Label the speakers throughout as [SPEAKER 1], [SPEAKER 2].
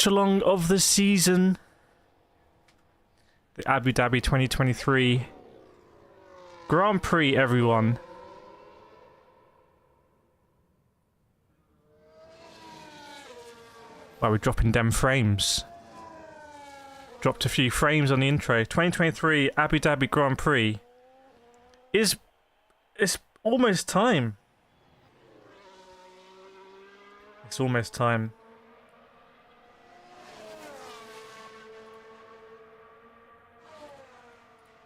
[SPEAKER 1] watch-along of the season. The Abu Dhabi 2023 Grand Prix, everyone. Wow, we're dropping them frames. Dropped a few frames on the intro. 2023 Abu Dhabi Grand Prix. It's almost time. It's almost time.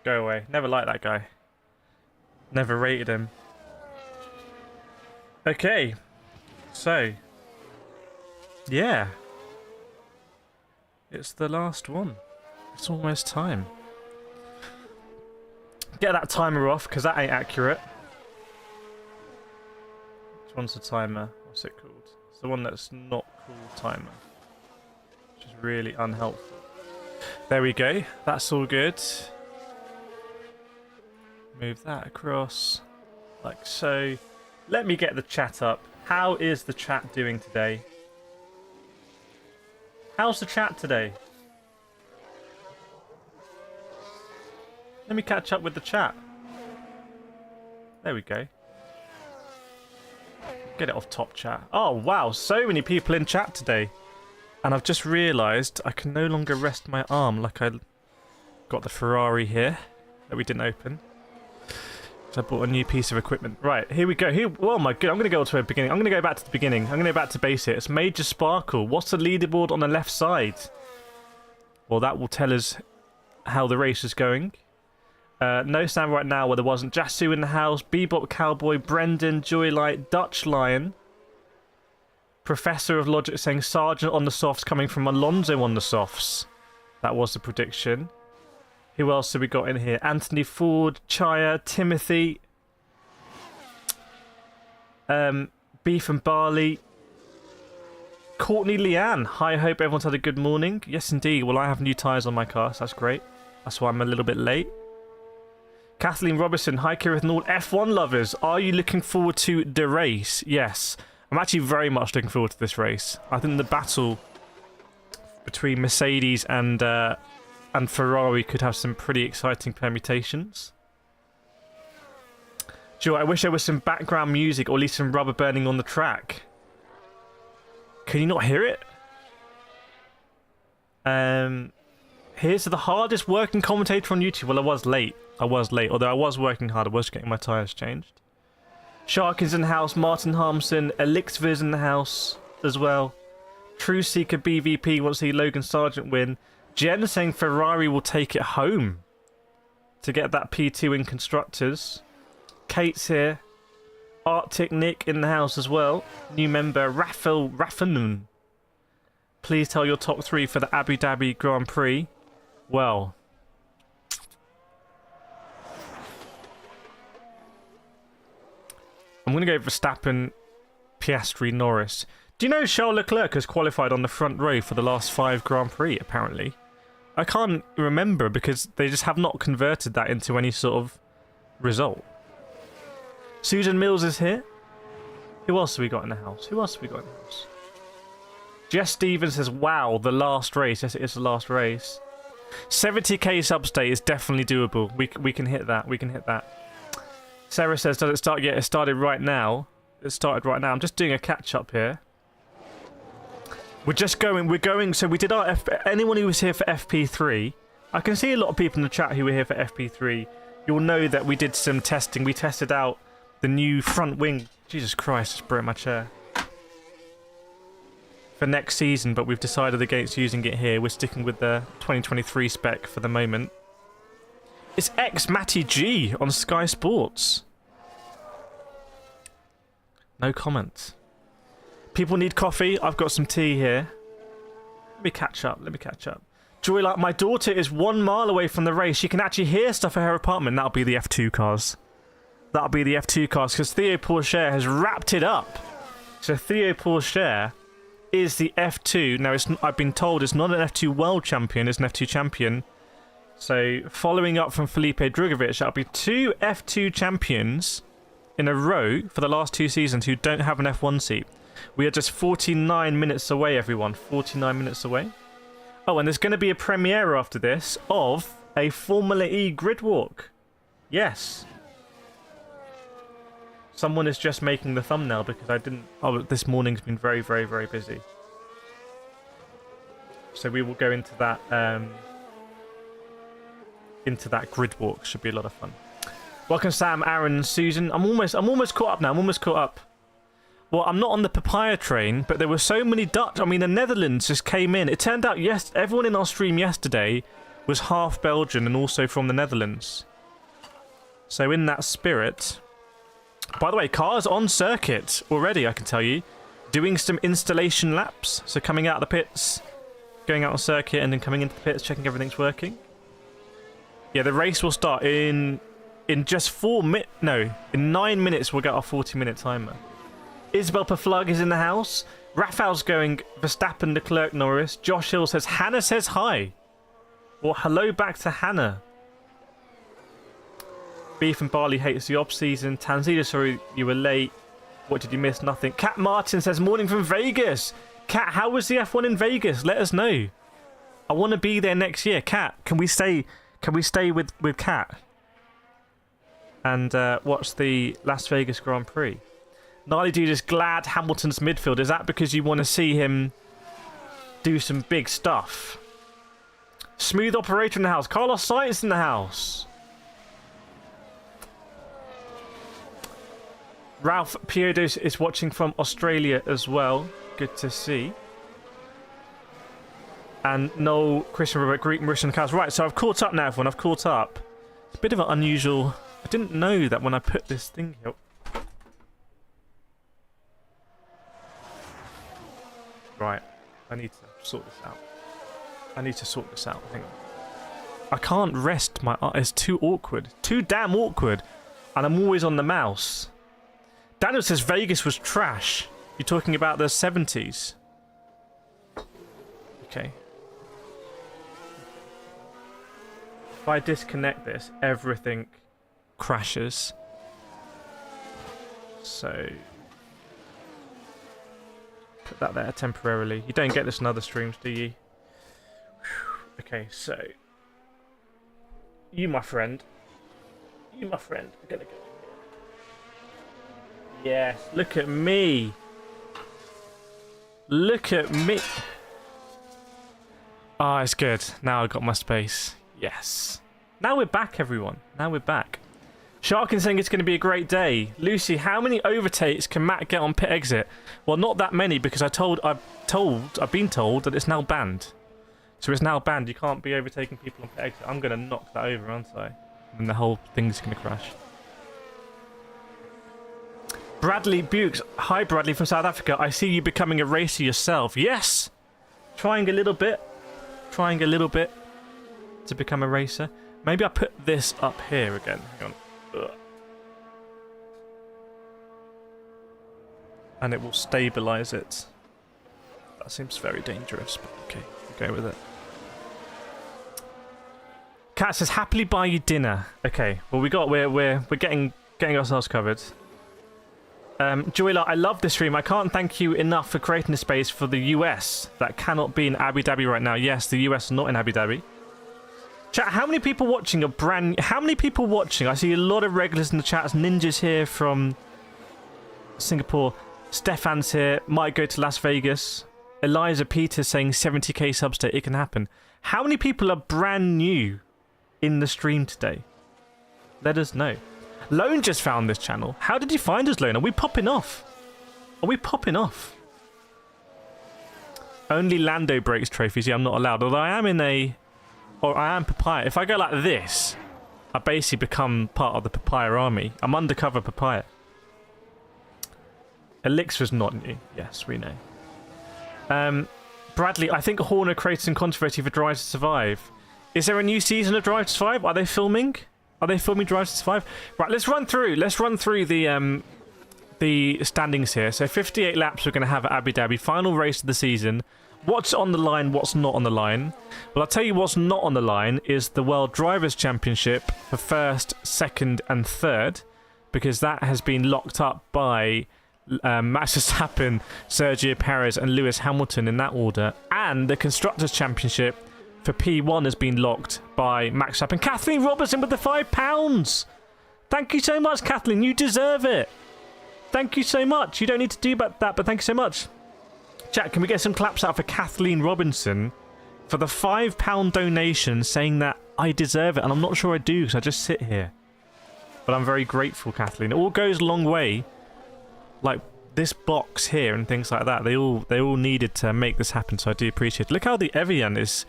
[SPEAKER 1] Go away. Never liked that guy. Never rated him. Okay. So. Yeah. It's the last one. It's almost time. Get that timer off, because that ain't accurate. Which one's the timer? What's it called? It's the one that's not called timer. Which is really unhelpful. There we go. That's all good. Move that across. Like so. Let me get the chat up. How is the chat doing today? How's the chat today? Let me catch up with the chat. There we go. Get it off top chat. Oh, wow. So many people in chat today. And I've just realised I can no longer rest my arm like I got the Ferrari here that we didn't open. So I bought a new piece of equipment. Right, here we go. Oh my god, I'm going to go to the beginning. I'm going to go back to the beginning. I'm going to go back to basics. Major Sparkle. What's the leaderboard on the left side? Well, that will tell us how the race is going. No sound right now where there wasn't. Jasu in the house. Bebop Cowboy. Brendan. Joylight. Dutch Lion. Professor of Logic saying Sergeant on the softs coming from Alonso on the softs. That was the prediction. Who else have we got in here? Anthony Ford, Chaya, Timothy, Beef and Barley, Courtney Leanne. Hi, I hope everyone's had a good morning. Yes, indeed. Well, I have new tyres on my car, so that's great. That's why I'm a little bit late. Kathleen Robertson. Hi, Kireth and all F1 lovers. Are you looking forward to the race? Yes. I'm actually very much looking forward to this race. I think the battle between Mercedes and Ferrari could have some pretty exciting permutations. Joe, I wish there was some background music or at least some rubber burning on the track. Can you not hear it? Here's the hardest working commentator on YouTube. Well, I was late. Although I was working hard. I was getting my tyres changed. Shark is in the house. Martin Harmson. Elixvir's in the house as well. True Seeker BVP wants to see Logan Sargent win. Jen saying Ferrari will take it home to get that P2 in Constructors. Kate's here. Arctic Nick in the house as well. New member Raphael Raffanun. Please tell your top 3 for the Abu Dhabi Grand Prix. Well, I'm going to go Verstappen, Piastri, Norris. Do you know Charles Leclerc has qualified on the front row for the last 5 Grand Prix, apparently? I can't remember because they just have not converted that into any sort of result. Susan Mills is here. Who else have we got in the house? Jess Stevens says, wow, the last race. Yes, it is the last race. 70k substate is definitely doable. We can hit that. Sarah says, does it start yet? It started right now. I'm just doing a catch-up here. We're going, so we did our anyone who was here for FP3, I can see a lot of people in the chat who were here for FP3. You'll know that we did some testing. We tested out the new front wing. Jesus Christ, just broke my chair. For next season, but we've decided against using it here. We're sticking with the 2023 spec for the moment. It's Matty G on Sky Sports. No comment. People need coffee. I've got some tea here. Let me catch up. Joy, like, my daughter is 1 mile away from the race. She can actually hear stuff at her apartment. That'll be the F2 cars. Because Theo Pourchaire has wrapped it up. So Theo Pourchaire is the F2. Now, I've been told it's not an F2 world champion. It's an F2 champion. So, following up from Felipe Drugovich, that'll be 2 F2 champions in a row for the last 2 seasons who don't have an F1 seat. We are just 49 minutes away, everyone. 49 minutes away. Oh, and there's going to be a premiere after this of a Formula E grid walk. Yes. Someone is just making the thumbnail because I didn't... Oh, this morning's been very, very, very busy. So we will go into that grid walk. Should be a lot of fun. Welcome, Sam, Aaron, and Susan. I'm almost caught up now. I'm almost caught up. Well, I'm not on the papaya train, but there were so many Dutch. I mean, the Netherlands just came in. It turned out, yes, everyone in our stream yesterday was half Belgian and also from the Netherlands. So in that spirit... By the way, cars on circuit already, I can tell you. Doing some installation laps. So coming out of the pits, going out on circuit, and then coming into the pits, checking everything's working. Yeah, the race will start in just in 9 minutes we'll get our 40-minute timer. Isabel Paflug is in the house. Rafael's going Verstappen, Leclerc, Norris. Josh Hill says, Hannah says hi. Well, hello back to Hannah. Beef and Barley hates the off-season. Tanzania, sorry you were late. What did you miss? Nothing. Kat Martin says, morning from Vegas. Kat, how was the F1 in Vegas? Let us know. I want to be there next year. Kat, can we stay with Kat? And watch the Las Vegas Grand Prix. Gnarly Dude is glad Hamilton's midfield. Is that because you want to see him do some big stuff? Smooth operator in the house. Carlos Sainz in the house. Ralph Piodos is watching from Australia as well. Good to see. And Noel, Christian, Robert, Greek, Mauritian, Cows. Right, so I've caught up now, everyone. I've caught up. It's a bit of an unusual... I didn't know that when I put this thing here... Right, I need to sort this out. I think. I can't rest my... It's too awkward. Too damn awkward. And I'm always on the mouse. Daniel says Vegas was trash. You're talking about the 70s. Okay. If I disconnect this, everything crashes. So... put that there temporarily. You don't get this in other streams, do you? Okay, so... You, my friend, are gonna go. Yes, look at me. Look at me. Ah, it's good. Now I've got my space. Yes. Now we're back, everyone. Now we're back. Sharkin saying it's going to be a great day. Lucy, how many overtakes can Matt get on pit exit? Well, not that many because I've been told that it's now banned. So it's now banned. You can't be overtaking people on pit exit. I'm going to knock that over, aren't I? And the whole thing's going to crash. Bradley Bukes. Hi, Bradley from South Africa. I see you becoming a racer yourself. Yes! Trying a little bit to become a racer. Maybe I put this up here again. Hang on. Ugh. And it will stabilize it. That seems very dangerous, but okay, we'll go with it. Kat says, happily buy you dinner. Okay, well we're getting ourselves covered. Joyla, I love this stream. I can't thank you enough for creating a space for the US that cannot be in Abu Dhabi right now. Yes, the US is not in Abu Dhabi. Chat, how many people watching are brand... How many people watching? I see a lot of regulars in the chat. Ninja's here from Singapore. Stefan's here. Might go to Las Vegas. Eliza Peters saying 70k substate. It can happen. How many people are brand new in the stream today? Let us know. Lone just found this channel. How did you find us, Lone? Are we popping off? Only Lando breaks trophies. Yeah, I'm not allowed. Although I am Papaya. If I go like this, I basically become part of the Papaya army. I'm undercover Papaya. Elixir's not new. Yes, we know. Bradley, I think Horner created some controversy for Drive to Survive. Is there a new season of Drive to Survive? Are they filming? Drive to Survive? Right, let's run through the standings here. So 58 laps we're going to have at Abu Dhabi. Final race of the season. What's on the line, what's not on the line? Well, I'll tell you what's not on the line is the World Drivers' Championship for first, second and third, because that has been locked up by Max Verstappen, Sergio, Perez and Lewis Hamilton in that order. And the Constructors' Championship for P1 has been locked by Max Verstappen. Kathleen Robertson with the £5. Thank you so much, Kathleen. You deserve it. Thank you so much. You don't need to do that, but thank you so much. Chat, can we get some claps out for Kathleen Robinson for the £5 donation, saying that I deserve it? And I'm not sure I do because I just sit here. But I'm very grateful, Kathleen. It all goes a long way. Like this box here and things like that. They all needed to make this happen, so I do appreciate it. Look how the Evian is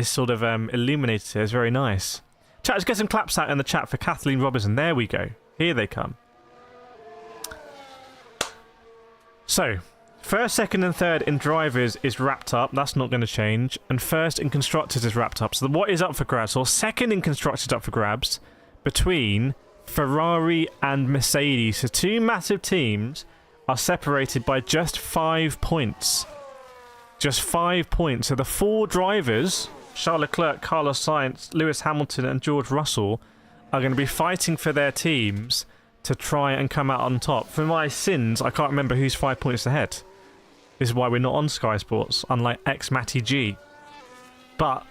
[SPEAKER 1] sort of illuminated here. It's very nice. Chat, let's get some claps out in the chat for Kathleen Robinson. There we go. Here they come. So, first, second and third in drivers is wrapped up. That's not going to change. And first in constructors is wrapped up. So what is up for grabs? Or second in constructors up for grabs between Ferrari and Mercedes. So two massive teams are separated by just 5 points. Just 5 points. So the four drivers, Charles Leclerc, Carlos Sainz, Lewis Hamilton and George Russell, are going to be fighting for their teams to try and come out on top. For my sins, I can't remember who's 5 points ahead. This is why we're not on Sky Sports, unlike Matty G. But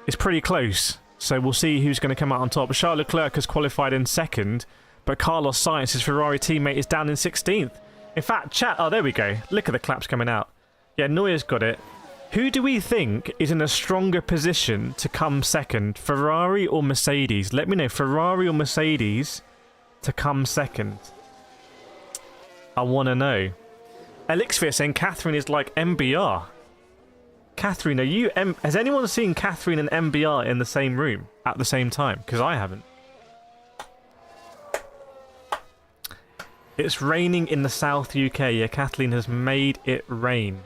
[SPEAKER 1] it's pretty close, so we'll see who's going to come out on top. Charles Leclerc has qualified in second, but Carlos Sainz, his Ferrari teammate, is down in 16th. In fact, chat... Oh, there we go. Look at the claps coming out. Yeah, Neuer's got it. Who do we think is in a stronger position to come second? Ferrari or Mercedes? Let me know. Ferrari or Mercedes to come second. I want to know. Elixir saying Catherine is like MBR. Catherine, are you... has anyone seen Catherine and MBR in the same room at the same time? Because I haven't. It's raining in the South UK. Yeah, Kathleen has made it rain.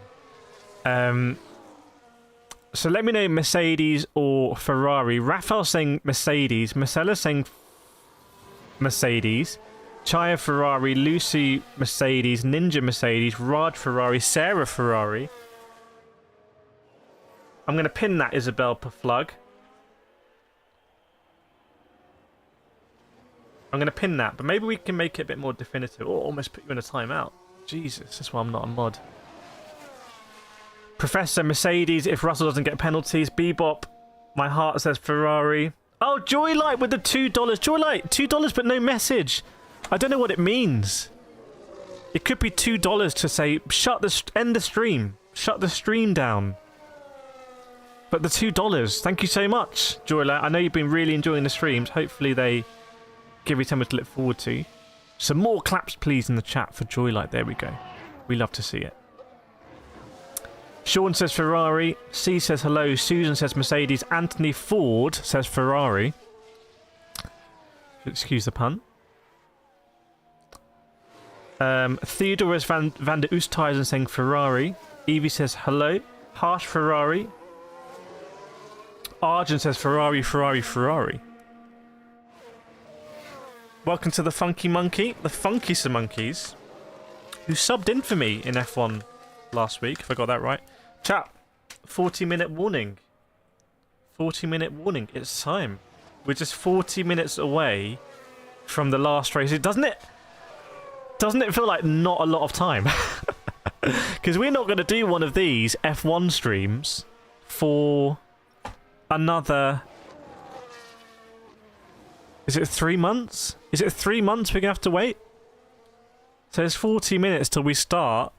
[SPEAKER 1] So let me know Mercedes or Ferrari. Raphael saying Mercedes. Marcella saying Mercedes. Chaya Ferrari. Lucy Mercedes. Ninja Mercedes. Raj Ferrari. Sarah Ferrari. I'm going to pin that, Isabel Paflug. I'm going to pin that, but maybe we can make it a bit more definitive. Or almost put you in a timeout. Jesus, that's why I'm not a mod. Professor Mercedes, if Russell doesn't get penalties. Bebop, my heart says Ferrari. Oh, Joylight with the $2. Joylight, $2 but no message. I don't know what it means. It could be $2 to say, end the stream. Shut the stream down. But the $2, thank you so much, Joylight. I know you've been really enjoying the streams. Hopefully they give you something to look forward to. Some more claps, please, in the chat for Joylight. There we go. We love to see it. Sean says Ferrari. C says hello. Susan says Mercedes. Anthony Ford says Ferrari. Excuse the pun. Theodore is Van der Oosthuizen saying Ferrari. Evie says hello. Harsh Ferrari. Arjun says Ferrari, Ferrari, Ferrari. Welcome to the Funky Monkey, the Funky Monkeys, who subbed in for me in F1 last week, if I got that right. Chat, 40-minute warning. 40-minute warning. It's time. We're just 40 minutes away from the last race. Doesn't it feel like not a lot of time? Because we're not going to do one of these F1 streams for another... Is it 3 months? Is it 3 months we're going to have to wait? So it's 40 minutes till we start.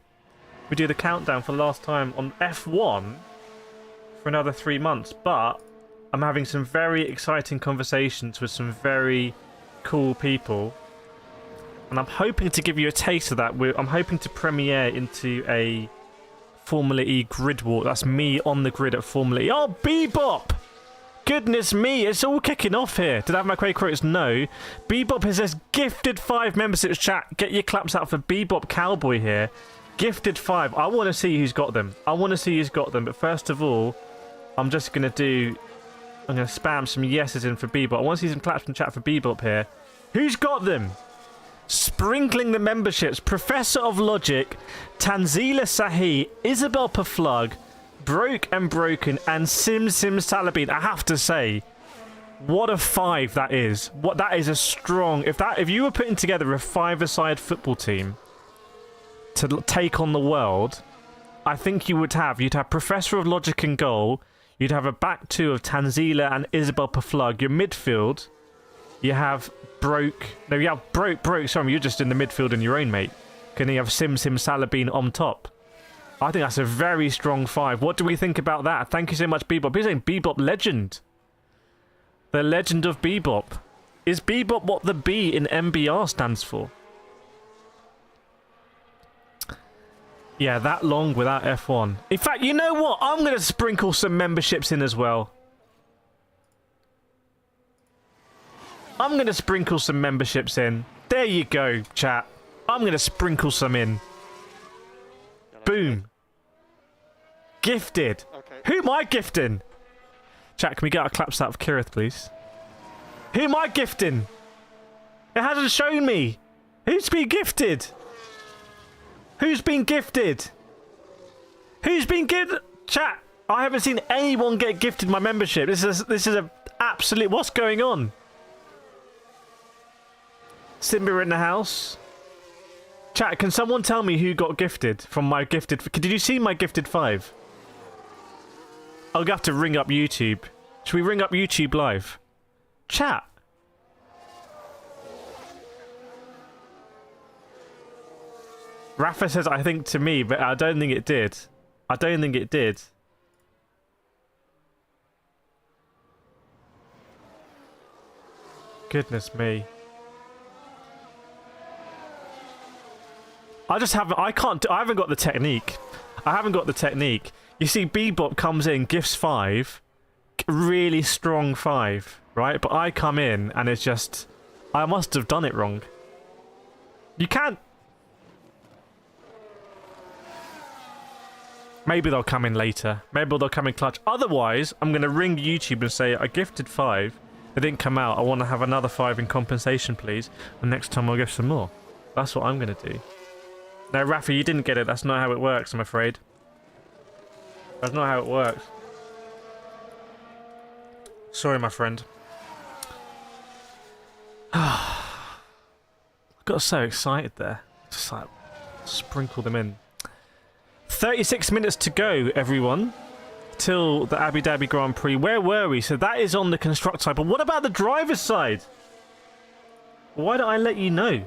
[SPEAKER 1] We do the countdown for last time on F1 for another 3 months. But I'm having some very exciting conversations with some very cool people. And I'm hoping to give you a taste of that. I'm hoping to premiere into a Formula E grid walk. That's me on the grid at Formula E. Oh, Bebop! Goodness me, it's all kicking off here. Did I have my quick quotes? No. Bebop has just gifted 5 memberships. Chat, get your claps out for Bebop Cowboy here. Gifted 5. I want to see who's got them. But first of all, I'm going to spam some yeses in for Bebop. I want to see some claps in chat for Bebop here. Who's got them? Sprinkling the memberships. Professor of Logic, Tanzila Sahi, Isabel Paflug, Broke and Broken, and Sim Salabine. I have to say, what a 5 that is. That is a strong... If you were putting together a 5-a-side football team, to take on the world, I think you'd have Professor of Logic and Goal, you'd have a back two of Tanzila and Isabel Paflug, your midfield, you have Broke, sorry, you're just in the midfield in your own, mate. Can you have Sim Salabine on top? I think that's a very strong 5. What do we think about that? Thank you so much, Bebop. He's saying Bebop legend. The legend of Bebop. Is Bebop what the B in MBR stands for? Yeah, that long without F1. In fact, you know what? I'm going to sprinkle some memberships in as well. I'm going to sprinkle some memberships in. There you go, chat. I'm going to sprinkle some in. Boom. Gifted.
[SPEAKER 2] Okay.
[SPEAKER 1] Who am I gifting? Chat, can we get our claps out of Kireth, please? Who am I gifting? It hasn't shown me. Who's been gifted? Who's been gifted? Who's been gifted? Chat, I haven't seen anyone get gifted my membership. This is a absolute... What's going on? Simba in the house. Chat, can someone tell me who got gifted from my gifted... Did you see my gifted 5? I'll have to ring up YouTube. Should we ring up YouTube live? Chat. Rafa says, I think to me, but I don't think it did. I don't think it did. Goodness me. I just haven't... I haven't got the technique. I haven't got the technique. You see, Bebop comes in, gifts 5. Really strong 5, right? But I come in and it's just... I must have done it wrong. You can't... Maybe they'll come in later. Maybe they'll come in clutch. Otherwise, I'm going to ring YouTube and say, I gifted 5. They didn't come out. I want to have another 5 in compensation, please. And next time I'll gift some more. That's what I'm going to do. No, Rafa, you didn't get it. That's not how it works, I'm afraid. That's not how it works. Sorry, my friend. I got so excited there. Just like, sprinkle them in. 36 minutes to go, everyone. Till the Abu Dhabi Grand Prix. Where were we? So that is on the construct side. But what about the driver's side? Why don't I let you know?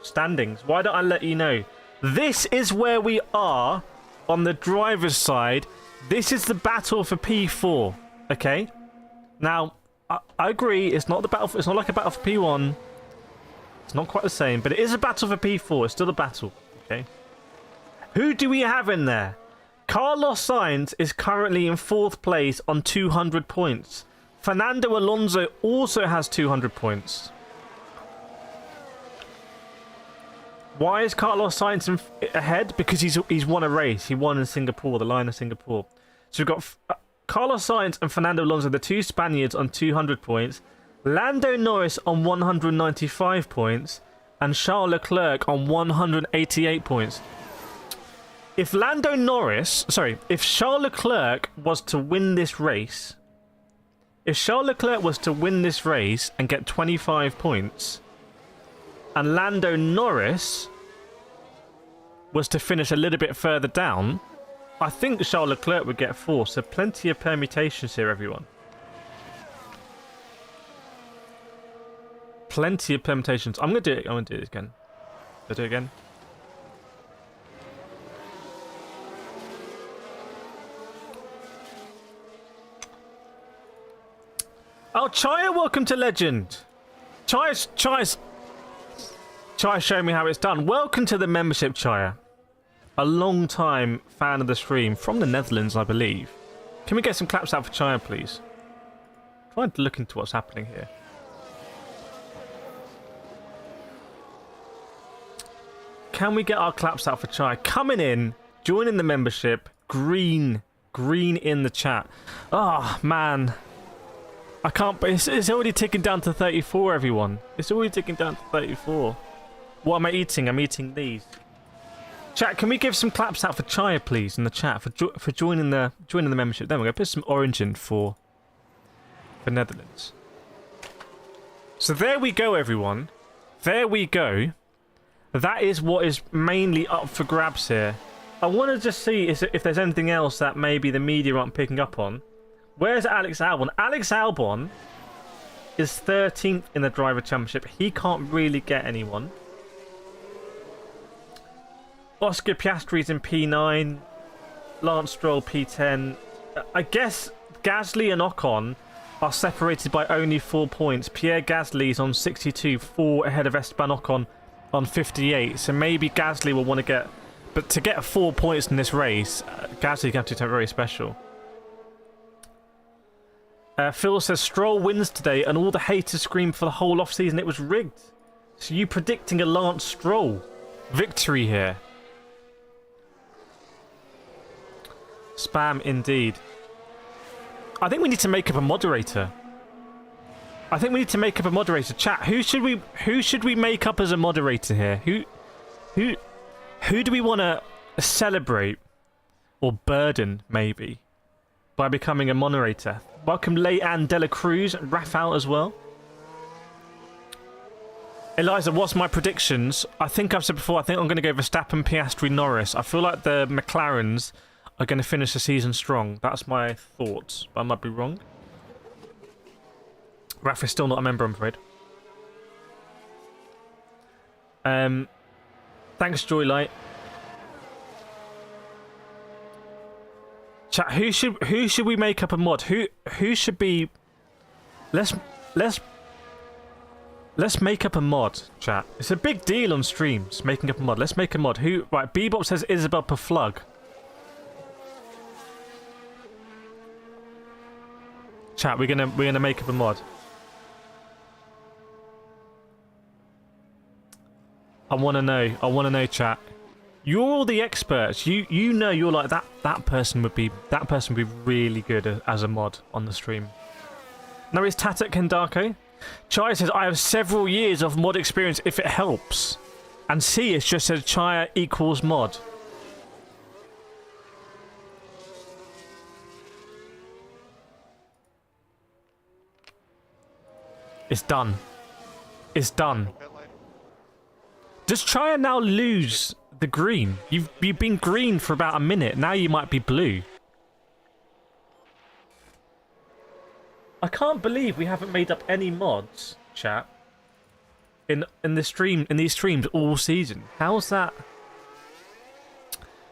[SPEAKER 1] Standings. Why don't I let you know? This is where we are on the driver's side. This is the battle for P4. Okay? Now, I agree. It's not the battle. It's not like a battle for P1. It's not quite the same, but it is a battle for P4. It's still a battle. Okay? Who do we have in there? Carlos Sainz is currently in 4th place on 200 points. Fernando Alonso also has 200 points. Why is Carlos Sainz ahead? Because he's won a race. He won in Singapore, the line of Singapore. So we've got Carlos Sainz and Fernando Alonso, the 2 Spaniards, on 200 points. Lando Norris on 195 points. And Charles Leclerc on 188 points. If Charles Leclerc was to win this race... If Charles Leclerc was to win this race and get 25 points... and Lando Norris was to finish a little bit further down, I think Charles Leclerc would get 4. So plenty of permutations here, everyone. Plenty of permutations. I'm going to do it. I'm going to do it again. I'll do it again. Oh, Chaya, welcome to Legend. Chaya's showing me how it's done. Welcome to the membership, Chaya. A long-time fan of the stream from the Netherlands, I believe. Can we get some claps out for Chaya, please? Trying to look into what's happening here. Can we get our claps out for Chaya? Coming in, joining the membership, green in the chat. Oh, man. I can't... It's already ticking down to 34, everyone. It's already ticking down to 34. What am I eating? I'm eating these. Chat, can we give some claps out for Chaya, please, in the chat for joining the membership? There we go. Put some orange in for Netherlands. So there we go, everyone. There we go. That is what is mainly up for grabs here. I want to just see if there's anything else that maybe the media aren't picking up on. Where's Alex Albon? Alex Albon is 13th in the Driver Championship. He can't really get anyone. Oscar Piastri's in P9. Lance Stroll P10. I guess Gasly and Ocon are separated by only 4 points. Pierre Gasly's on 62, 4 ahead of Esteban Ocon on 58. So maybe Gasly will want to get... But to get 4 points in this race, Gasly's going to have to do something very special. Phil says, Stroll wins today and all the haters scream for the whole off-season it was rigged. So you predicting a Lance Stroll victory here? Spam indeed. I think we need to make up a moderator. Chat, who should we make up as a moderator here? Who do we want to celebrate or burden maybe by becoming a moderator? Welcome Leanne Dela Cruz, Rafael as well. Eliza, what's my predictions? I think I've said before, I think I'm going to go Verstappen, Piastri, Norris. I feel like the McLarens are going to finish the season strong. That's my thoughts, but I might be wrong. Rafa's still not a member, I'm afraid. Thanks, Joylight. Chat, who should we make up a mod? Who should be? Let's make up a mod, chat. It's a big deal on streams making up a mod. Let's make a mod. Who? Right, Bebop says Isabel Perflug. Chat, we're gonna make up a mod. I wanna know, chat. You're all the experts. You know you're like that person would be really good as a mod on the stream. No, it's Tatak Kendako. Chaya says I have several years of mod experience if it helps. And C is just says Chaya equals mod. It's done. It's done. Does Chaya now lose the green? You've been green for about a minute. Now you might be blue. I can't believe we haven't made up any mods, chat. In these streams all season. How's that?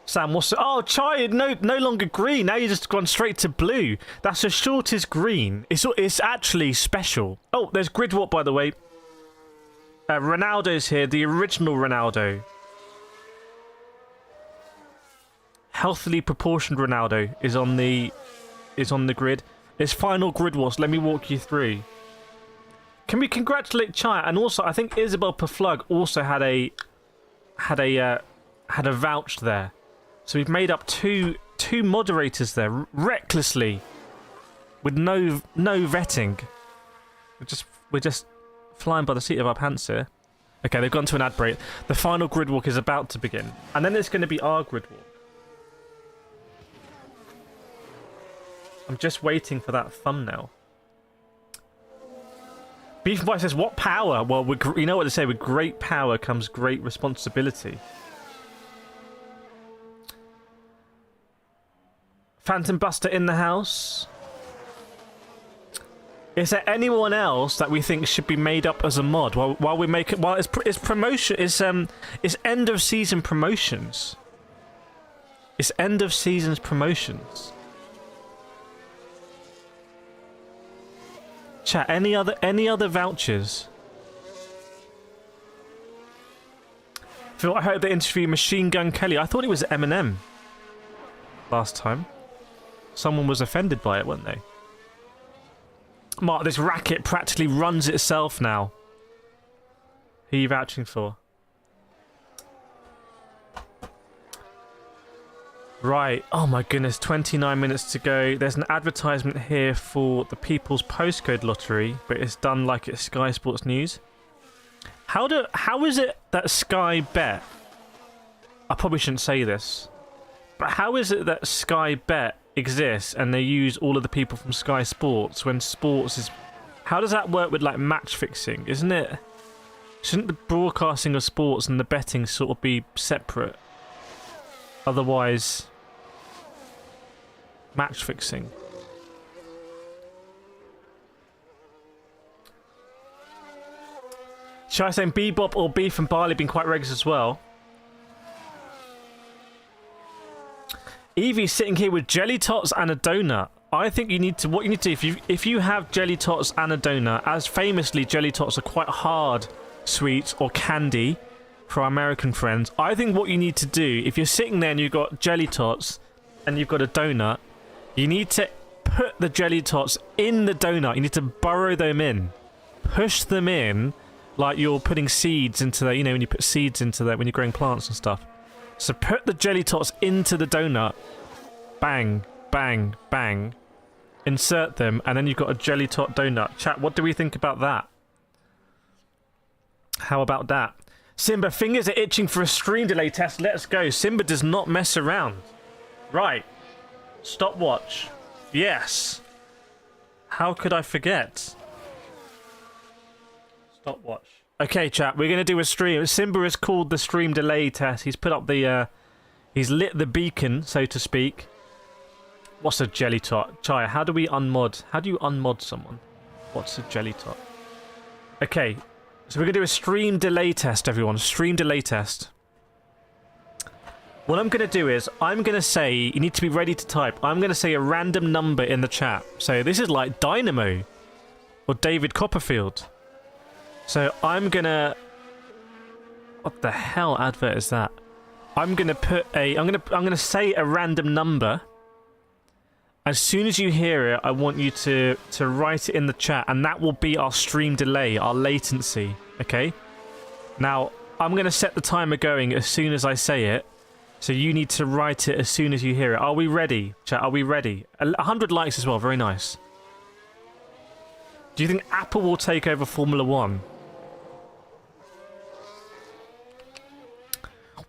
[SPEAKER 1] Sam, what's oh Chaya no longer green. Now you just gone straight to blue. That's the shortest green. It's actually special. Oh, there's Gridwalk by the way. Ronaldo's here, the original Ronaldo. Healthily proportioned Ronaldo is on the grid. His final grid was. Let me walk you through. Can we congratulate Chaya? And also, I think Isabel Perflug also had a vouch there. So we've made up two moderators there recklessly, with no vetting. We're just flying by the seat of our pants here. Okay, they've gone to an ad break. The final grid walk is about to begin, and then it's going to be our grid walk. I'm just waiting for that thumbnail. Beef Boy says, "What power?" Well, you know what they say. With great power comes great responsibility. Phantom Buster in the house. Is there anyone else that we think should be made up as a mod while we make it? While it's promotion, it's end of season promotions. It's end of season's promotions. Chat. Any other vouchers? Phil, I heard the interview Machine Gun Kelly. I thought it was Eminem. Last time, someone was offended by it, weren't they? Mark, this racket practically runs itself now. Who are you vouching for? Right. Oh my goodness, 29 minutes to go. There's an advertisement here for the People's Postcode Lottery, but it's done like it's Sky Sports News. How is it that Sky Bet... I probably shouldn't say this, but how is it that Sky Bet exists and they use all of the people from Sky Sports when sports is... How does that work with like match fixing? Isn't it Shouldn't the broadcasting of sports and the betting sort of be separate? Otherwise, match fixing. Should I say Bebop or Beef and Barley been quite regular as well? Evie's sitting here with jelly tots and a donut. I think you need to, what you need to do, if you have jelly tots and a donut, as famously jelly tots are quite hard sweets or candy for our American friends, I think what you need to do, if you're sitting there and you've got jelly tots and you've got a donut, you need to put the jelly tots in the donut. You need to burrow them in. Push them in like you're putting seeds into there, you know, when you put seeds into there when you're growing plants and stuff. So put the jelly tots into the donut. Bang, bang, bang. Insert them, and then you've got a jelly tot donut. Chat, what do we think about that? How about that? Simba, fingers are itching for a stream delay test. Let's go. Simba does not mess around. Right. Stopwatch. Yes. How could I forget? Stopwatch. Okay, chat, we're going to do a stream. Simba has called the stream delay test. He's put up the, he's lit the beacon, so to speak. What's a jelly tot? Chaya, how do we unmod? How do you unmod someone? What's a jelly tot? Okay, so we're going to do a stream delay test, everyone. Stream delay test. What I'm going to do is, I'm going to say, you need to be ready to type. I'm going to say a random number in the chat. So this is like Dynamo or David Copperfield. So I'm gonna... What the hell advert is that? I'm gonna put a... I'm gonna say a random number. As soon as you hear it, I want you to write it in the chat, and that will be our stream delay, our latency. Okay? Now, I'm gonna set the timer going as soon as I say it. So you need to write it as soon as you hear it. Are we ready, chat? Are we ready? 100 likes as well. Very nice. Do you think Apple will take over Formula 1?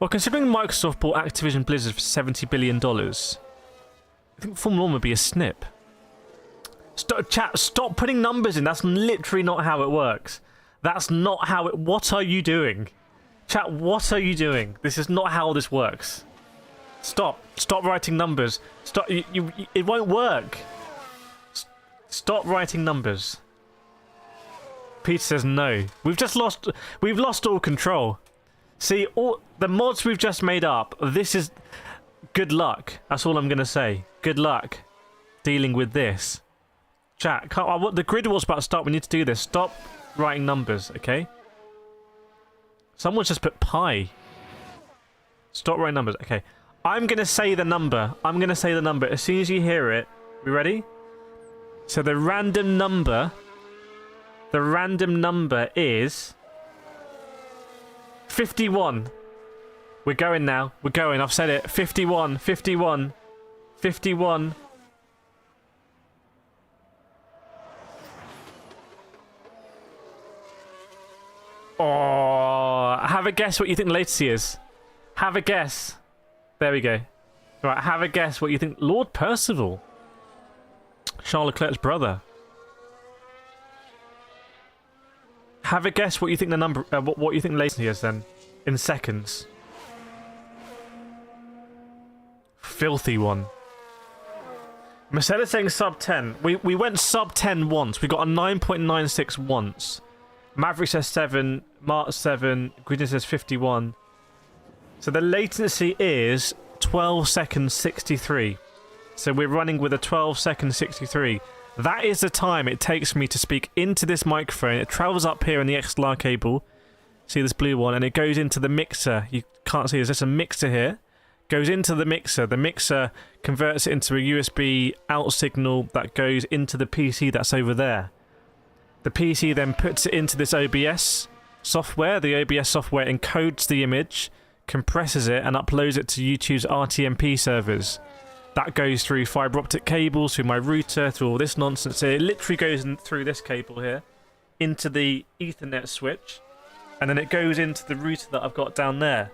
[SPEAKER 1] Well, considering Microsoft bought Activision Blizzard for $70 billion, I think Formula 1 would be a snip. Chat, stop putting numbers in. That's literally not how it works. That's not how it... What are you doing? Chat, what are you doing? This is not how this works. Stop. Stop writing numbers. Stop. It won't work. Stop writing numbers. Peter says no. We've lost all control. See, all the mods we've just made up, this is... Good luck. That's all I'm going to say. Good luck dealing with this. Chat, the grid was about to start. We need to do this. Stop writing numbers, okay? Someone's just put pi. Stop writing numbers. Okay. I'm going to say the number. I'm going to say the number. As soon as you hear it. We ready? So the random number... The random number is... 51. We're going now. We're going. I've said it. 51. 51. 51. Oh, have a guess what you think the latency is. Have a guess. There we go. Right, have a guess what you think. Lord Percival. Charles Leclerc's brother. Have a guess what you think the number, what you think the latency is then, in seconds. Filthy one. Marcella's saying sub 10. We went sub 10 once. We got a 9.96 once. Maverick says 7. Mart 7. Gwydyn says 51. So the latency is 12 seconds 63. So we're running with a 12 second 63. That is the time it takes me to speak into this microphone. It travels up here in the XLR cable. See this blue one? And it goes into the mixer. You can't see, there's just a mixer here. Goes into the mixer. The mixer converts it into a USB out signal that goes into the PC that's over there. The PC then puts it into this OBS software. The OBS software encodes the image, compresses it, and uploads it to YouTube's RTMP servers. That goes through fibre optic cables, through my router, through all this nonsense here. It literally goes through this cable here, into the Ethernet switch, and then it goes into the router that I've got down there.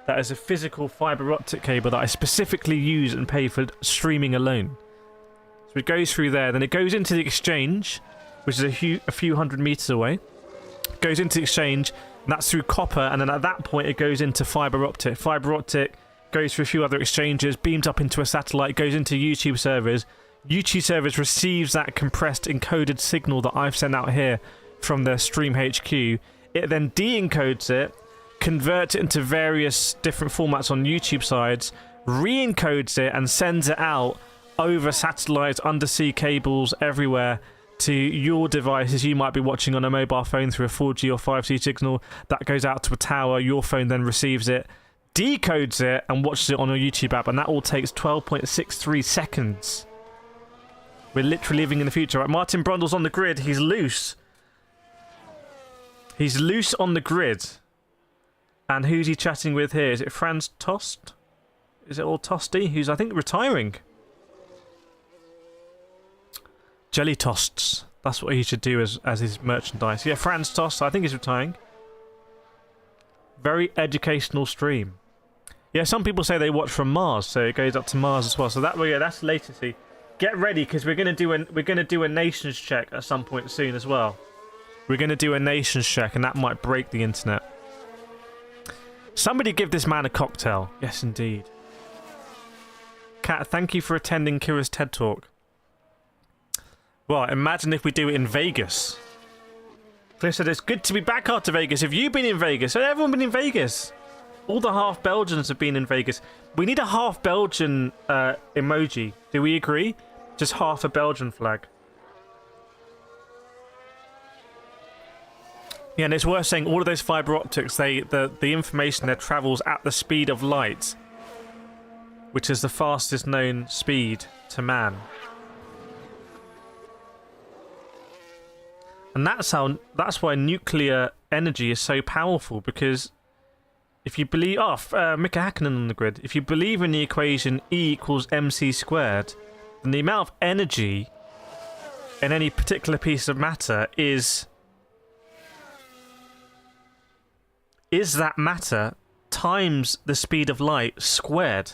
[SPEAKER 1] That is a physical fibre optic cable that I specifically use and pay for streaming alone. So it goes through there, then it goes into the exchange, which is a few hundred meters away. Goes into the exchange, That's through copper, and then at that point it goes into fibre optic. Fibre optic goes through a few other exchanges, beams up into a satellite, goes into YouTube servers. YouTube servers receives that compressed encoded signal that I've sent out here from the Stream HQ. It then de-encodes it, converts it into various different formats on YouTube sides, re-encodes it and sends it out over satellites, undersea cables, everywhere to your devices. You might be watching on a mobile phone through a 4G or 5G signal. That goes out to a tower. Your phone then receives it, decodes it, and watches it on your YouTube app. And that all takes 12.63 seconds. We're literally living in the future. Right, Martin Brundle's on the grid. He's loose. He's loose on the grid. And who's he chatting with here? Is it Franz Tost? Is it all Tosty? Who's, I think, retiring. Jelly Tosts. That's what he should do as his merchandise. Yeah, Franz Tost. I think he's retiring. Very educational stream. Yeah, some people say they watch from Mars, so it goes up to Mars as well. So that way, yeah, that's latency. Get ready, because we're gonna do a nations check at some point soon as well. We're gonna do a nations check, and that might break the internet. Somebody give this man a cocktail. Yes, indeed. Kat, thank you for attending Kira's TED Talk. Well, imagine if we do it in Vegas. Cliff said it's good to be back after Vegas. Have you been in Vegas? Has everyone been in Vegas? All the half Belgians have been in Vegas. We need a half Belgian emoji. Do we agree? Just half a Belgian flag. Yeah, and it's worth saying all of those fibre optics, the information there travels at the speed of light, which is the fastest known speed to man. And that's why nuclear energy is so powerful, because if you believe... Mika Hakkinen on the grid. If you believe in the equation E equals mc squared, then the amount of energy in any particular piece of matter is that matter times the speed of light squared.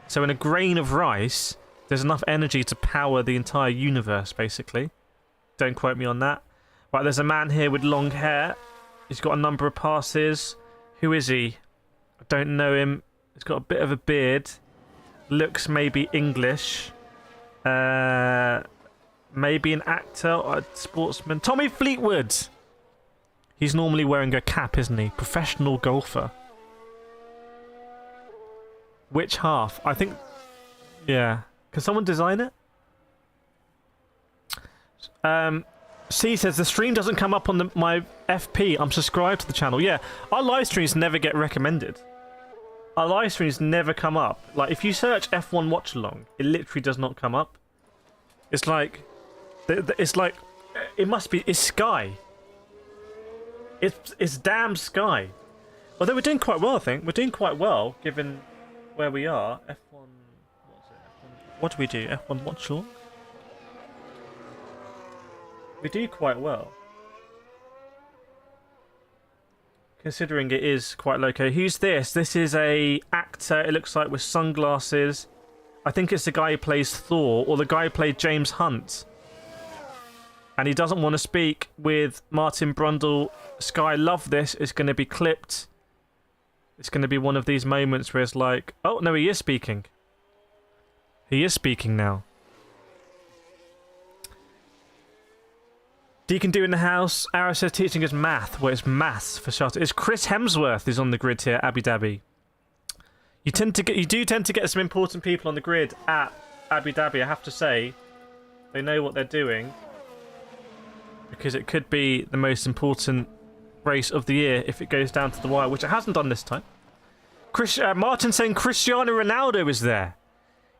[SPEAKER 1] So in a grain of rice, there's enough energy to power the entire universe, basically. Don't quote me on that. Right, there's a man here with long hair. He's got a number of passes. Who is he? I don't know him. He's got a bit of a beard. Looks maybe English. Maybe an actor or a sportsman. Tommy Fleetwood! He's normally wearing a cap, isn't he? Professional golfer. Which half? I think... Yeah. Can someone design it? C says, the stream doesn't come up on my FP. I'm subscribed to the channel. Yeah, our live streams never get recommended. Our live streams never come up. Like, if you search F1 Watchalong, it literally does not come up. It's like... It must be... It's Sky. It's damn Sky. Although we're doing quite well, I think. We're doing quite well, given where we are. F1... What's it? F1, what do we do? F1 Watchalong? We do quite well. Considering it is quite low key. Who's this? This is a actor, it looks like, with sunglasses. I think it's the guy who plays Thor, or the guy who played James Hunt. And he doesn't want to speak with Martin Brundle. Sky, love this. It's going to be clipped. It's going to be one of these moments where it's like, oh, no, he is speaking. He is speaking now. Deacon do in the house. Ara says teaching us math. Well, it's maths for sure. It's Chris Hemsworth is on the grid here, Abu Dhabi. You do tend to get some important people on the grid at Abu Dhabi, I have to say. They know what they're doing. Because it could be the most important race of the year if it goes down to the wire, which it hasn't done this time. Martin saying Cristiano Ronaldo is there.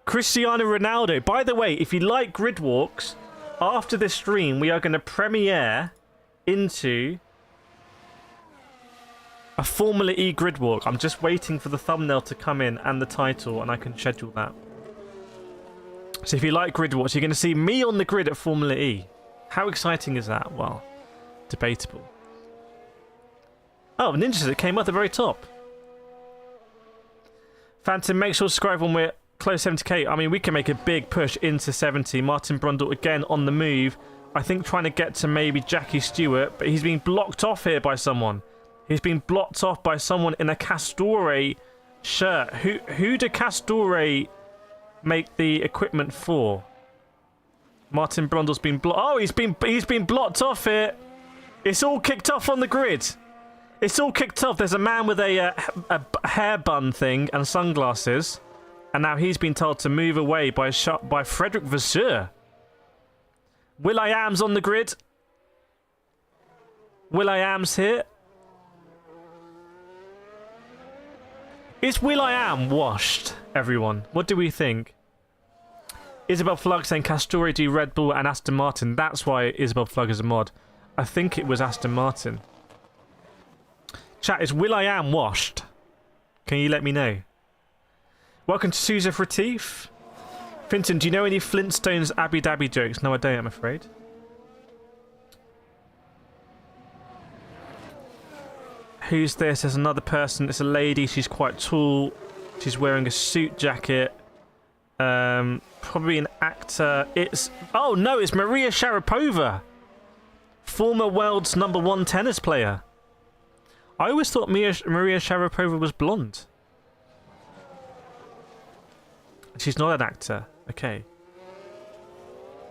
[SPEAKER 1] Cristiano Ronaldo. By the way, if you like grid walks, after this stream, we are going to premiere into a Formula E grid walk. I'm just waiting for the thumbnail to come in and the title, and I can schedule that. So if you like grid walks, you're going to see me on the grid at Formula E. How exciting is that? Well, debatable. Oh, Ninjas, it came up at the very top. Phantom, make sure to subscribe when we're close 70k. I mean, we can make a big push into 70. Martin Brundle again on the move. I think trying to get to maybe Jackie Stewart, but he's being blocked off here by someone. He's been blocked off by someone in a Castore shirt. Who did Castore make the equipment for? Martin Brundle's been blocked. Oh, he's been blocked off here. It's all kicked off on the grid. It's all kicked off. There's a man with a hair bun thing and sunglasses, and now he's been told to move away by Frederick Vasseur. Will.i.am's on the grid. Will.i.am's here. Is Will.i.am washed, everyone? What do we think? Isabel Flug saying Castore do Red Bull and Aston Martin. That's why Isabel Flug is a mod. I think it was Aston Martin. Chat, is Will.i.am washed? Can you let me know? Welcome to Sousa Fratif. Finton, do you know any Flintstones Abu Dhabi jokes? No, I don't, I'm afraid. Who's this? There's another person. It's a lady. She's quite tall. She's wearing a suit jacket. Probably an actor. It's... Oh, no, it's Maria Sharapova. Former world's #1 tennis player. I always thought Maria Sharapova was blonde. She's not an actor. Okay.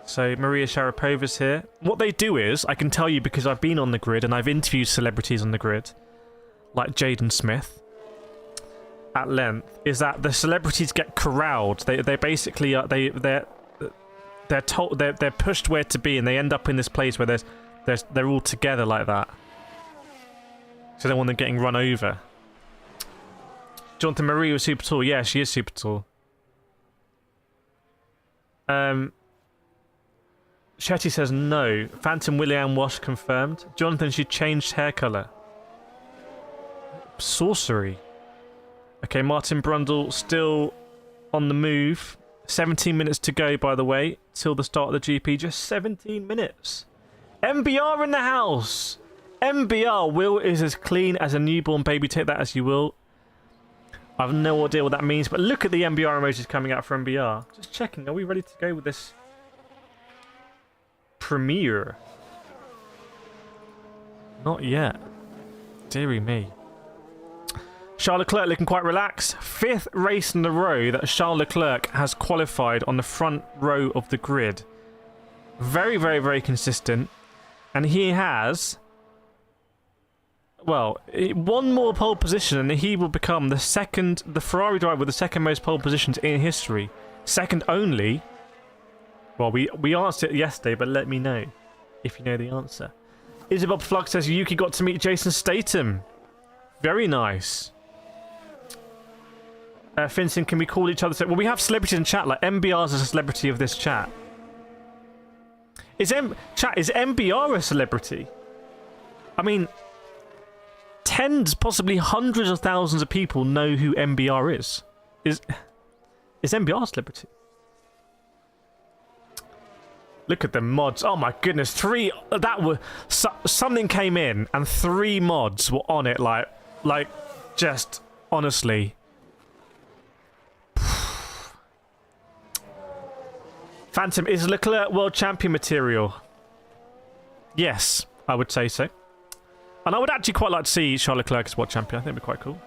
[SPEAKER 1] So Maria Sharapova's here. What they do is, I can tell you because I've been on the grid and I've interviewed celebrities on the grid, like Jaden Smith, at length, is that the celebrities get corralled. They basically they're told they're pushed where to be, and they end up in this place where they're all together like that. So they don't want them getting run over. Jonathan Marie was super tall. Yeah, she is super tall. Shetty says no. Phantom Will.i.am wash confirmed. Jonathan, she changed hair colour. Sorcery. Okay, Martin Brundle still on the move. 17 minutes to go, by the way, till the start of the GP. Just 17 minutes. MBR in the house. MBR. Will is as clean as a newborn baby. Take that as you will. I have no idea what that means, but look at the MBR emojis coming out for MBR. Just checking. Are we ready to go with this premiere? Not yet. Deary me. Charles Leclerc looking quite relaxed. 5th race in a row that Charles Leclerc has qualified on the front row of the grid. Very, very, very consistent. And he has... Well, one more pole position and he will become the Ferrari driver with the second most pole positions in history. Second only... Well, we answered it yesterday, but let me know if you know the answer. Isabel Flug says Yuki got to meet Jason Statham. Very nice. Finson, can we call each other? Well, we have celebrities in chat. Like MBR's is a celebrity of this chat. Is MBR a celebrity? I mean, tens, possibly hundreds of thousands of people know who MBR is. Is MBR a celebrity? Look at the mods. Oh my goodness, something came in and 3 mods were on it. Like, just honestly. Phantom, is Leclerc world champion material? Yes, I would say so. And I would actually quite like to see Charles Leclerc as world champion. I think it'd be quite cool.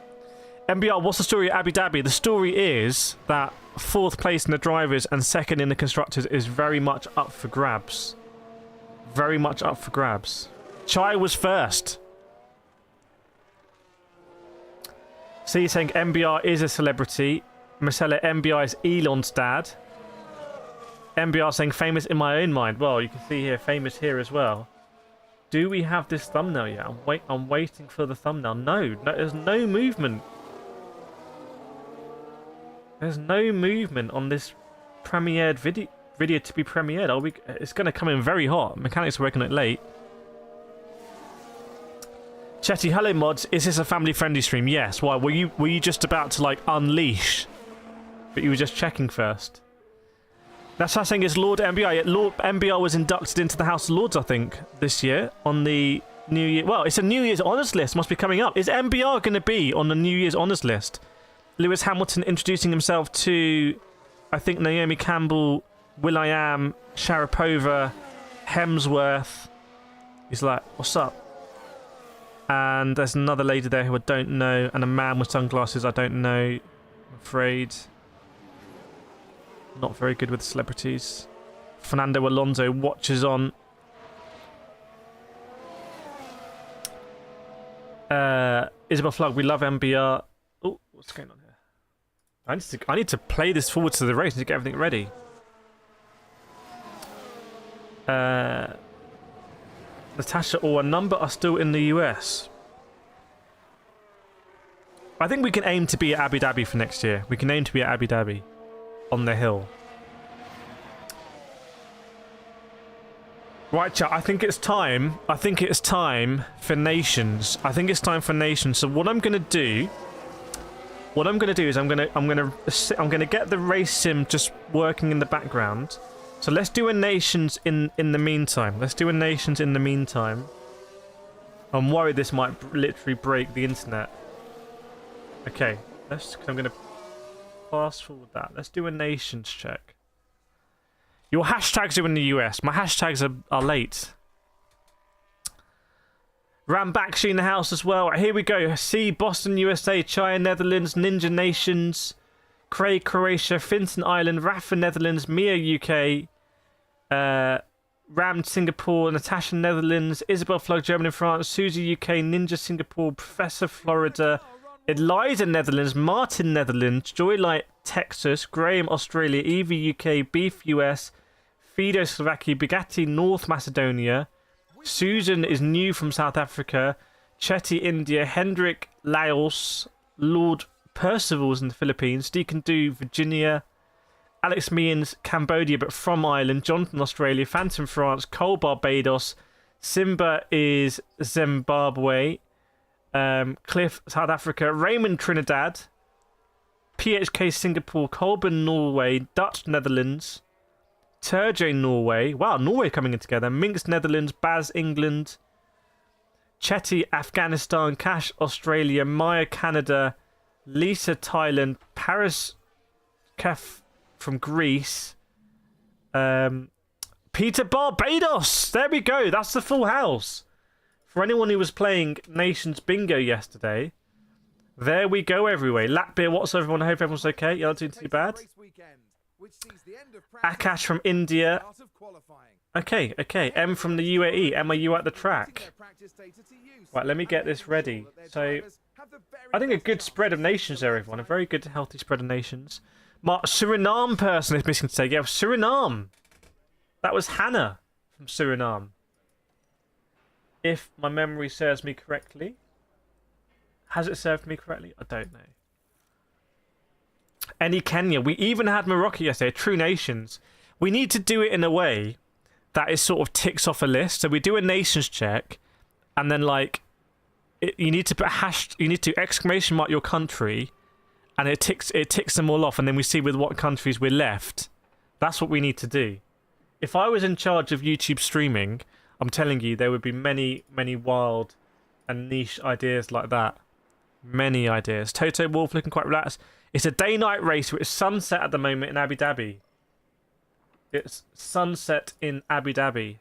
[SPEAKER 1] MBR, what's the story at Abu Dhabi? The story is that 4th place in the drivers and 2nd in the constructors is very much up for grabs. Very much up for grabs. Chai was 1st. So you're saying MBR is a celebrity. Marcella, MBR is Elon's dad. MBR saying famous in my own mind. Well, you can see here, famous here as well. Do we have this thumbnail yet? I'm waiting for the thumbnail. No, there's no movement. There's no movement on this premiered video to be premiered. It's going to come in very hot. Mechanics are working it late. Chetty, hello mods. Is this a family-friendly stream? Yes. Why? Were you just about to like unleash? But you were just checking first. That's what saying is Lord MBR. Yeah, Lord MBR was inducted into the House of Lords, I think, this year on the New Year. Well, it's a New Year's honours list. Must be coming up. Is MBR going to be on the New Year's honours list? Lewis Hamilton introducing himself to, I think, Naomi Campbell, Will.i.am, Sharapova, Hemsworth. He's like, what's up? And there's another lady there who I don't know, and a man with sunglasses I don't know. I'm afraid. Not very good with celebrities. Fernando Alonso watches on. Isabel Flug, we love MBR. Oh, what's going on here? I need to play this forward to the race and to get everything ready. Natasha or a number are still in the US. I think we can aim to be at Abu Dhabi for next year. We can aim to be at Abu Dhabi on the hill. Right, chat. I think it's time. I think it's time for nations. I think it's time for nations. So what I'm gonna do is I'm gonna get the race sim just working in the background. So let's do a nations in the meantime. Let's do a nations in the meantime. I'm worried this might literally break the internet. Okay, I'm gonna fast forward that. Let's do a nations check. Your hashtags are in the US. My hashtags are late. Rambakshi in the house as well. Here we go. C, Boston, USA, China, Netherlands, Ninja Nations, Craig, Croatia, Finton Island, Rafa, Netherlands, Mia, UK, Ram, Singapore, Natasha, Netherlands, Isabel, Flug, Germany, France, Susie, UK, Ninja, Singapore, Professor, Florida, Eliza, Netherlands, Martin, Netherlands, Joylight, Texas, Graham, Australia, Evie, UK, Beef, US, Fido, Slovakia, Bugatti, North Macedonia, Susan is new from South Africa, Chetty, India, Hendrik, Laos, Lord Percival's in the Philippines, Deacon Do, Virginia, Alex Meehan's Cambodia but from Ireland, Jonathan, Australia, Phantom, France, Cole, Barbados, Simba is Zimbabwe, Cliff, South Africa, Raymond, Trinidad, PHK, Singapore, Colburn, Norway, Dutch, Netherlands, Turjo, Norway. Wow, Norway coming in together. Minx, Netherlands, Baz, England, Chetty, Afghanistan, Cash, Australia, Maya, Canada, Lisa, Thailand, Paris, Kef from Greece, Peter, Barbados. There we go. That's the full house. For anyone who was playing Nations Bingo yesterday, there we go, everywhere. Latvia, what's up, everyone? I hope everyone's okay. You're not doing too bad. Akash from India. Okay. M from the UAE. M, are you at the track? Right, let me get this ready. So, I think a good spread of nations there, everyone. A very good, healthy spread of nations. Suriname person is missing today. Yeah, Suriname. That was Hannah from Suriname. If my memory serves me correctly. Has it served me correctly? I don't know. Any Kenya. We even had Morocco yesterday. True Nations. We need to do it in a way that is sort of ticks off a list. So we do a nations check, and then like, you need to put you need to exclamation mark your country, and it ticks them all off, and then we see with what countries we're left. That's what we need to do. If I was in charge of YouTube streaming, I'm telling you, there would be many, many wild and niche ideas like that. Many ideas. Toto Wolf looking quite relaxed. It's a day-night race, which is sunset at the moment in Abu Dhabi. It's sunset in Abu Dhabi.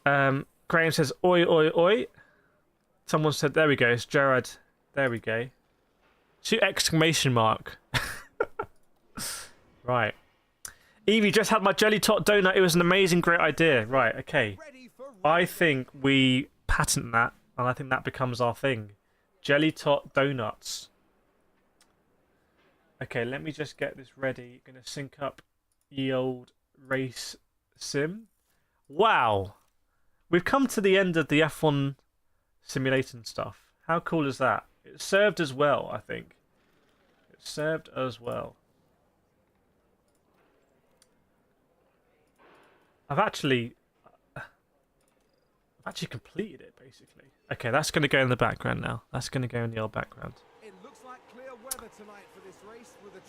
[SPEAKER 1] Graham says, oi, oi, oi. Someone said, there we go. It's Gerard. There we go. Shoot exclamation mark. Right. Evie, just had my jelly tot donut. It was an amazing, great idea. Right, okay. I think we patent that, and I think that becomes our thing. Jelly tot donuts. Okay, let me just get this ready. Gonna sync up ye old race sim. Wow. We've come to the end of the F1 simulation stuff. How cool is that? It served as well, I think. It served as well. I've actually completed it, basically. Okay, that's going to go in the background now. That's going to go in the old background.
[SPEAKER 2] It looks like clear weather tonight for this race, with the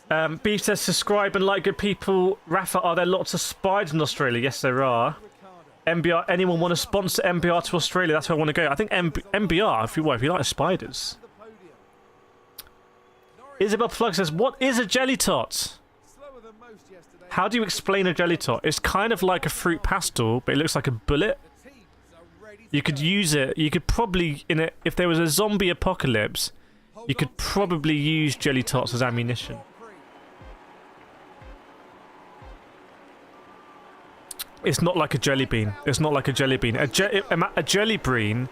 [SPEAKER 2] drivers...
[SPEAKER 1] Beef says, subscribe and like, good people. Rafa, are there lots of spiders in Australia? Yes, there are. MBR, anyone want to sponsor MBR to Australia? That's where I want to go. I think MBR, if you like spiders. Isabel Plug says, what is a jelly tot? How do you explain a jelly tot? It's kind of like a fruit pastel, but it looks like a bullet. You could use it. You could probably, if there was a zombie apocalypse, you could probably use jelly tots as ammunition. It's not like a jelly bean. It's not like a jelly bean. A jelly bean,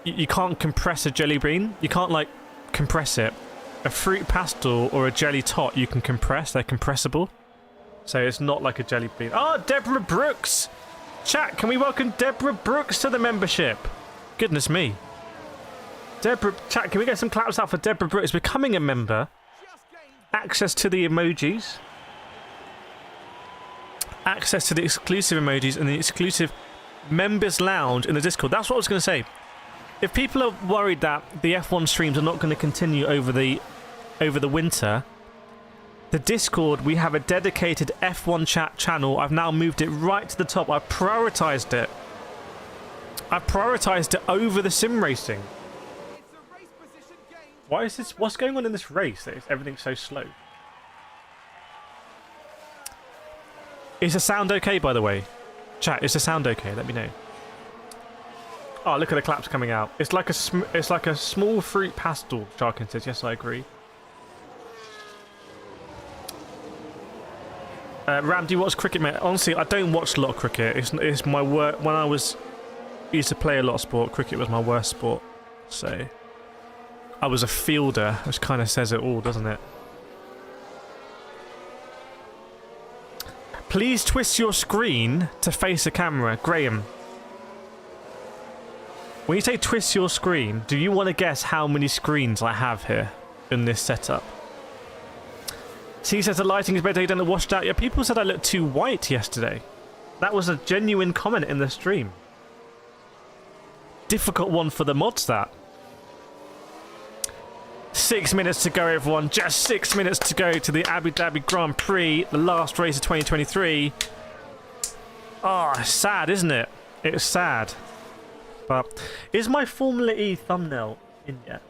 [SPEAKER 1] you can't compress a jelly bean. You can't, like, compress it. A fruit pastel or a jelly tot, you can compress. They're compressible. So it's not like a jelly bean. Oh, Deborah Brooks! Chat, can we welcome Deborah Brooks to the membership? Goodness me. Chat, can we get some claps out for Deborah Brooks becoming a member? Access to the emojis. Access to the exclusive emojis and the exclusive members lounge in the Discord. That's what I was going to say. If people are worried that the F1 streams are not going to continue over the winter, the Discord, we have a dedicated F1 chat channel. I've now moved it right to the top. I've prioritized it. I've prioritized it over the sim racing. Why is this? What's going on in this race? Everything's so slow. Is the sound okay, by the way? Chat, is the sound okay? Let me know. Oh, look at the claps coming out. It's like a small fruit pastel. Sharkin says, yes, I agree. Ram, do you watch cricket, mate? Honestly, I don't watch a lot of cricket. It's my work. When I used to play a lot of sport, cricket was my worst sport. So I was a fielder, which kind of says it all, doesn't it? Please twist your screen to face the camera. Graham, when you say twist your screen, do you want to guess how many screens I have here in this setup? He says the lighting is better, you don't washed out. Yeah, people said I looked too white yesterday. That was a genuine comment in the stream. Difficult one for the mods, that. 6 minutes to go, everyone. Just 6 minutes to go to the Abu Dhabi Grand Prix, the last race of 2023. Oh, it's sad, isn't it? It's sad. But is my Formula E thumbnail in yet?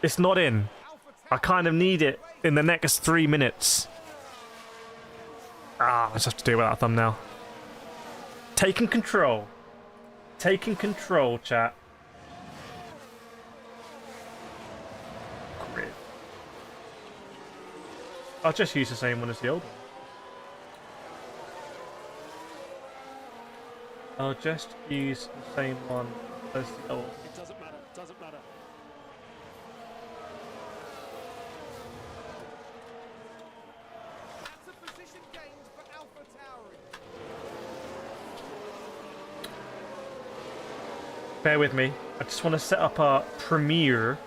[SPEAKER 1] It's not in. I kind of need it in the next 3 minutes. I just have to do it without thumbnail. Taking control. Taking control, chat. Great. I'll just use the same one as the old one. I'll just use the same one as the old one.
[SPEAKER 2] It doesn't matter. Doesn't matter. That's a position gained for AlphaTauri.
[SPEAKER 1] Bear with me. I just want to set up our premiere.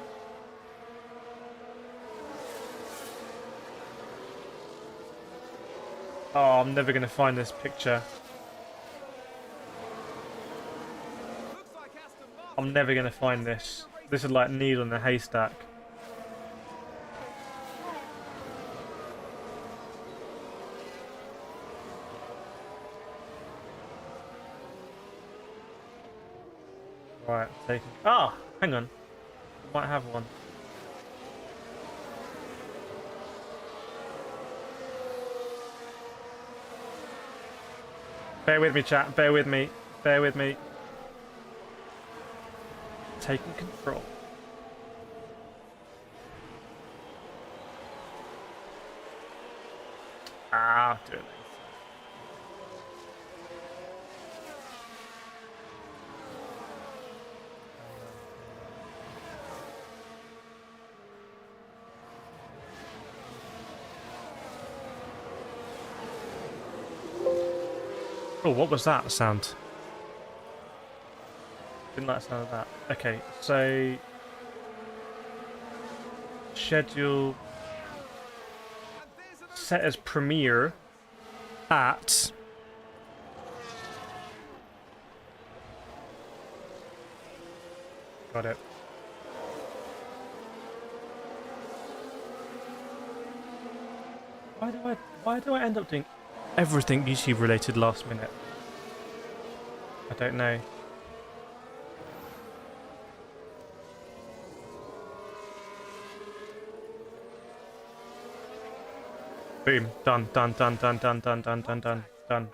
[SPEAKER 1] Oh, I'm never going to find this picture. I'm never going to find this. This is like needle in a haystack. Right, taking. Ah, hang on. I might have one. Bear with me, chat. Bear with me. Bear with me. Taking control. Ah, do it. Oh, what was that sound? Didn't like the sound of that. Okay, so schedule set as premiere at got it. Why do I end up doing everything YouTube related last minute? I don't know. Boom. Done. Done. Done. Done. Done. Done. Done. Done. Done. Done.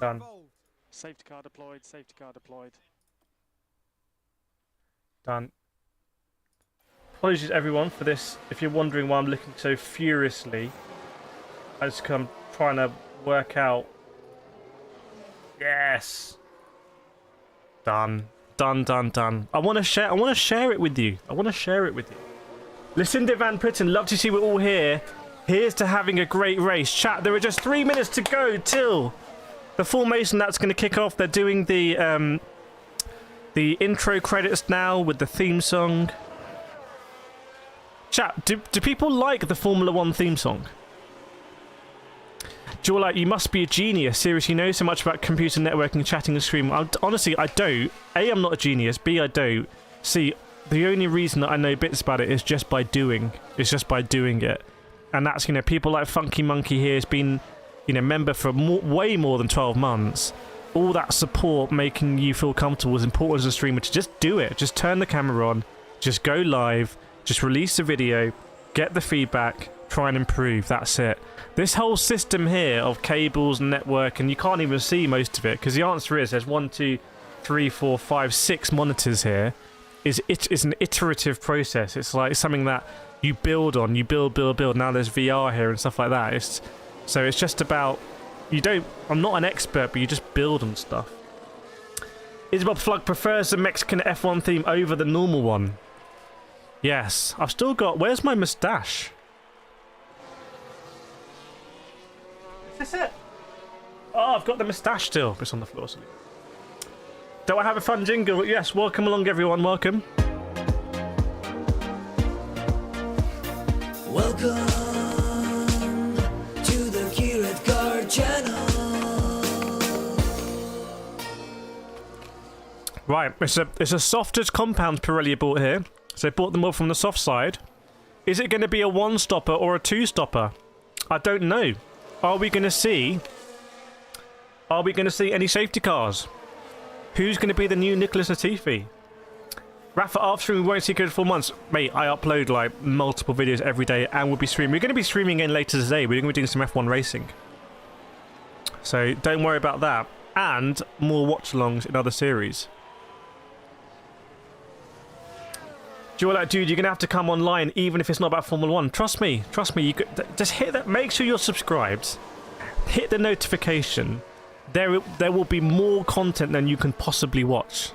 [SPEAKER 1] Done.
[SPEAKER 2] involved.
[SPEAKER 3] Safety car deployed, safety car deployed.
[SPEAKER 1] Done. Apologies everyone for this. If you're wondering why I'm looking so furiously, I just come trying to work out. Yes. Done. Done. I want to share it with you. Lucinda Van Putten, love to see we're all here. Here's to having a great race. Chat, there are just 3 minutes to go till the formation that's going to kick off. They're doing the intro credits now with the theme song. Chat, do people like the Formula 1 theme song? You're like, you must be a genius. Seriously, you know so much about computer networking, chatting and streaming. Honestly, I don't. A, I'm not a genius. B, I don't. C, the only reason that I know bits about it is just by doing. It's just by doing it. And that's, you know, people like Funky Monkey here has been, you know, member for way more than 12 months. All that support making you feel comfortable is important as a streamer to just do it. Just turn the camera on. Just go live. Just release a video. Get the feedback. Try and improve. That's it. This whole system here of cables and network, and you can't even see most of it because the answer is there's 1, 2, 3, 4, 5, 6 monitors here. It's an iterative process. It's like something that you build on. You build. Now there's VR here and stuff like that. So it's just about I'm not an expert, but you just build on stuff. Isabel Flug prefers the Mexican F1 theme over the normal one. Yes, I've still got. Where's my moustache? Is this it? Oh, I've got the moustache still. It's on the floor. So. Do I have a fun jingle? Yes, welcome along everyone, welcome.
[SPEAKER 4] Welcome to the Kireth Car channel.
[SPEAKER 1] Right, it's a softest compound Pirelli bought here. So they bought them all from the soft side. Is it going to be a one-stopper or a two-stopper? I don't know. Are we going to see any safety cars? Who's going to be the new Nicholas Latifi? Rafa, after we won't see good for months. Mate, I upload like multiple videos every day and we'll be streaming. We're going to be streaming in later today. We're going to be doing some F1 racing. So don't worry about that. And more watch-alongs in other series. Dude, you're going to have to come online even if it's not about Formula 1. Trust me. You could, just hit that. Make sure you're subscribed. Hit the notification. There will be more content than you can possibly watch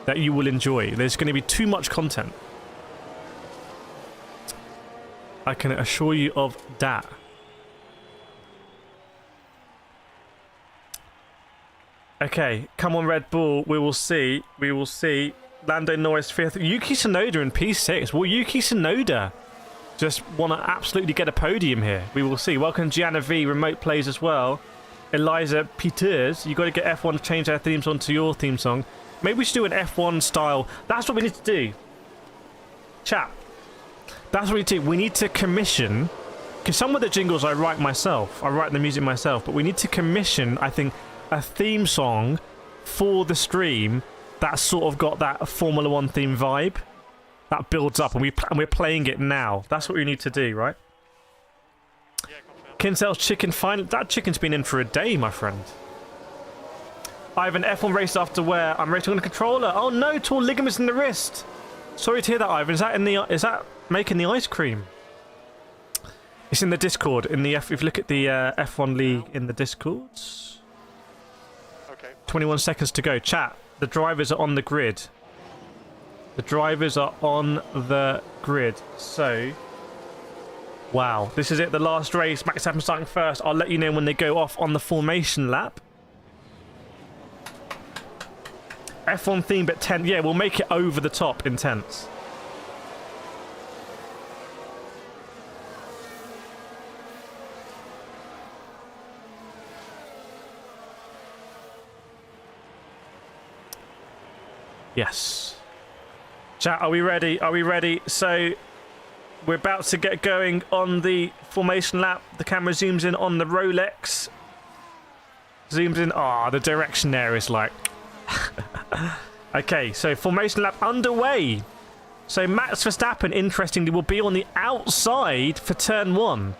[SPEAKER 1] that you will enjoy. There's going to be too much content. I can assure you of that. Okay, come on Red Bull. We will see. Lando Norris 5th. Yuki Tsunoda in P6. Will Yuki Tsunoda just want to absolutely get a podium here? We will see. Welcome Gianna V. Remote plays as well. Eliza Peters. You got to get F1 to change their theme song to your theme song. Maybe we should do an F1 style. That's what we need to do. Chat. That's what we need to do. We need to commission. Because some of the jingles I write myself. I write the music myself. But we need to commission, I think, a theme song for the stream that's sort of got that Formula 1 theme vibe that builds up, and we're playing it now. That's what we need to do, right?
[SPEAKER 3] Yeah,
[SPEAKER 1] Kinsel's chicken finally. That chicken's been in for a day, my friend. I have an F1 race after where I'm racing on a controller. Oh no, tall ligaments in the wrist. Sorry to hear that, Ivan. Is that making the ice cream? It's in the Discord. If you look at the F1 League in the Discords.
[SPEAKER 3] okay.
[SPEAKER 1] 21 seconds to go. Chat. The drivers are on the grid. So, wow. This is it, the last race. Max Verstappen starting first. I'll let you know when they go off on the formation lap. F1 theme, but 10. Yeah, we'll make it over the top intense. Yes. Chat, are we ready? Are we ready? So, we're about to get going on the formation lap. The camera zooms in on the Rolex. Zooms in. Ah, the direction there is like... Okay, so formation lap underway. So, Max Verstappen, interestingly, will be on the outside for turn 1.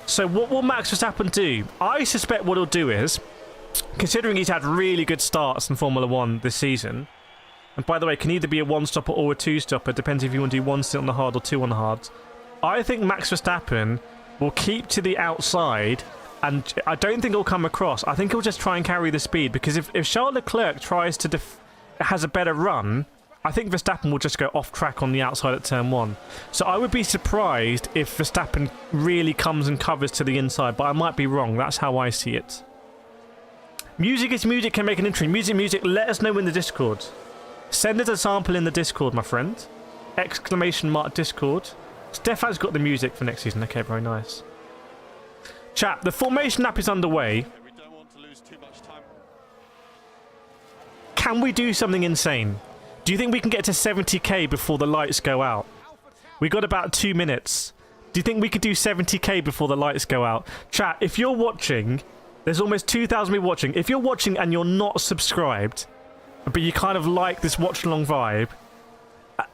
[SPEAKER 1] So, what will Max Verstappen do? I suspect what he'll do is... considering he's had really good starts in Formula 1 this season. And by the way, can either be a one-stopper or a two-stopper, depends if you want to do one stint on the hard or two on the hards. I think Max Verstappen will keep to the outside, and I don't think he'll come across. I think he'll just try and carry the speed, because if Charles Leclerc tries to has a better run, I think Verstappen will just go off track on the outside at turn 1. So I would be surprised if Verstappen really comes and covers to the inside, but I might be wrong. That's how I see it. Music is music can make an entry. Music, let us know in the Discord. Send us a sample in the Discord, my friend. Exclamation mark Discord. Stefan's got the music for next season. Okay, very nice. Chat, the formation lap is underway.
[SPEAKER 3] We don't want to lose too much time.
[SPEAKER 1] Can we do something insane? Do you think we can get to 70k before the lights go out? We got about 2 minutes. Do you think we could do 70k before the lights go out? Chat, if you're watching, there's almost 2,000 people watching. If you're watching and you're not subscribed, but you kind of like this watch-along vibe,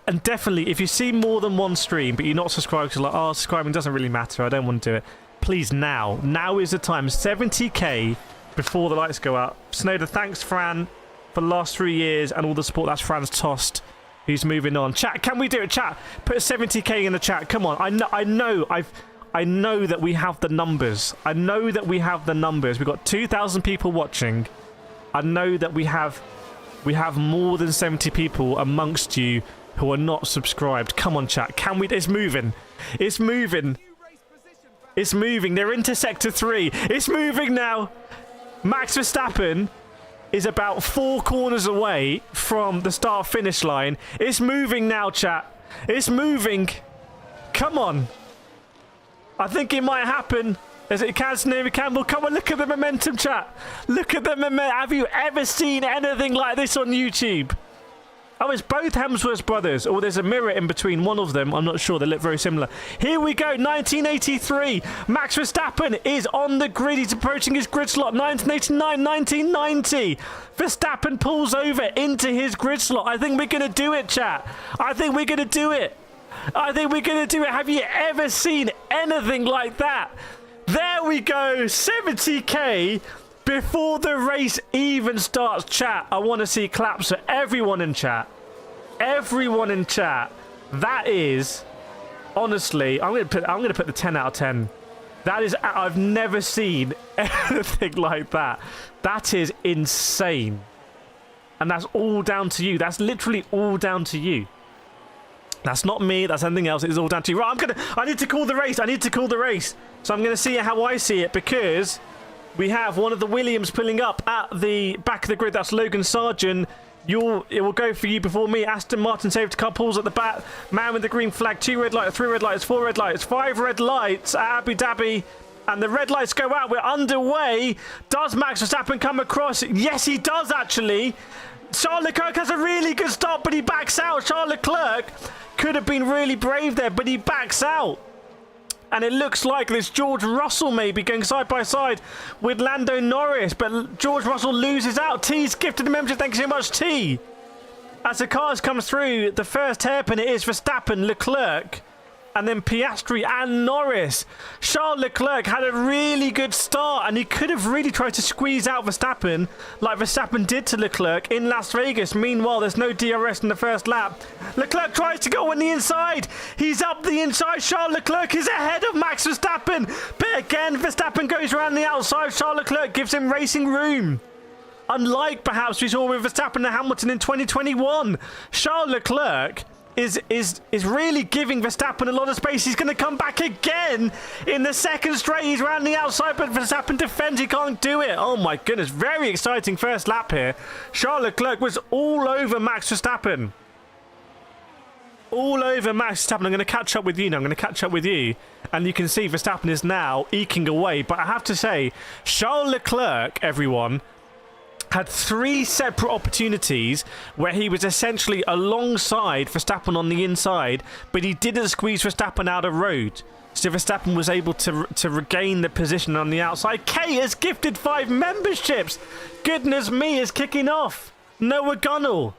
[SPEAKER 1] and definitely, if you see more than one stream, but you're not subscribed, you're like, oh, subscribing doesn't really matter, I don't want to do it. Please, now. Now is the time. 70k before the lights go out. Snowder, thanks, Fran, for the last 3 years and all the support. That's Fran's tossed. He's moving on. Chat, can we do it? Chat, put 70k in the chat. Come on. I know that we have the numbers. I know that we have the numbers. We've got 2,000 people watching. I know that we have more than 70 people amongst you who are not subscribed. Come on, chat. Can we? It's moving. It's moving. It's moving. They're into sector 3. It's moving now. Max Verstappen is about 4 corners away from the start-finish line. It's moving now, chat. It's moving. Come on. I think it might happen. As it can, Naomi Campbell. Come on, look at the momentum, chat. Look at the momentum. Have you ever seen anything like this on YouTube? Oh, it's both Hemsworth brothers. Oh, there's a mirror in between one of them. I'm not sure. They look very similar. Here we go. 1983. Max Verstappen is on the grid. He's approaching his grid slot. 1989, 1990. Verstappen pulls over into his grid slot. I think we're going to do it, chat. I think we're going to do it. I think we're going to do it. Have you ever seen anything like that? There we go. 70k. Before the race even starts, chat, I want to see claps for everyone in chat. Everyone in chat. That is, honestly, I'm gonna put the 10 out of 10. That is, I've never seen anything like that. That is insane. And that's all down to you. That's literally all down to you. That's not me. That's anything else. It's all down to you. Right, I need to call the race. I need to call the race. So I'm gonna see how I see it, because we have one of the Williams pulling up at the back of the grid. That's Logan Sargent. It will go for you before me. Aston Martin safety car pulls at the back. Man with the green flag. 2 red lights, 3 red lights, 4 red lights, 5 red lights at Abu Dhabi. And the red lights go out. We're underway. Does Max Verstappen come across? Yes, he does, actually. Charles Leclerc has a really good start, but he backs out. Charles Leclerc could have been really brave there, but he backs out. And it looks like this George Russell may be going side by side with Lando Norris. But George Russell loses out. T's gifted the membership. Thank you so much, T. As the cars comes through, the first hairpin it is Verstappen, Leclerc, and then Piastri and Norris. Charles Leclerc had a really good start, and he could have really tried to squeeze out Verstappen like Verstappen did to Leclerc in Las Vegas. Meanwhile, there's no DRS in the first lap. Leclerc tries to go on the inside. He's up the inside. Charles Leclerc is ahead of Max Verstappen. But again, Verstappen goes around the outside. Charles Leclerc gives him racing room. Unlike perhaps we saw with Verstappen and Hamilton in 2021, Charles Leclerc is really giving Verstappen a lot of space. He's going to come back again in the second straight. He's around the outside, but Verstappen defends. He can't do it. Oh my goodness, very exciting first lap here. Charles Leclerc was all over Max Verstappen. All over Max Verstappen. I'm going to catch up with you now. I'm going to catch up with you. And you can see Verstappen is now eking away. But I have to say, Charles Leclerc, everyone, had 3 separate opportunities where he was essentially alongside Verstappen on the inside, but he didn't squeeze Verstappen out of road. So Verstappen was able to regain the position on the outside. Kay has gifted 5 memberships. Goodness me, is kicking off. Noah Gunnell,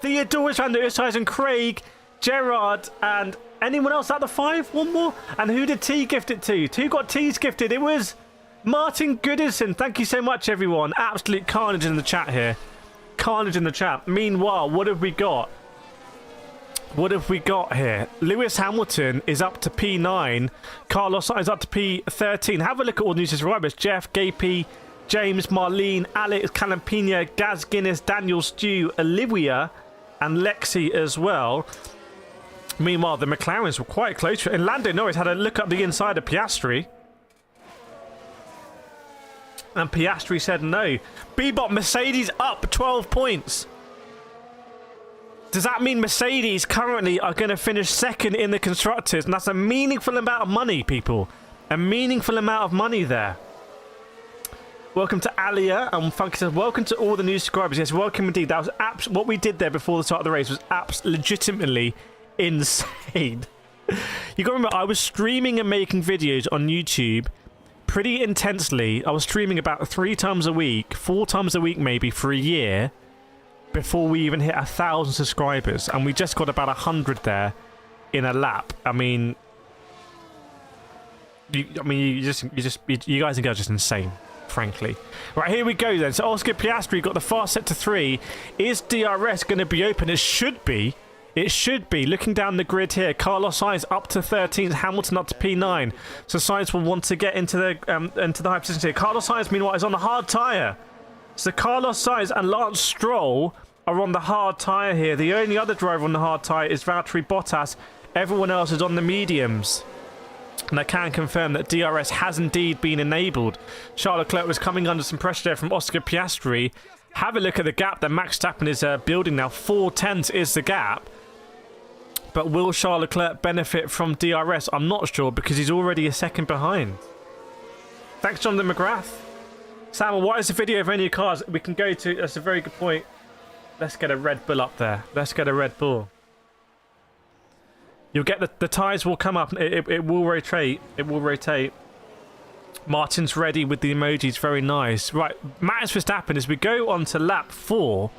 [SPEAKER 1] Theodorus van der Urshuizen, Craig, Gerard, and anyone else out of the 5? One more? And who did T gift it to? Who got T's gifted? It was Martin Goodison, thank you so much, everyone. Absolute carnage in the chat here. Carnage in the chat. Meanwhile, what have we got? What have we got here? Lewis Hamilton is up to P9. Carlos Sainz up to P13. Have a look at all the news subscribers. Jeff, Gapey, James, Marlene, Alex, Calampina, Gaz Guinness, Daniel Stew, Olivia, and Lexi as well. Meanwhile, the McLarens were quite close. And Lando Norris had a look up the inside of Piastri. And Piastri said no. Bebop, Mercedes up 12 points. Does that mean Mercedes currently are going to finish second in the Constructors? And that's a meaningful amount of money, people. A meaningful amount of money there. Welcome to Alia and Funky says, welcome to all the new subscribers. Yes, welcome indeed. That was what we did there before the start of the race was legitimately insane. You got to remember, I was streaming and making videos on YouTube pretty intensely. I was streaming about 3 times a week, 4 times a week maybe for a year before we even hit 1,000 subscribers, and we just got about 100 there in a lap. I mean, you guys and girls are just insane, frankly. Right, here we go then. So Oscar Piastri got the fast set to 3. Is DRS going to be open? It should be. It should be. Looking down the grid here, Carlos Sainz up to 13, Hamilton up to P9. So Sainz will want to get into the high position here. Carlos Sainz, meanwhile, is on the hard tyre. So Carlos Sainz and Lance Stroll are on the hard tyre here. The only other driver on the hard tyre is Valtteri Bottas. Everyone else is on the mediums. And I can confirm that DRS has indeed been enabled. Charles Leclerc was coming under some pressure there from Oscar Piastri. Have a look at the gap that Max Verstappen is building now. 4/10 is the gap. But will Charles Leclerc benefit from DRS? I'm not sure, because he's already a second behind. Thanks, Jonathan McGrath. Sam, what is the video of any cars we can go to? That's a very good point. Let's get a Red Bull up there. Let's get a Red Bull. You'll get the tyres will come up. It will rotate. It will rotate. Martin's ready with the emojis. Very nice. Right, Max Verstappen, as we go on to lap 4,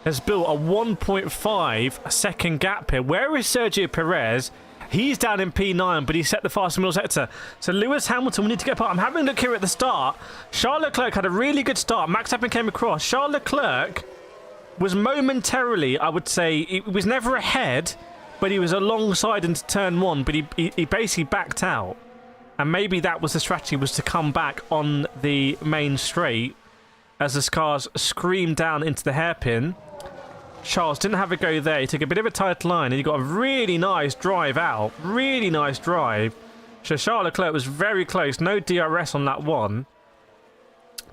[SPEAKER 1] has built a 1.5 second gap here. Where is Sergio Perez? He's down in P9, but he set the fastest middle sector. So Lewis Hamilton will need to get apart. I'm having a look here at the start. Charles Leclerc had a really good start. Max Verstappen came across. Charles Leclerc was momentarily, I would say, he was never ahead, but he was alongside into turn 1, but he basically backed out. And maybe that was the strategy, was to come back on the main straight as the cars screamed down into the hairpin. Charles didn't have a go there. He took a bit of a tight line and he got a really nice drive out. Really nice drive. So Charles Leclerc was very close. No DRS on that one.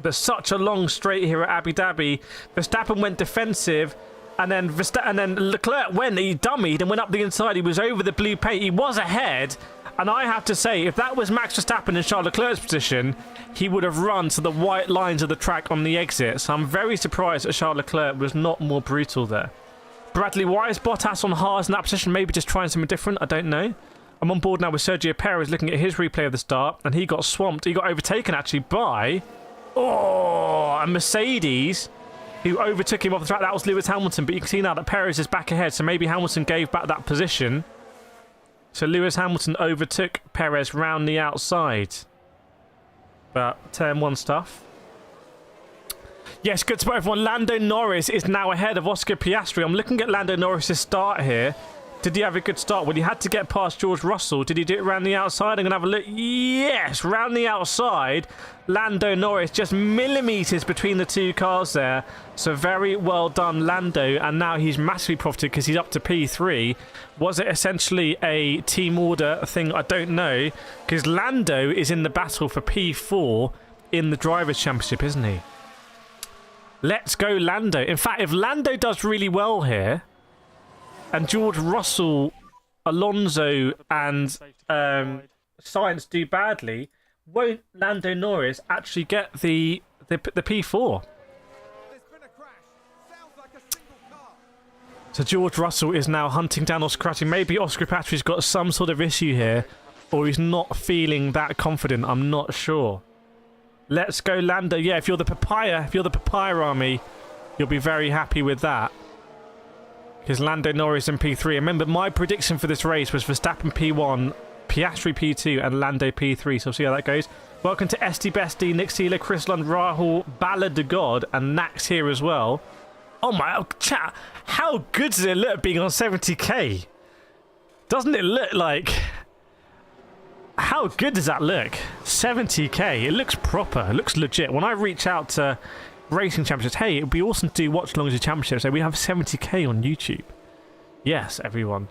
[SPEAKER 1] But such a long straight here at Abu Dhabi. Verstappen went defensive. And then Leclerc went, he dummied and went up the inside. He was over the blue paint. He was ahead. And I have to say, if that was Max Verstappen in Charles Leclerc's position, he would have run to the white lines of the track on the exit. So I'm very surprised that Charles Leclerc was not more brutal there. Bradley, why is Bottas on Haas in that position? Maybe just trying something different. I don't know. I'm on board now with Sergio Perez looking at his replay of the start. And he got swamped. He got overtaken, actually, by... Oh, a Mercedes who overtook him off the track. That was Lewis Hamilton. But you can see now that Perez is back ahead. So maybe Hamilton gave back that position. So Lewis Hamilton overtook Perez round the outside. But turn 1 stuff. Yes, good spot, everyone. Lando Norris is now ahead of Oscar Piastri. I'm looking at Lando Norris' start here. Did he have a good start? Well, he had to get past George Russell. Did he do it round the outside? I'm going to have a look. Yes, round the outside. Lando Norris, just millimetres between the two cars there. So very well done, Lando. And now he's massively profited because he's up to P3. Was it essentially a team order thing? I don't know. Because Lando is in the battle for P4 in the Drivers' Championship, isn't he? Let's go, Lando. In fact, if Lando does really well here, and George Russell, Alonso, and Sainz do badly, won't Lando Norris actually get the P4? So George Russell is now hunting down Oscar Piastri. Maybe Oscar Piastri's got some sort of issue here, or he's not feeling that confident. I'm not sure. Let's go, Lando. Yeah, if you're the papaya army, you'll be very happy with that. Because Lando Norris in P3. Remember, my prediction for this race was Verstappen P1, Piastri P2 and Lando P3. So we'll see how that goes. Welcome to Esti Bestie, Nick Sealer, Chris Lund, Rahul, Ballad the God, and Nax here as well. Oh my, chat, how good does it look being on 70k? Doesn't it look like... How good does that look? 70k, it looks proper, it looks legit. When I reach out to racing championships, hey, it would be awesome to do Watchalong as a championship, so we have 70k on YouTube. Yes, everyone.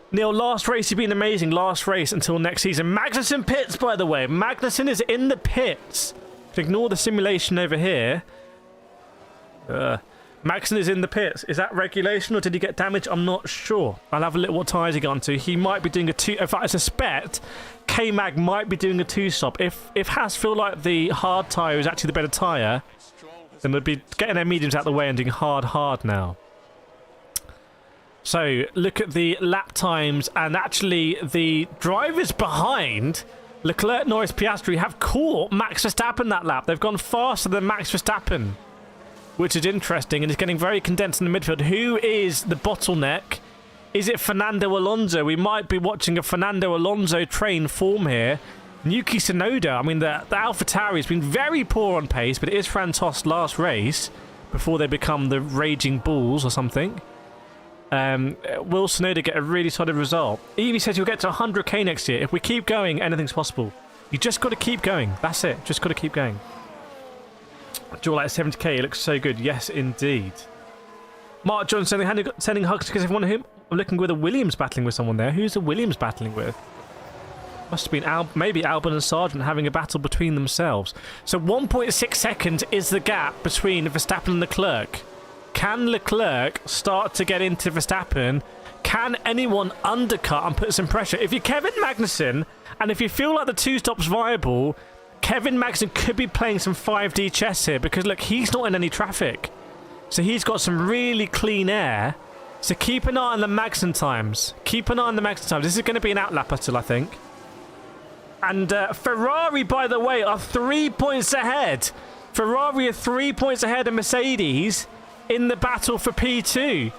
[SPEAKER 1] Neil, last race, you've been amazing. Last race until next season. Magnussen pits, by the way. Magnussen is in the pits. Ignore the simulation over here. Magnussen is in the pits. Is that regulation or did he get damage? I'm not sure. I'll have a look what tyres he got onto. He might be doing a two. In fact, I suspect K-Mag might be doing a two-stop. If Haas feel like the hard tyre is actually the better tyre, then they'd be getting their mediums out of the way and doing hard now. So, look at the lap times, and actually the drivers behind Leclerc, Norris, Piastri have caught Max Verstappen that lap. They've gone faster than Max Verstappen, which is interesting, and it's getting very condensed in the midfield. Who is the bottleneck? Is it Fernando Alonso? We might be watching a Fernando Alonso train form here. Yuki Tsunoda, I mean, the AlphaTauri has been very poor on pace, but it is Frantos' last race before they become the Raging Bulls or something. Will Tsunoda get a really solid result? Evie says you'll get to 100k next year. If we keep going, anything's possible. You just got to keep going. That's it. Just got to keep going. Do you like 70k? It looks so good. Yes, indeed. Mark Johnson sending hugs because everyone him. I'm looking with a Williams battling with someone there. Who's the Williams battling with? Must have been maybe Albon and Sargent having a battle between themselves. So 1.6 seconds is the gap between Verstappen and Leclerc. Can Leclerc start to get into Verstappen? Can anyone undercut and put some pressure? If you're Kevin Magnussen, and if you feel like the two stops viable, Kevin Magnussen could be playing some 5D chess here, because look, he's not in any traffic. So he's got some really clean air. So keep an eye on the Magnussen times. Keep an eye on the Magnussen times. This is going to be an outlapper still, I think. And Ferrari, by the way, are 3 points ahead. Ferrari are 3 points ahead of Mercedes in the battle for P2,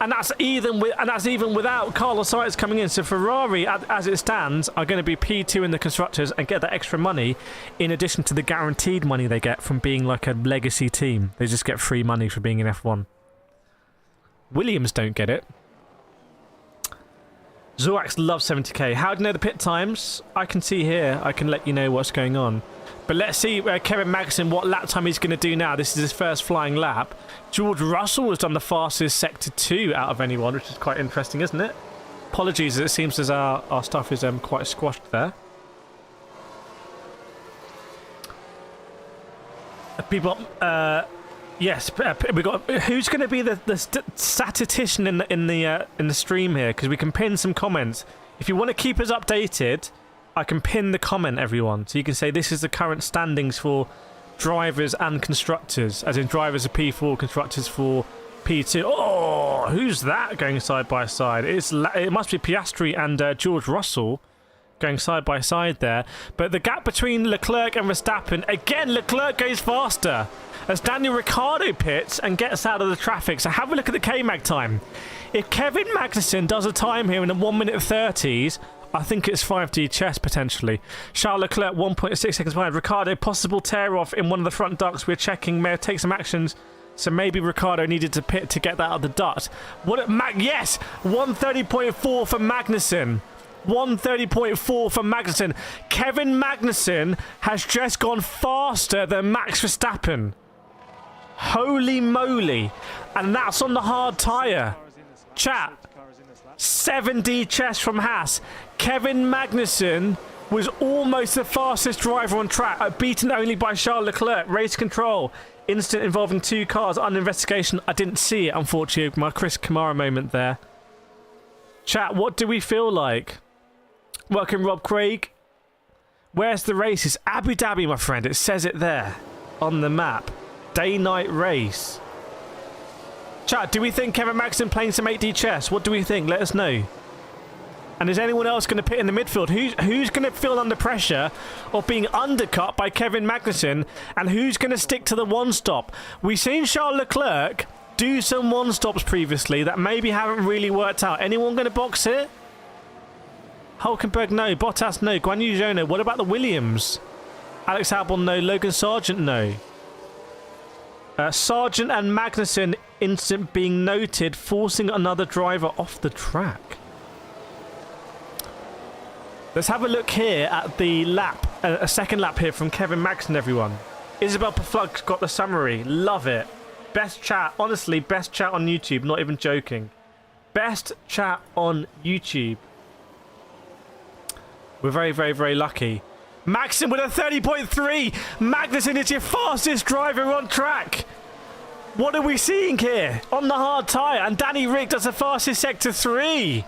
[SPEAKER 1] and that's even without Carlos Sainz coming in. So Ferrari, as it stands, are going to be P2 in the constructors and get that extra money in addition to the guaranteed money they get from being like a legacy team. They just get free money for being in F1. Williams don't get it. Zorax loves 70k. How do you know the pit times? I can see here. I can let you know what's going on. But let's see Kevin Magnussen, what lap time he's going to do now. This is his first flying lap. George Russell has done the fastest Sector 2 out of anyone, which is quite interesting, isn't it? Apologies, it seems as our stuff is quite squashed there. People, yes, we got. Who's going to be the statistician in the stream here? Because we can pin some comments. If you want to keep us updated, I can pin the comment, everyone. So you can say this is the current standings for drivers and constructors, as in drivers are P4, constructors for P2. Oh, who's that going side by side? It must be Piastri and George Russell going side by side there. But the gap between Leclerc and Verstappen, again, Leclerc goes faster as Daniel Ricciardo pits and gets out of the traffic. So have a look at the K-Mag time. If Kevin Magnussen does a time here in the 1:30s, I think it's 5D chess, potentially. Charles Leclerc, 1.6 seconds behind. Ricciardo, possible tear-off in one of the front ducts. We're checking, may have taken some actions. So maybe Ricciardo needed to pit to get that out of the duct. Yes! 130.4 for Magnussen. 130.4 for Magnussen. Kevin Magnussen has just gone faster than Max Verstappen. Holy moly. And that's on the hard tyre. Chat. 7D chess from Haas. Kevin Magnussen was almost the fastest driver on track, beaten only by Charles Leclerc. Race control. Incident involving two cars under investigation. I didn't see it, unfortunately. My Chris Kamara moment there. Chat, what do we feel like? Welcome, Rob Craig. Where's the race? It's Abu Dhabi, my friend. It says it there on the map. Day-night race. Chat, do we think Kevin Magnussen playing some 8D chess? What do we think? Let us know. And is anyone else going to pit in the midfield? Who's going to feel under pressure of being undercut by Kevin Magnussen? And who's going to stick to the one-stop? We've seen Charles Leclerc do some one-stops previously that maybe haven't really worked out. Anyone going to box it? Hulkenberg, no. Bottas, no. Guan Yu Zhou, no. What about the Williams? Alex Albon, no. Logan Sargent, no. Sargent and Magnussen incident being noted, forcing another driver off the track. Let's have a look here at the lap, a second lap here from Kevin Magnussen, everyone. Isabel Paflug's got the summary. Love it. Best chat, honestly, best chat on YouTube, not even joking. Best chat on YouTube. We're very, very, very lucky. Magnussen with a 30.3. Magnussen is your fastest driver on track. What are we seeing here? On the hard tyre. And Danny Rick does the fastest sector 3.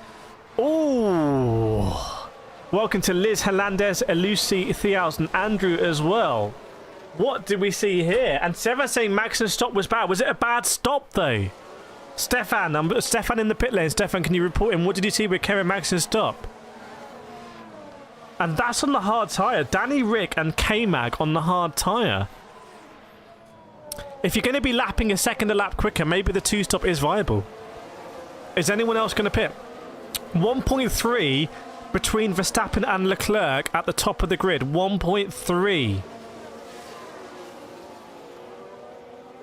[SPEAKER 1] Ooh. Welcome to Liz Hernandez, Elusi, Thials and Andrew as well. What did we see here? And Seva saying Magnusson's stop was bad. Was it a bad stop though? Stefan, Stefan in the pit lane. Stefan, can you report him? What did you see with Kevin Magnusson's stop? And that's on the hard tyre. Danny Rick and K-Mag on the hard tyre. If you're going to be lapping a second a lap quicker, maybe the 2-stop is viable. Is anyone else going to pit? 1.3 between Verstappen and Leclerc at the top of the grid. 1.3.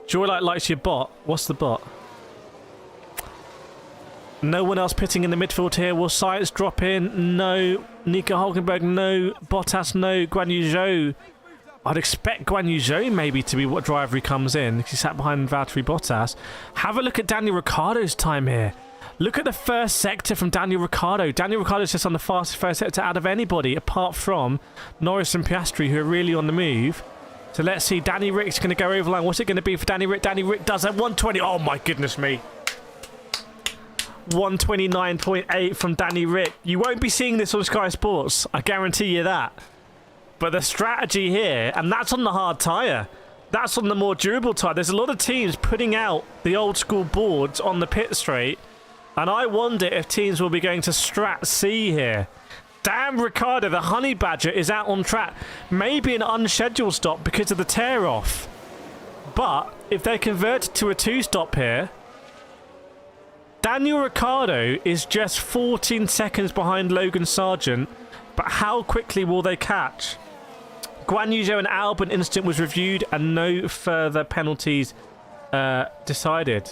[SPEAKER 1] Joylight likes your bot. What's the bot? No one else pitting in the midfield here. Will Sainz drop in? No. Nico Hulkenberg? No. Bottas? No. Guan Yu Zhou? I'd expect Guan Yu Zhou maybe to be what driver he comes in. He sat behind Valtteri Bottas. Have a look at Daniel Ricciardo's time here. Look at the first sector from Daniel Ricciardo. Daniel Ricciardo's just on the fastest first sector out of anybody apart from Norris and Piastri, who are really on the move. So let's see. Danny Rick's going to go over the line. What's it going to be for Danny Rick? Danny Rick does at 120. Oh my goodness me. 129.8 from Danny Rick. You won't be seeing this on Sky Sports. I guarantee you that. But the strategy here, and that's on the hard tyre. That's on the more durable tyre. There's a lot of teams putting out the old school boards on the pit straight. And I wonder if teams will be going to Strat C here. Damn, Ricciardo, the Honey Badger is out on track. Maybe an unscheduled stop because of the tear off. But if they convert to a 2-stop here, Daniel Ricciardo is just 14 seconds behind Logan Sargent. But how quickly will they catch? Guan Yu Zhou and Albon incident was reviewed and no further penalties decided.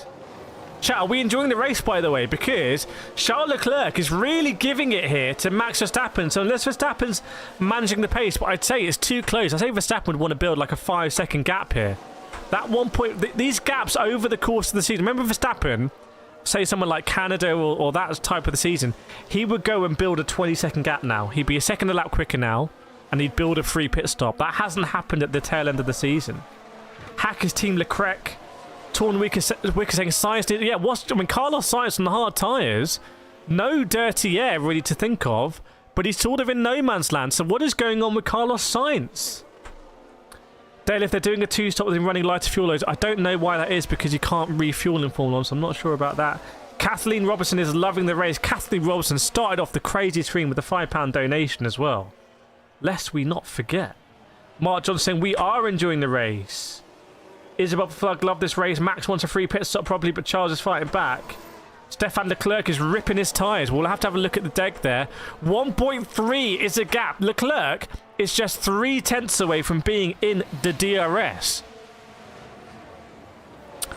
[SPEAKER 1] Chat, are we enjoying the race, by the way? Because Charles Leclerc is really giving it here to Max Verstappen. So unless Verstappen's managing the pace, but I'd say it's too close. I say Verstappen would want to build like a 5-second gap here. That 1 point... These gaps over the course of the season. Remember Verstappen, say someone like Canada or that type of the season, he would go and build a 20-second gap now. He'd be a second a lap quicker now, and he'd build a free pit stop. That hasn't happened at the tail end of the season. Hackers Team Leclerc... Torn Wicker saying Sainz did... Yeah, Carlos Sainz on the hard tyres, no dirty air really to think of, but he's sort of in no man's land. So what is going on with Carlos Sainz? Dale, if they're doing a 2-stop with him running lighter fuel loads, I don't know why that is, because you can't refuel in Formula 1, so I'm not sure about that. Kathleen Robertson is loving the race. Kathleen Robertson started off the crazy stream with a £5 donation as well. Lest we not forget. Mark Johnson saying, we are enjoying the race. Isabel Flug, love this race. Max wants a free pit stop probably, but Charles is fighting back. Stefan Leclerc is ripping his tyres. We'll have to have a look at the deck there. 1.3 is a gap. Leclerc is just 3/10 away from being in the DRS.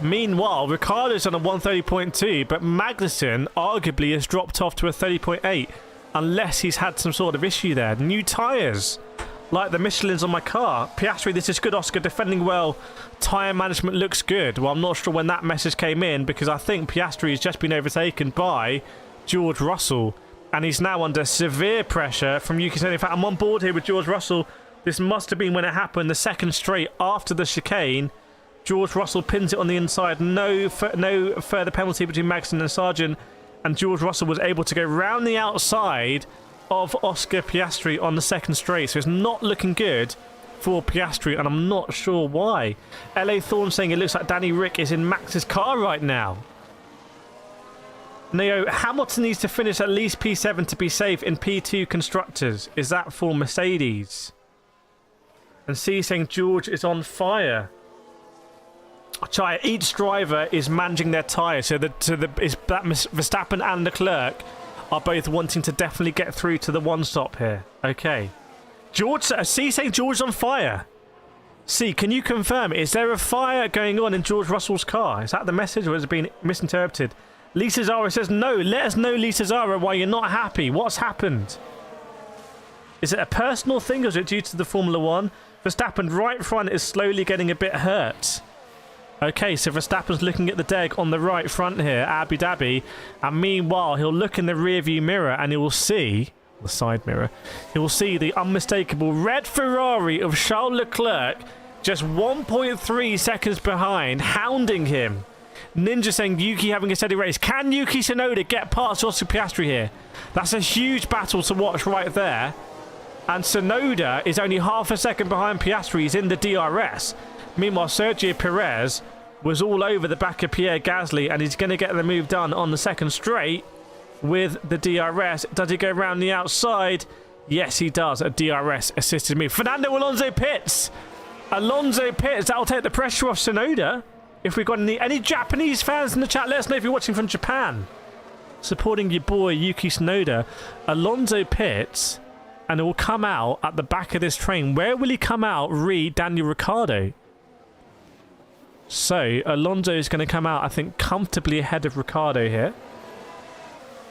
[SPEAKER 1] Meanwhile, Ricciardo's on a 130.2, but Magnussen arguably has dropped off to a 30.8, unless he's had some sort of issue there. New tyres. Like the Michelin's on my car. Piastri, this is good, Oscar. Defending well. Tyre management looks good. Well, I'm not sure when that message came in, because I think Piastri has just been overtaken by George Russell. And he's now under severe pressure from Yuki Tsunoda. In fact, I'm on board here with George Russell. This must have been when it happened, the second straight after the chicane. George Russell pins it on the inside. No further penalty between Magnussen and Sargent. And George Russell was able to go round the outside of Oscar Piastri on the second straight. So it's not looking good for Piastri, and I'm not sure why. LA Thorne saying it looks like Danny Rick is in Max's car right now. Neo, Hamilton needs to finish at least P7 to be safe in P2 Constructors. Is that for Mercedes? And C saying George is on fire. Chai, each driver is managing their tyre, so that Verstappen and Leclerc are both wanting to definitely get through to the one stop here. Okay. George, C saying George's on fire. C, can you confirm, is there a fire going on in George Russell's car? Is that the message or has it been misinterpreted? Lisa Zara says, no, let us know, Lisa Zara, why you're not happy. What's happened? Is it a personal thing or is it due to the Formula 1? Verstappen right front is slowly getting a bit hurt. Okay, so Verstappen's looking at the deck on the right front here, Abu Dhabi, and meanwhile he'll look in the rearview mirror and he will see, the side mirror, he will see the unmistakable red Ferrari of Charles Leclerc just 1.3 seconds behind, hounding him. Ninja saying Yuki having a steady race. Can Yuki Tsunoda get past Oscar Piastri here? That's a huge battle to watch right there. And Tsunoda is only half a second behind Piastri. He's in the DRS. Meanwhile, Sergio Perez was all over the back of Pierre Gasly, and he's going to get the move done on the second straight with the DRS. Does he go around the outside? Yes, he does. A DRS assisted move. Fernando Alonso pits. Alonso pits. That'll take the pressure off Tsunoda. If we've got any Japanese fans in the chat, let us know if you're watching from Japan. Supporting your boy Yuki Tsunoda. Alonso pits, and it will come out at the back of this train. Where will he come out? Daniel Ricciardo. So, Alonso is going to come out, I think, comfortably ahead of Ricciardo here.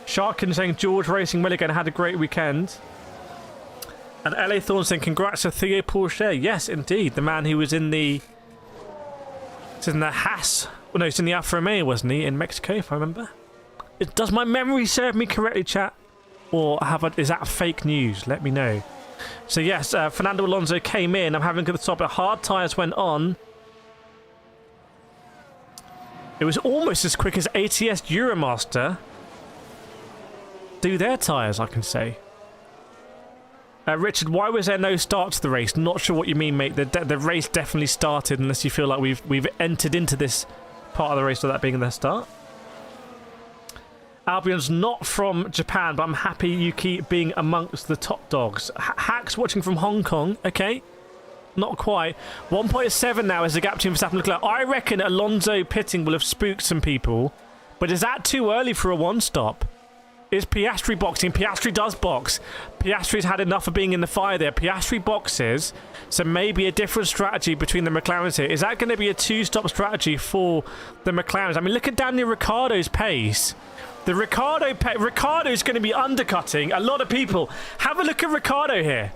[SPEAKER 1] Sharkin saying, George Racing well again, had a great weekend. And LA Thorn saying, congrats to Theo Pourchaire. Yes, indeed. The man who was in the... It's in the Haas. Well, no, it's in the Alfa Romeo, wasn't he? In Mexico, if I remember. Does my memory serve me correctly, chat? Or is that fake news? Let me know. So, yes, Fernando Alonso came in. I'm having a good stop. Hard tyres went on. It was almost as quick as ATS Euromaster do their tyres, I can say. Richard, why was there no start to the race? Not sure what you mean, mate. The race definitely started, unless you feel like we've entered into this part of the race without being the start. Albion's not from Japan, but I'm happy you keep being amongst the top dogs. Hacks watching from Hong Kong. Okay. Not quite. 1.7 now is the gap between Verstappen and Leclerc. I reckon Alonso pitting will have spooked some people. But is that too early for a one-stop? Is Piastri boxing? Piastri does box. Piastri's had enough of being in the fire there. Piastri boxes. So maybe a different strategy between the McLarens here. Is that going to be a two-stop strategy for the McLarens? I mean, look at Daniel Ricciardo's pace. The Ricciardo's going to be undercutting a lot of people. Have a look at Ricciardo here.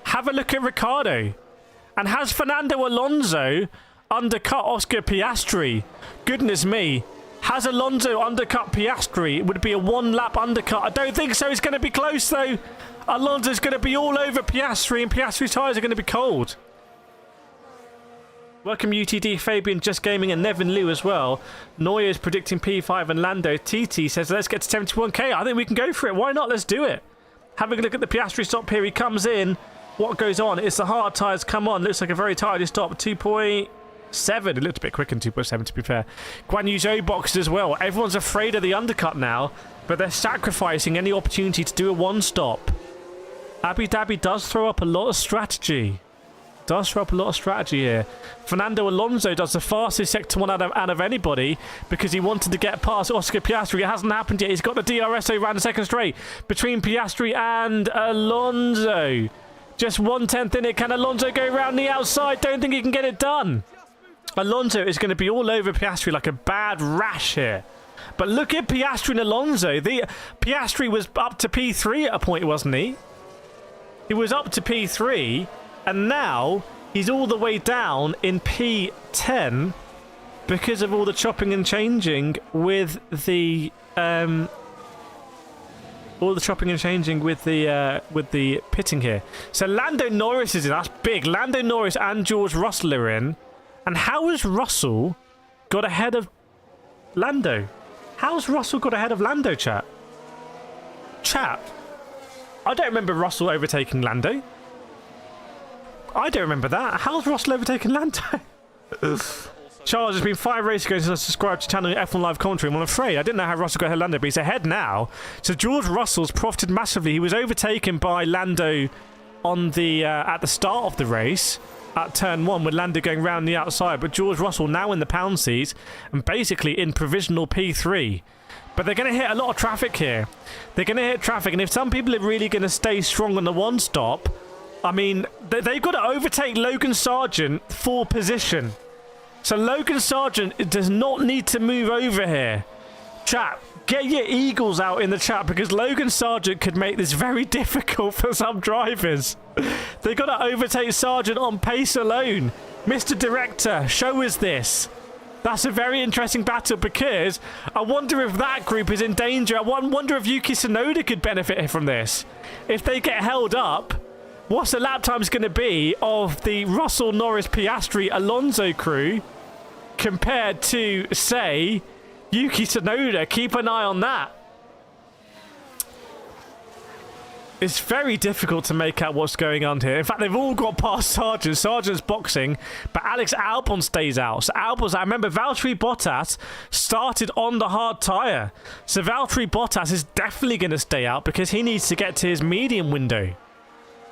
[SPEAKER 1] Have a look at Ricciardo. And has Fernando Alonso undercut Oscar Piastri? Goodness me. Has Alonso undercut Piastri? It would be a one-lap undercut. I don't think so. It's going to be close, though. Alonso's going to be all over Piastri, and Piastri's tyres are going to be cold. Welcome, UTD, Fabian, Just Gaming, and Nevin Liu as well. Neuer's predicting P5 and Lando. TT says, let's get to 71k. I think we can go for it. Why not? Let's do it. Having a look at the Piastri stop here. He comes in. What goes on? It's the hard tyres come on. Looks like a very tidy stop. 2.7. It looked a bit quicker than 2.7, to be fair. Guan Yu Zhou boxed as well. Everyone's afraid of the undercut now, but they're sacrificing any opportunity to do a one-stop. Abu Dhabi does throw up a lot of strategy. Here. Fernando Alonso does the fastest sector one out of anybody because he wanted to get past Oscar Piastri. It hasn't happened yet. He's got the DRS around the second straight between Piastri and Alonso. Just 1/10 in it. Can Alonso go around the outside? Don't think he can get it done. Alonso is going to be all over Piastri like a bad rash here. But look at Piastri and Alonso. Piastri was up to P3 at a point, wasn't he? He was up to P3, and now he's all the way down in P10 because of all the chopping and changing with the pitting here. So Lando Norris is in. That's big. Lando Norris and George Russell are in. And how has Russell got ahead of Lando? How's Russell got ahead of Lando, chat? Chat, I don't remember Russell overtaking Lando. I don't remember that. How's Russell overtaken Lando? Charles, it's been 5 races ago since I subscribed to channel F1 Live Commentary. I'm afraid I didn't know how Russell got ahead of Lando, but he's ahead now. So George Russell's profited massively. He was overtaken by Lando on the at the start of the race at turn 1 with Lando going round the outside, but George Russell now in the pound seat and basically in provisional P3. But they're going to hit a lot of traffic here. They're going to hit traffic, and if some people are really going to stay strong on the one stop, I mean, they've got to overtake Logan Sargent for position. So Logan Sargent does not need to move over here. Chat, get your eagles out in the chat, because Logan Sargent could make this very difficult for some drivers. They've got to overtake Sargent on pace alone. Mr. Director, show us this. That's a very interesting battle, because I wonder if that group is in danger. I wonder if Yuki Tsunoda could benefit from this. If they get held up, what's the lap times going to be of the Russell, Norris, Piastri, Alonso crew compared to, say, Yuki Tsunoda? Keep an eye on that. It's very difficult to make out what's going on here. In fact, they've all got past Sargent. Sargent's boxing, but Alex Albon stays out. So Albon's, I remember Valtteri Bottas started on the hard tyre. So Valtteri Bottas is definitely going to stay out because he needs to get to his medium window.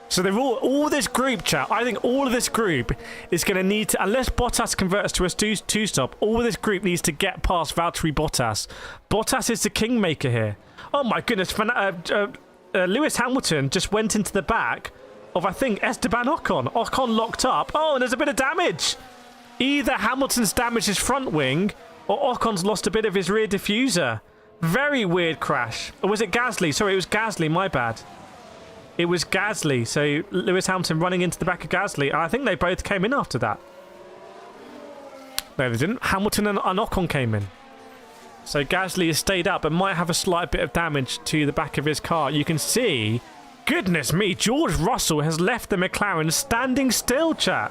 [SPEAKER 1] So they're all this group, chat. I think all of this group is going to need to, unless Bottas converts to a two-stop, all of this group needs to get past Valtteri Bottas. Bottas is the kingmaker here. Oh my goodness, Lewis Hamilton just went into the back of, I think, Esteban Ocon. Ocon locked up. Oh, and there's a bit of damage. Either Hamilton's damaged his front wing or Ocon's lost a bit of his rear diffuser. Very weird crash. Or was it Gasly? Sorry, it was Gasly. My bad. It was Gasly. So Lewis Hamilton running into the back of Gasly. And I think they both came in after that. No, they didn't. Hamilton and Ocon came in. So Gasly has stayed up, but might have a slight bit of damage to the back of his car. You can see, goodness me, George Russell has left the McLaren standing still, chat.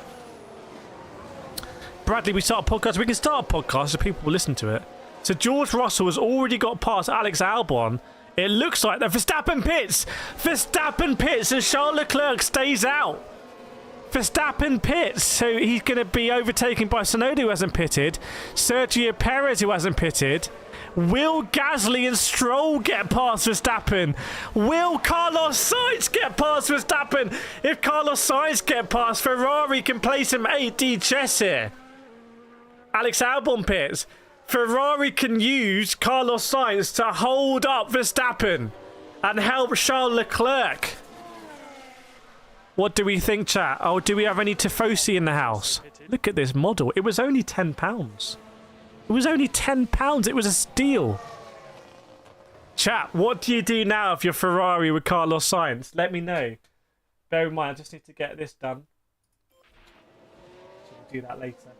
[SPEAKER 1] Bradley, we start a podcast. We can start a podcast so people will listen to it. So George Russell has already got past Alex Albon. It looks like the Verstappen pits. Verstappen pits and Charles Leclerc stays out. Verstappen pits, so he's going to be overtaken by Tsunoda, who hasn't pitted. Sergio Perez, who hasn't pitted. Will Gasly and Stroll get past Verstappen? Will Carlos Sainz get past Verstappen? If Carlos Sainz get past, Ferrari can play some 8D chess here. Alex Albon pits. Ferrari can use Carlos Sainz to hold up Verstappen and help Charles Leclerc. What do we think, chat? Oh, do we have any Tifosi in the house? Look at this model. It was only £10. It was only £10. It was a steal. Chat, what do you do now if you're Ferrari with Carlos Sainz? Let me know. Bear in mind, I just need to get this done. So we'll do that later.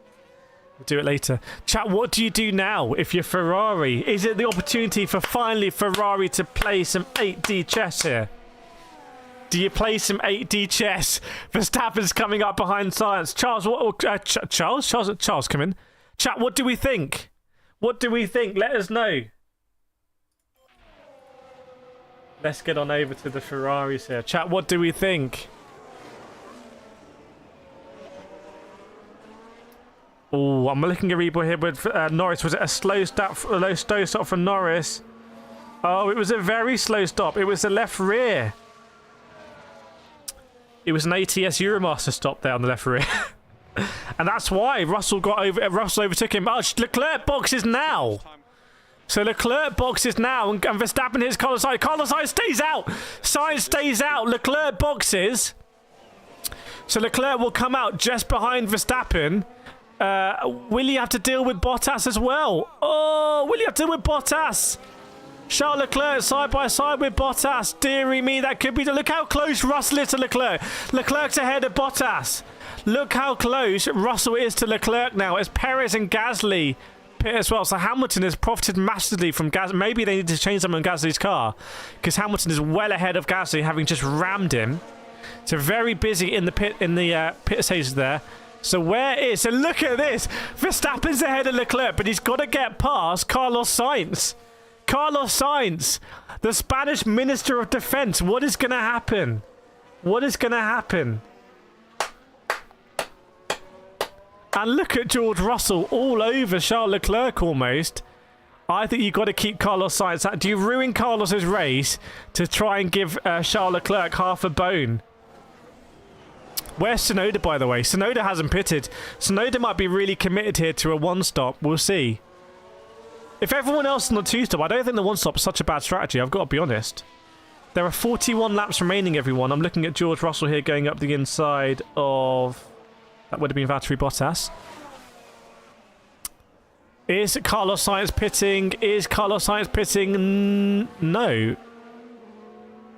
[SPEAKER 1] We'll do it later. Chat, what do you do now if you're Ferrari? Is it the opportunity for finally Ferrari to play some 8D chess here? Do you play some 8D chess? Verstappen's coming up behind Sainz. Charles, Charles, come in. Chat, what do we think? What do we think? Let us know. Let's get on over to the Ferraris here. Chat, what do we think? Oh, I'm looking at Rebo here with Norris. Was it a slow stop from Norris? Oh, it was a very slow stop. It was the left rear. It was an ATS Euromaster stop there on the left rear. And that's why Russell overtook him. Oh, Leclerc boxes now. So Leclerc boxes now, and Verstappen hits Carlos Sainz. Carlos Sainz stays out. Sainz stays out. Leclerc boxes. So Leclerc will come out just behind Verstappen. Will he have to deal with Bottas as well? Oh, will he have to deal with Bottas? Charles Leclerc side by side with Bottas. Deary me, that could be... Look how close Russell is to Leclerc. Leclerc's ahead of Bottas. Look how close Russell is to Leclerc now as Perez and Gasly pit as well. So Hamilton has profited massively from Gasly. Maybe they need to change something on Gasly's car because Hamilton is well ahead of Gasly, having just rammed him. So very busy in the pit stages there. So where is... So look at this. Verstappen's ahead of Leclerc, but he's got to get past Carlos Sainz. Carlos Sainz, the Spanish Minister of Defense. What is going to happen? What is going to happen? And look at George Russell all over Charles Leclerc almost. I think you've got to keep Carlos Sainz out. Do you ruin Carlos's race to try and give Charles Leclerc half a bone? Where's Tsunoda, by the way? Tsunoda hasn't pitted. Tsunoda might be really committed here to a one-stop. We'll see. If everyone else is on the 2-stop, I don't think the 1-stop is such a bad strategy. I've got to be honest. There are 41 laps remaining, everyone. I'm looking at George Russell here going up the inside of... That would have been Valtteri Bottas. Is Carlos Sainz pitting? Is Carlos Sainz pitting? No.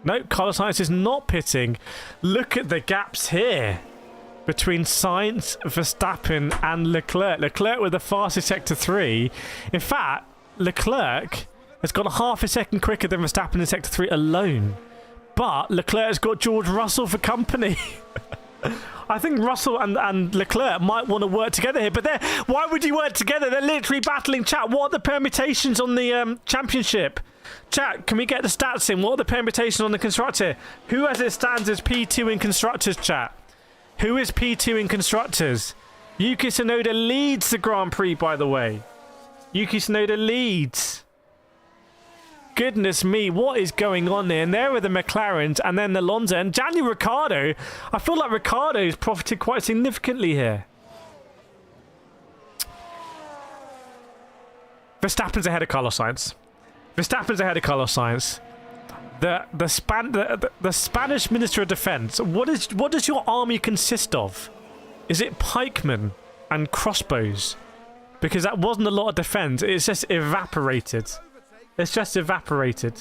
[SPEAKER 1] No, Carlos Sainz is not pitting. Look at the gaps here between Sainz, Verstappen and Leclerc. Leclerc with the fastest sector 3. In fact, Leclerc has got half a second quicker than Verstappen in sector 3 alone. But Leclerc has got George Russell for company. I think Russell and Leclerc might want to work together here, but why would you work together? They're literally battling. Chat, what are the permutations on the championship? Chat, can we get the stats in? What are the permutations on the constructor? Who as it stands as P2 in constructors, chat? Who is P2 in constructors? Yuki Tsunoda leads the Grand Prix, by the way. Yuki Tsunoda leads. Goodness me, what is going on there? And there are the McLarens and then the Alonso and Daniel Ricciardo. I feel like Ricciardo's profited quite significantly here. Verstappen's ahead of Carlos Sainz. Verstappen's ahead of Carlos Sainz. The Spanish Minister of Defense. What does your army consist of? Is it pikemen and crossbows? Because that wasn't a lot of defense. It's just evaporated. It's just evaporated.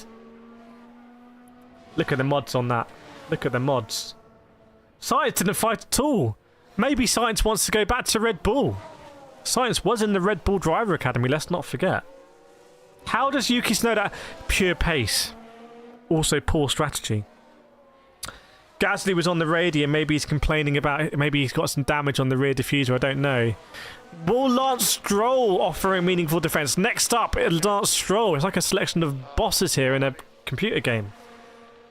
[SPEAKER 1] Look at the mods on that. Look at the mods. Sainz didn't fight at all. Maybe Sainz wants to go back to Red Bull. Sainz was in the Red Bull Driver Academy, let's not forget. How does Yuki Tsunoda? Pure pace. Also poor strategy. Gasly was on the radio. Maybe he's complaining about it. Maybe he's got some damage on the rear diffuser. I don't know. Will Lance Stroll offer a meaningful defense? Next up, Lance Stroll. It's like a selection of bosses here in a computer game.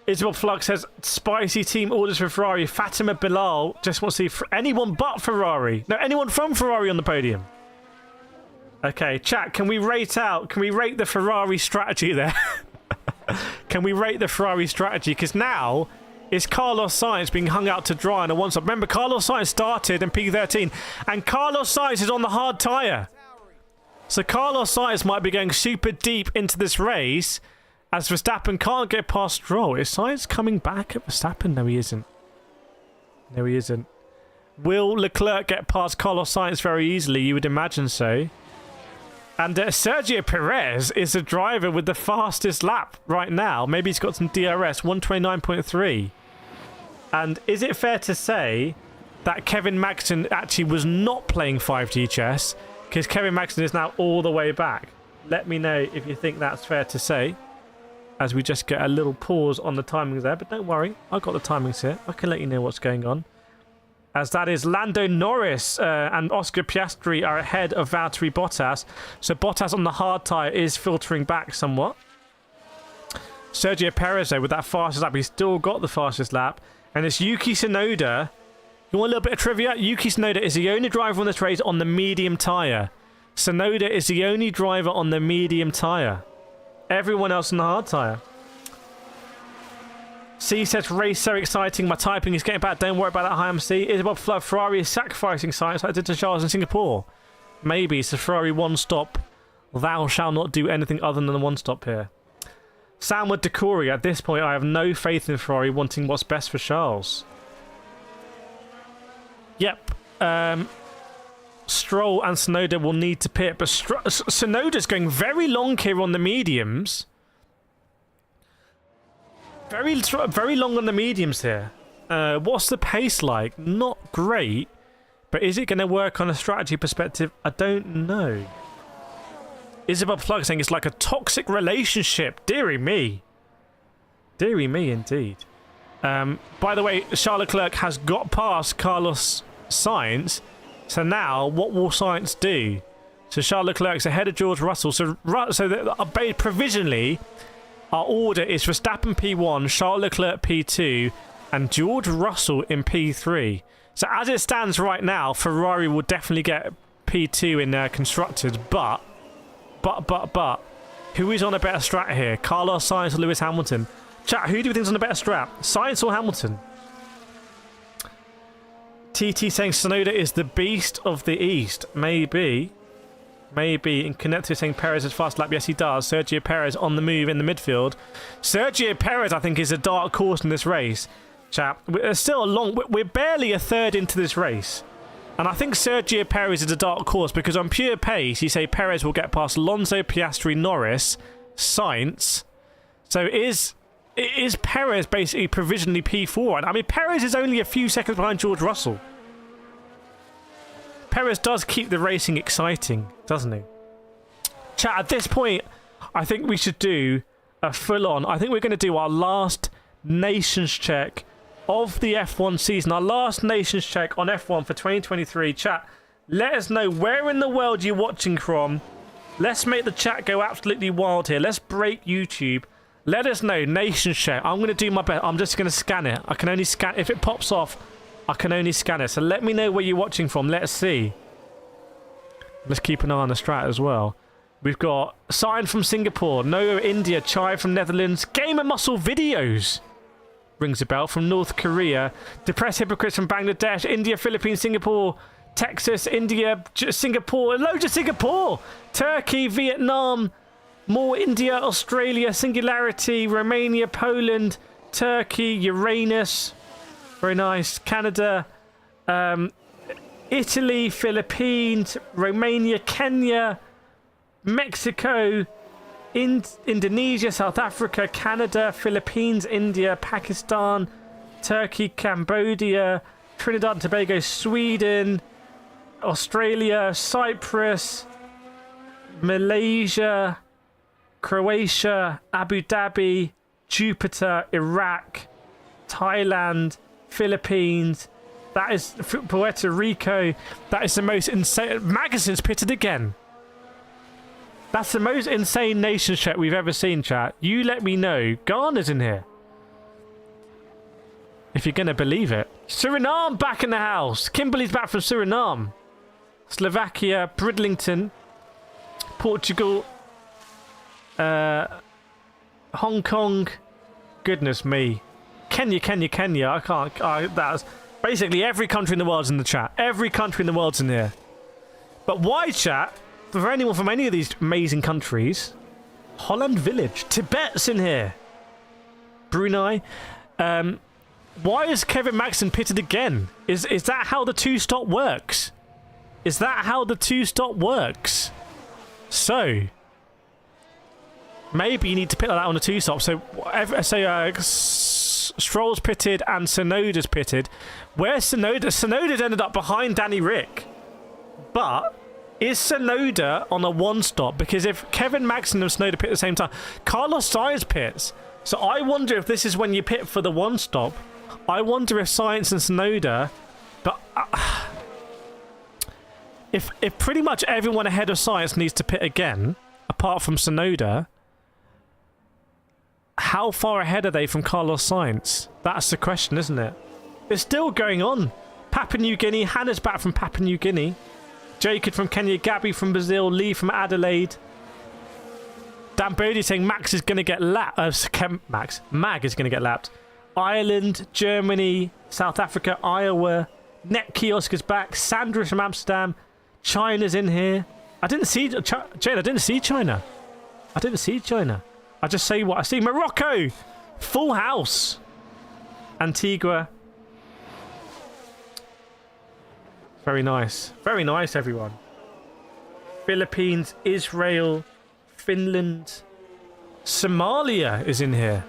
[SPEAKER 1] Isabel Flux says, spicy team orders for Ferrari. Fatima Bilal just wants to see anyone but Ferrari. No, anyone from Ferrari on the podium. Okay, chat, can we rate the Ferrari strategy there? Can we rate the Ferrari strategy? Because now it's Carlos Sainz being hung out to dry on a 1-stop. Remember, Carlos Sainz started in P13, and Carlos Sainz is on the hard tyre. So Carlos Sainz might be going super deep into this race, as Verstappen can't get past Stroll. Is Sainz coming back at Verstappen? No, he isn't. No, he isn't. Will Leclerc get past Carlos Sainz very easily? You would imagine so. And Sergio Perez is the driver with the fastest lap right now. Maybe he's got some DRS, 129.3. And is it fair to say that Kevin Magnussen actually was not playing 5G chess? Because Kevin Magnussen is now all the way back. Let me know if you think that's fair to say. As we just get a little pause on the timings there. But don't worry, I've got the timings here. I can let you know what's going on. As that is Lando Norris and Oscar Piastri are ahead of Valtteri Bottas. So Bottas on the hard tyre is filtering back somewhat. Sergio Perez, though, with that fastest lap, he's still got the fastest lap. And it's Yuki Tsunoda. You want a little bit of trivia? Yuki Tsunoda is the only driver on this race on the medium tyre. Tsunoda is the only driver on the medium tyre. Everyone else on the hard tyre. C says, race so exciting. My typing is getting bad. Don't worry about that, hi, MC. Isabel Flood, Ferrari is sacrificing science like I did to Charles in Singapore. Maybe it's a Ferrari 1-stop. Thou shalt not do anything other than the 1-stop here. Samwood Decory, at this point, I have no faith in Ferrari wanting what's best for Charles. Yep. Stroll and Tsunoda will need to pit, but Tsunoda's going very long here on the mediums. Very long on the mediums here. What's the pace like? Not great. But is it going to work on a strategy perspective? I don't know. Isabel Plug saying it's like a toxic relationship. Deary me. Deary me indeed. By the way, Charles Leclerc has got past Carlos Sainz. So now, what will Sainz do? So Charles Leclerc's ahead of George Russell. So provisionally, our order is Verstappen P1, Charles Leclerc P2, and George Russell in P3. So as it stands right now, Ferrari will definitely get P2 in constructors, but, who is on a better strat here? Carlos Sainz or Lewis Hamilton? Chat, who do you think is on a better strat? Sainz or Hamilton? TT saying Tsunoda is the beast of the East. Maybe. Maybe. And Connected saying Perez has fast lap. Yes, he does. Sergio Perez on the move in the midfield. Sergio Perez, I think, is a dark horse in this race. Chat. We're still a long... We're barely a third into this race. And I think Sergio Perez is a dark horse because on pure pace, you say Perez will get past Alonso, Piastri, Norris, Sainz. So is Perez basically provisionally P4? And I mean, Perez is only a few seconds behind George Russell. Perez does keep the racing exciting, doesn't he? Chat, at this point, I think we should do a full-on... I think we're going to do our last nations check of the F1 season. Our last nations check on F1 for 2023. Chat, let us know where in the world you're watching from. Let's make the chat go absolutely wild here. Let's break YouTube. Let us know. Nations check. I'm going to do my best. I'm just going to scan it. I can only scan... If it pops off, I can only scan it. So let me know where you're watching from. Let's see. Let's keep an eye on the strat as well. We've got Sign from Singapore, Noah India, Chai from Netherlands, Gamer Muscle Videos. Rings a bell from North Korea. Depressed Hypocrites from Bangladesh, India, Philippines, Singapore, Texas, India, Singapore, loads of Singapore, Turkey, Vietnam, more India, Australia, Singularity, Romania, Poland, Turkey, Uranus, very nice, Canada, Italy, Philippines, Romania, Kenya, Mexico, Indonesia, South Africa, Canada, Philippines, India, Pakistan, Turkey, Cambodia, Trinidad and Tobago, Sweden, Australia, Cyprus, Malaysia, Croatia, Abu Dhabi, Jupiter, Iraq, Thailand, Philippines. That is Puerto Rico. That is the most insane. Magnusen's pitted again. That's the most insane nation check we've ever seen, chat. You let me know. Ghana's in here. If you're going to believe it. Suriname back in the house. Kimberly's back from Suriname. Slovakia, Bridlington, Portugal, Hong Kong. Goodness me. Kenya. I can't. That's basically every country in the world's in the chat. Every country in the world's in here. But why, chat? For anyone from any of these amazing countries, Holland Village, Tibet's in here, Brunei. Why is Kevin Magnussen pitted again? Is that how the two-stop works? Is that how the two-stop works? So maybe you need to pit like that on a two-stop. So Stroll's pitted and Tsunoda's pitted. Where's Tsunoda? Tsunoda's ended up behind Danny Rick, but. Is Tsunoda on a one-stop? Because if Kevin Magnussen and Tsunoda pit at the same time, Carlos Sainz pits. So I wonder if this is when you pit for the one-stop. I wonder if Sainz and Tsunoda... But if pretty much everyone ahead of Sainz needs to pit again, apart from Tsunoda, how far ahead are they from Carlos Sainz? That's the question, isn't it? It's still going on. Papua New Guinea. Hannah's back from Papua New Guinea. Jacob from Kenya, Gabby from Brazil, Lee from Adelaide. Dan Bodie saying Max is going to get lapped. Mag is going to get lapped. Ireland, Germany, South Africa, Iowa. Net Kiosk is back. Sandra from Amsterdam. China's in here. I didn't see China. I didn't see China. I just say what I see. Morocco, full house. Antigua. Very nice. Very nice, everyone. Philippines, Israel, Finland. Somalia is in here.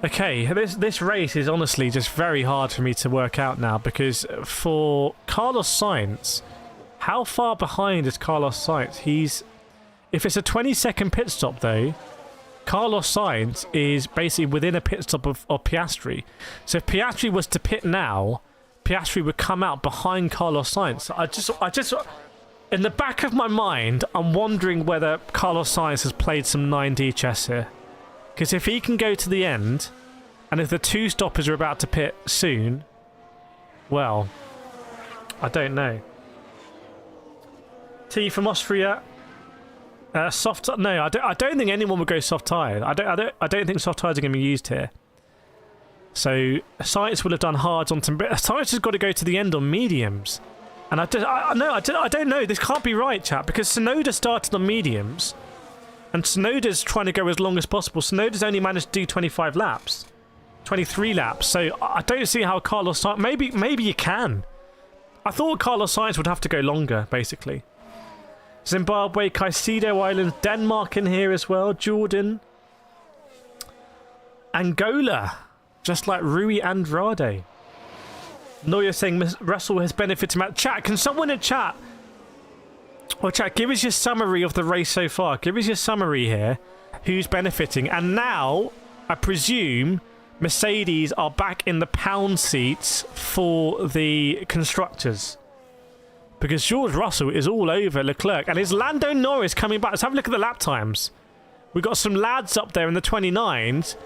[SPEAKER 1] Okay, this race is honestly just very hard for me to work out now because for Carlos Sainz, how far behind is Carlos Sainz? If it's a 20-second pit stop though, Carlos Sainz is basically within a pit stop of Piastri. So if Piastri was to pit now, Piastri would come out behind Carlos Sainz. I just, in the back of my mind, I'm wondering whether Carlos Sainz has played some 9D chess here. Because if he can go to the end, and if the two stoppers are about to pit soon, well, I don't know. T from Austria. Soft. No, I don't think anyone would go soft tired. I don't think soft tires are going to be used here. So Sainz will have done hards on some. Sainz has got to go to the end on mediums. And I don't know. This can't be right, chat, because Tsunoda started on mediums, and Tsunoda's trying to go as long as possible. Tsunoda's only managed to do 25 laps, 23 laps. So I don't see how Carlos Sainz. Maybe you can. I thought Carlos Sainz would have to go longer, basically. Zimbabwe, Caicedo Islands, Denmark in here as well. Jordan, Angola, just like Rui Andrade. Neuer saying Russell has benefited from that. Chat, can someone in chat? Well, chat, give us your summary of the race so far. Give us your summary here. Who's benefiting? And now, I presume, Mercedes are back in the pound seats for the constructors. Because George Russell is all over Leclerc. And is Lando Norris coming back? Let's have a look at the lap times. We've got some lads up there in the 29s.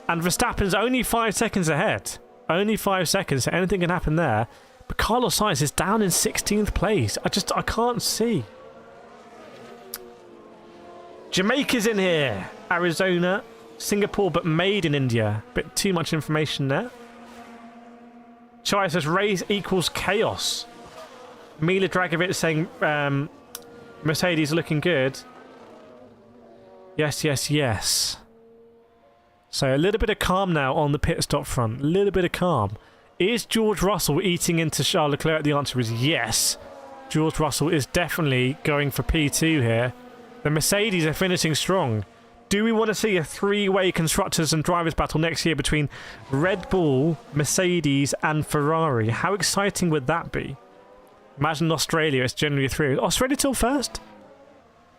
[SPEAKER 1] And Verstappen's only 5 seconds ahead. Only 5 seconds, so anything can happen there. But Carlos Sainz is down in 16th place. I can't see. Jamaica's in here. Arizona, Singapore, but made in India. Bit too much information there. Chai says race equals chaos. Mila Dragovic saying Mercedes looking good. Yes, yes, yes. So a little bit of calm now on the pit stop front. A little bit of calm. Is George Russell eating into Charles Leclerc? The answer is yes. George Russell is definitely going for P2 here. The Mercedes are finishing strong. Do we want to see a three-way constructors and drivers battle next year between Red Bull, Mercedes and Ferrari? How exciting would that be? Imagine Australia, it's generally three. Australia still first?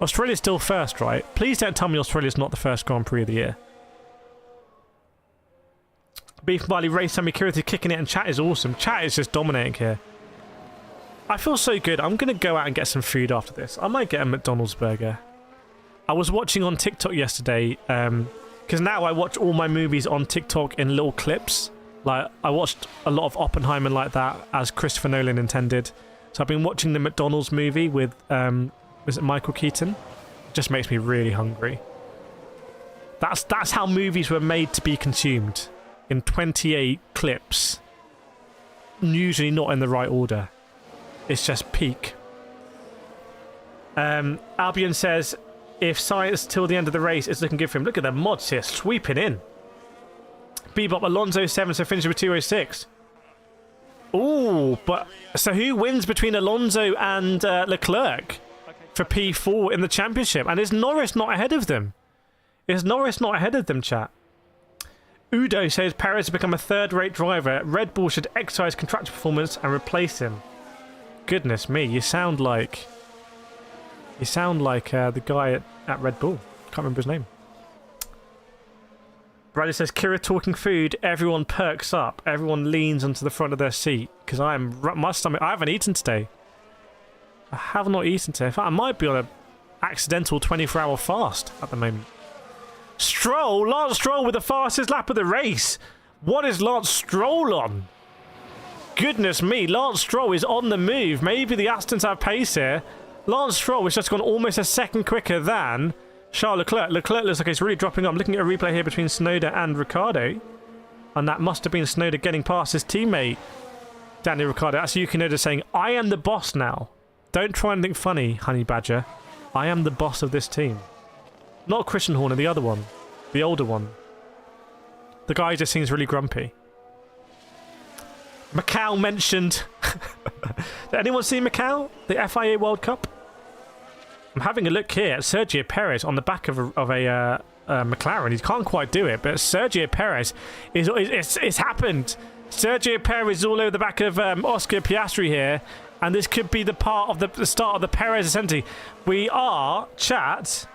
[SPEAKER 1] Australia's still first, right? Please don't tell me Australia's not the first Grand Prix of the year. Beef Barley Race, Sammy Kireth kicking it, and chat is awesome. Chat is just dominating here. I feel so good. I'm going to go out and get some food after this. I might get a McDonald's burger. I was watching on TikTok yesterday, because now I watch all my movies on TikTok in little clips. Like, I watched a lot of Oppenheimer like that, as Christopher Nolan intended. So I've been watching the McDonald's movie with, was it Michael Keaton? It just makes me really hungry. That's how movies were made to be consumed. In 28 clips. Usually not in the right order. It's just peak. Albion says, if Sainz till the end of the race is looking good for him. Look at the mods here, sweeping in. Bebop, Alonso 7, so finishes with 206. Ooh, but so who wins between Alonso and Leclerc for P4 in the championship? And is Norris not ahead of them? Is Norris not ahead of them, chat? Udo says Perez has become a third-rate driver. Red Bull should excise contractor performance and replace him. Goodness me, you sound like the guy at Red Bull. Can't remember his name. Bradley says Kireth talking food. Everyone perks up. Everyone leans onto the front of their seat because my stomach. I haven't eaten today. I have not eaten today. In fact, I might be on an accidental 24-hour fast at the moment. Lance Stroll with the fastest lap of the race. What is Lance Stroll on? Goodness me, Lance Stroll is on the move. Maybe the Astons have pace here. Lance Stroll has just gone almost a second quicker than Charles Leclerc. Leclerc looks like he's really dropping off. I'm looking at a replay here between Tsunoda and Ricciardo. And that must have been Tsunoda getting past his teammate, Daniel Ricciardo. That's Yukinoda saying, I am the boss now. Don't try and think funny, Honey Badger. I am the boss of this team. Not Christian Horner, the other one. The older one. The guy just seems really grumpy. Macau mentioned. Did anyone see Macau? The FIA World Cup? I'm having a look here at Sergio Perez on the back of a McLaren. He can't quite do it, but Sergio Perez it's happened. Sergio Perez is all over the back of Oscar Piastri here, and this could be the part of the start of the Perez ascendancy. We are, chat,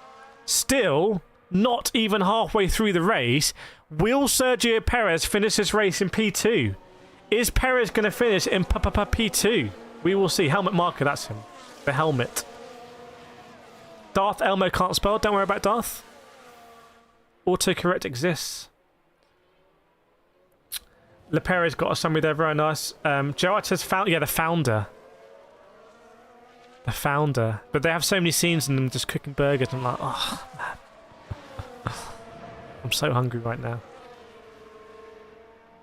[SPEAKER 1] still not even halfway through the race. Will Sergio Perez finish this race in P2? Is Perez going to finish in P2? We will see. Helmet marker, that's him. The helmet. Darth Elmo can't spell. Don't worry about Darth. Autocorrect exists. Le Perez got a summary there. Very nice. Gerard says, the founder. The founder. But they have so many scenes in them just cooking burgers. I'm like, oh, man. I'm so hungry right now.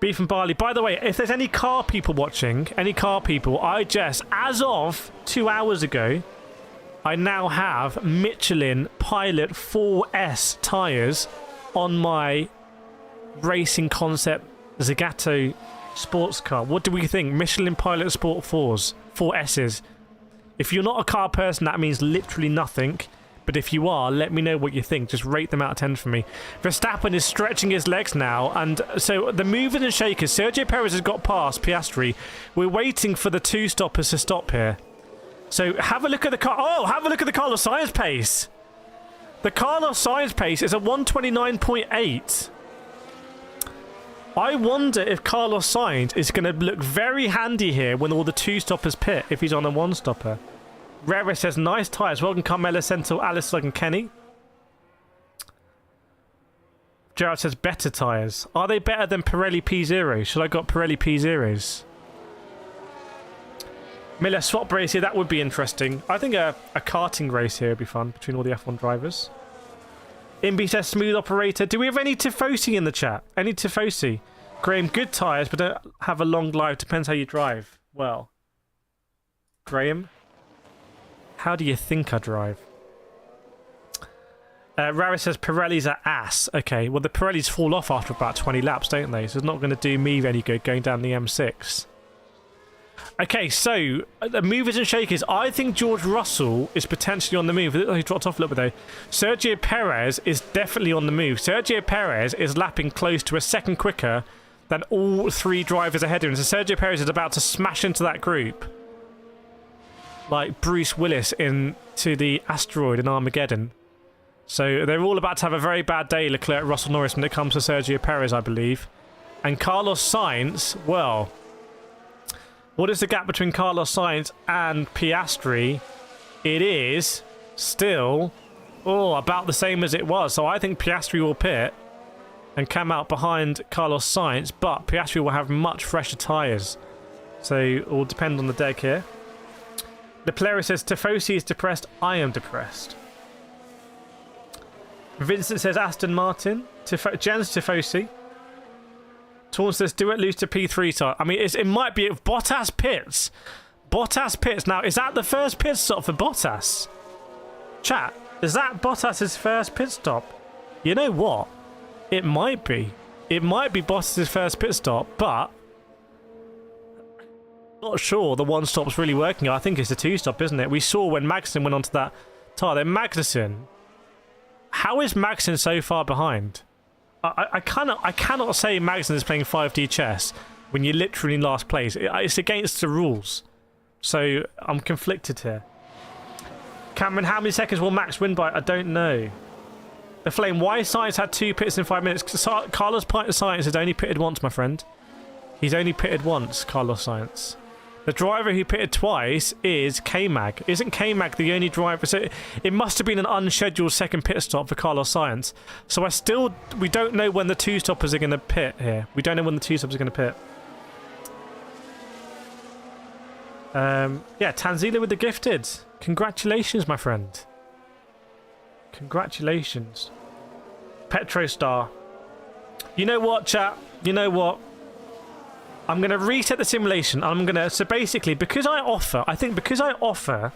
[SPEAKER 1] Beef and barley. By the way, if there's any car people watching, I just, as of 2 hours ago, I now have Michelin Pilot 4S tyres on my racing concept Zagato sports car. What do we think? Michelin Pilot Sport 4S's. If you're not a car person, that means literally nothing. But if you are, let me know what you think. Just rate them out of 10 for me. Verstappen is stretching his legs now. And so the movers and shakers. Sergio Perez has got past Piastri. We're waiting for the two stoppers to stop here. So have a look at the car. Oh, have a look at the Carlos Sainz pace. The Carlos Sainz pace is a 129.8. I wonder if Carlos Sainz is going to look very handy here when all the two stoppers pit if he's on a one stopper. Rera says, nice tyres. Welcome, Carmela, Sentinel, Alice, and Kenny. Gerard says, better tyres. Are they better than Pirelli P0? Should I got Pirelli P0s? Miller, swap race here. That would be interesting. I think a karting race here would be fun between all the F1 drivers. Imby says, smooth operator. Do we have any Tifosi in the chat? Any Tifosi? Graham, good tyres, but don't have a long life. Depends how you drive. Well, Graham, how do you think I drive? Rara says Pirellis are ass. Okay, well the Pirellis fall off after about 20 laps, don't they? So it's not going to do me any good going down the M6. Okay, so the movers and shakers. I think George Russell is potentially on the move. He dropped off a little bit though. Sergio Perez is definitely on the move. Sergio Perez is lapping close to a second quicker than all three drivers ahead of him. So Sergio Perez is about to smash into that group like Bruce Willis into the asteroid in Armageddon. So they're all about to have a very bad day, Leclerc, Russell, Norris, when it comes to Sergio Perez, I believe. And Carlos Sainz, well, what is the gap between Carlos Sainz and Piastri? It is still about the same as it was. So I think Piastri will pit and come out behind Carlos Sainz, but Piastri will have much fresher tyres. So it will depend on the deck here. The player says, Tifosi is depressed. I am depressed. Vincent says, Aston Martin. Jens Tifosi. Torn says, do it lose to P3 tire. I mean, it might be if Bottas pits. Bottas pits. Now, is that the first pit stop for Bottas? Chat, is that Bottas's first pit stop? You know what? It might be. It might be Bottas's first pit stop, but not sure the one stop's really working. I think it's a two stop, isn't it? We saw when Magnussen went onto that tire. Then Magnussen, how is Magnussen so far behind? I cannot say Magnussen is playing 5D chess when you're literally in last place. It's against the rules. So I'm conflicted here. Cameron, how many seconds will Max win by? I don't know. The Flame, why Sainz had 2 pits in 5 minutes? Carlos Sainz has only pitted once, my friend. He's only pitted once, Carlos Sainz. The driver who pitted twice is K-Mag. Isn't K-Mag the only driver? So it must have been an unscheduled second pit stop for Carlos Sainz. So we don't know when the two stoppers are going to pit here. We don't know when the two stoppers are going to pit. Yeah, Tanzila with the gifted. Congratulations, my friend. Congratulations. Petrostar. You know what, chat? You know what? I'm going to reset the simulation. So basically, because I offer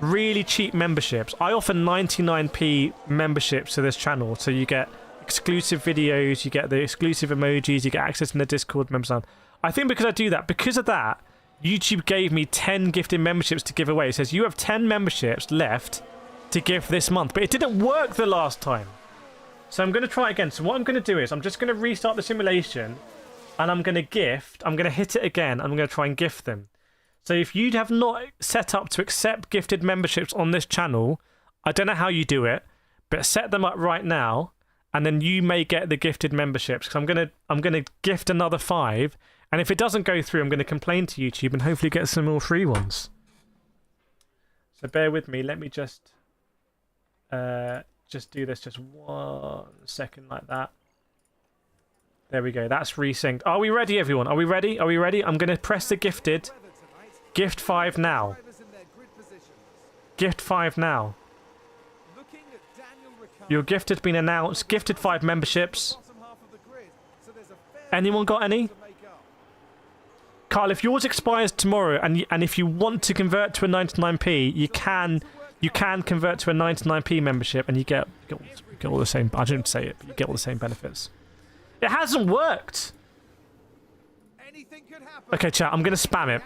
[SPEAKER 1] really cheap memberships, I offer 99p memberships to this channel. So you get exclusive videos, you get the exclusive emojis, you get access to the Discord members. I think because I do that, because of that, YouTube gave me 10 gifted memberships to give away. It says you have 10 memberships left to give this month, but it didn't work the last time. So I'm going to try again. So what I'm going to do is I'm just going to restart the simulation. And I'm going to hit it again. I'm going to try and gift them. So if you have not set up to accept gifted memberships on this channel, I don't know how you do it, but set them up right now, and then you may get the gifted memberships. Because I'm gonna gift another 5, and if it doesn't go through, I'm going to complain to YouTube and hopefully get some more free ones. So bear with me. Let me just do this just 1 second like that. There we go. That's resynced. Are we ready, everyone? Are we ready? Are we ready? I'm going to press the gifted. Gift 5 now. Gift 5 now. Your gift has been announced. Gifted 5 memberships. Anyone got any? Carl, if yours expires tomorrow and if you want to convert to a 99p, you can convert to a 99p membership and you get all the same. I shouldn't say it, but you get all the same benefits. It hasn't worked. Okay, chat, I'm gonna spam it.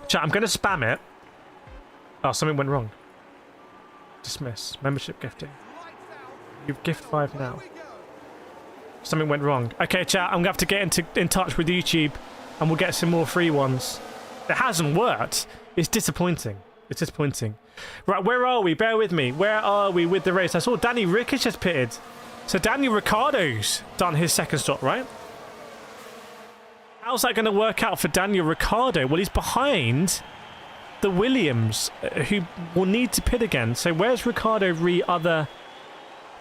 [SPEAKER 1] Chat, I'm gonna spam it. Oh, something went wrong. Dismiss. Membership gifting. You've gift 5 now. Something went wrong. Okay, chat, I'm gonna have to get in touch with YouTube and we'll get some more free ones. It hasn't worked. It's disappointing. It's disappointing. Right, where are we? Bear with me. Where are we with the race? I saw Danny Ricketts has pitted. So Daniel Ricciardo's done his second stop, right? How's that going to work out for Daniel Ricciardo? Well, he's behind the Williams, who will need to pit again. So where's Ricciardo other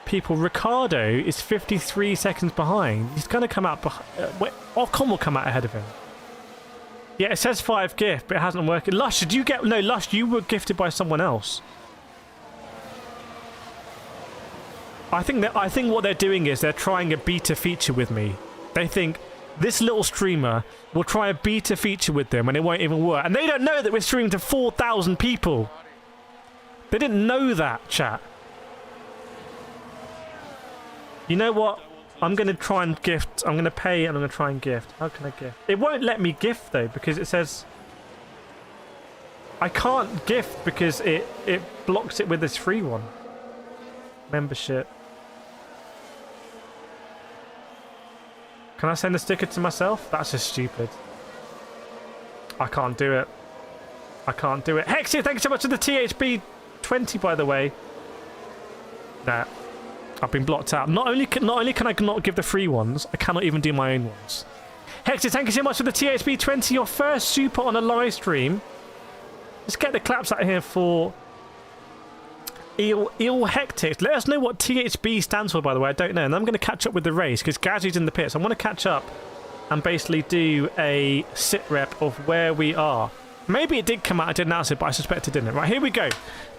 [SPEAKER 1] people? Ricciardo is 53 seconds behind. He's going to come out behind. Ocon will come out ahead of him. Yeah, it says 5 gift, but it hasn't worked. Lush, did you get... No, Lush, you were gifted by someone else. I think what they're doing is they're trying a beta feature with me. They think this little streamer will try a beta feature with them and it won't even work. And they don't know that we're streaming to 4,000 people. They didn't know that, chat. You know what? I'm going to try and gift. I'm going to pay and I'm going to try and gift. How can I gift? It won't let me gift though because it says I can't gift because it blocks it with this free one. Membership. Can I send a sticker to myself? That's just stupid. I can't do it. I can't do it. Hexia, thank you so much for the THB 20, by the way. Nah. I've been blocked out. Not only can I not give the free ones, I cannot even do my own ones. Hexia, thank you so much for the THB 20, your first super on a live stream. Let's get the claps out here for Eel Hectic. Let us know what THB stands for, by the way. I don't know. And I'm going to catch up with the race because Gazzy's in the pits. I want to catch up and basically do a sit rep of where we are. Maybe it did come out. I didn't announce it, but I suspect it didn't. Right, here we go.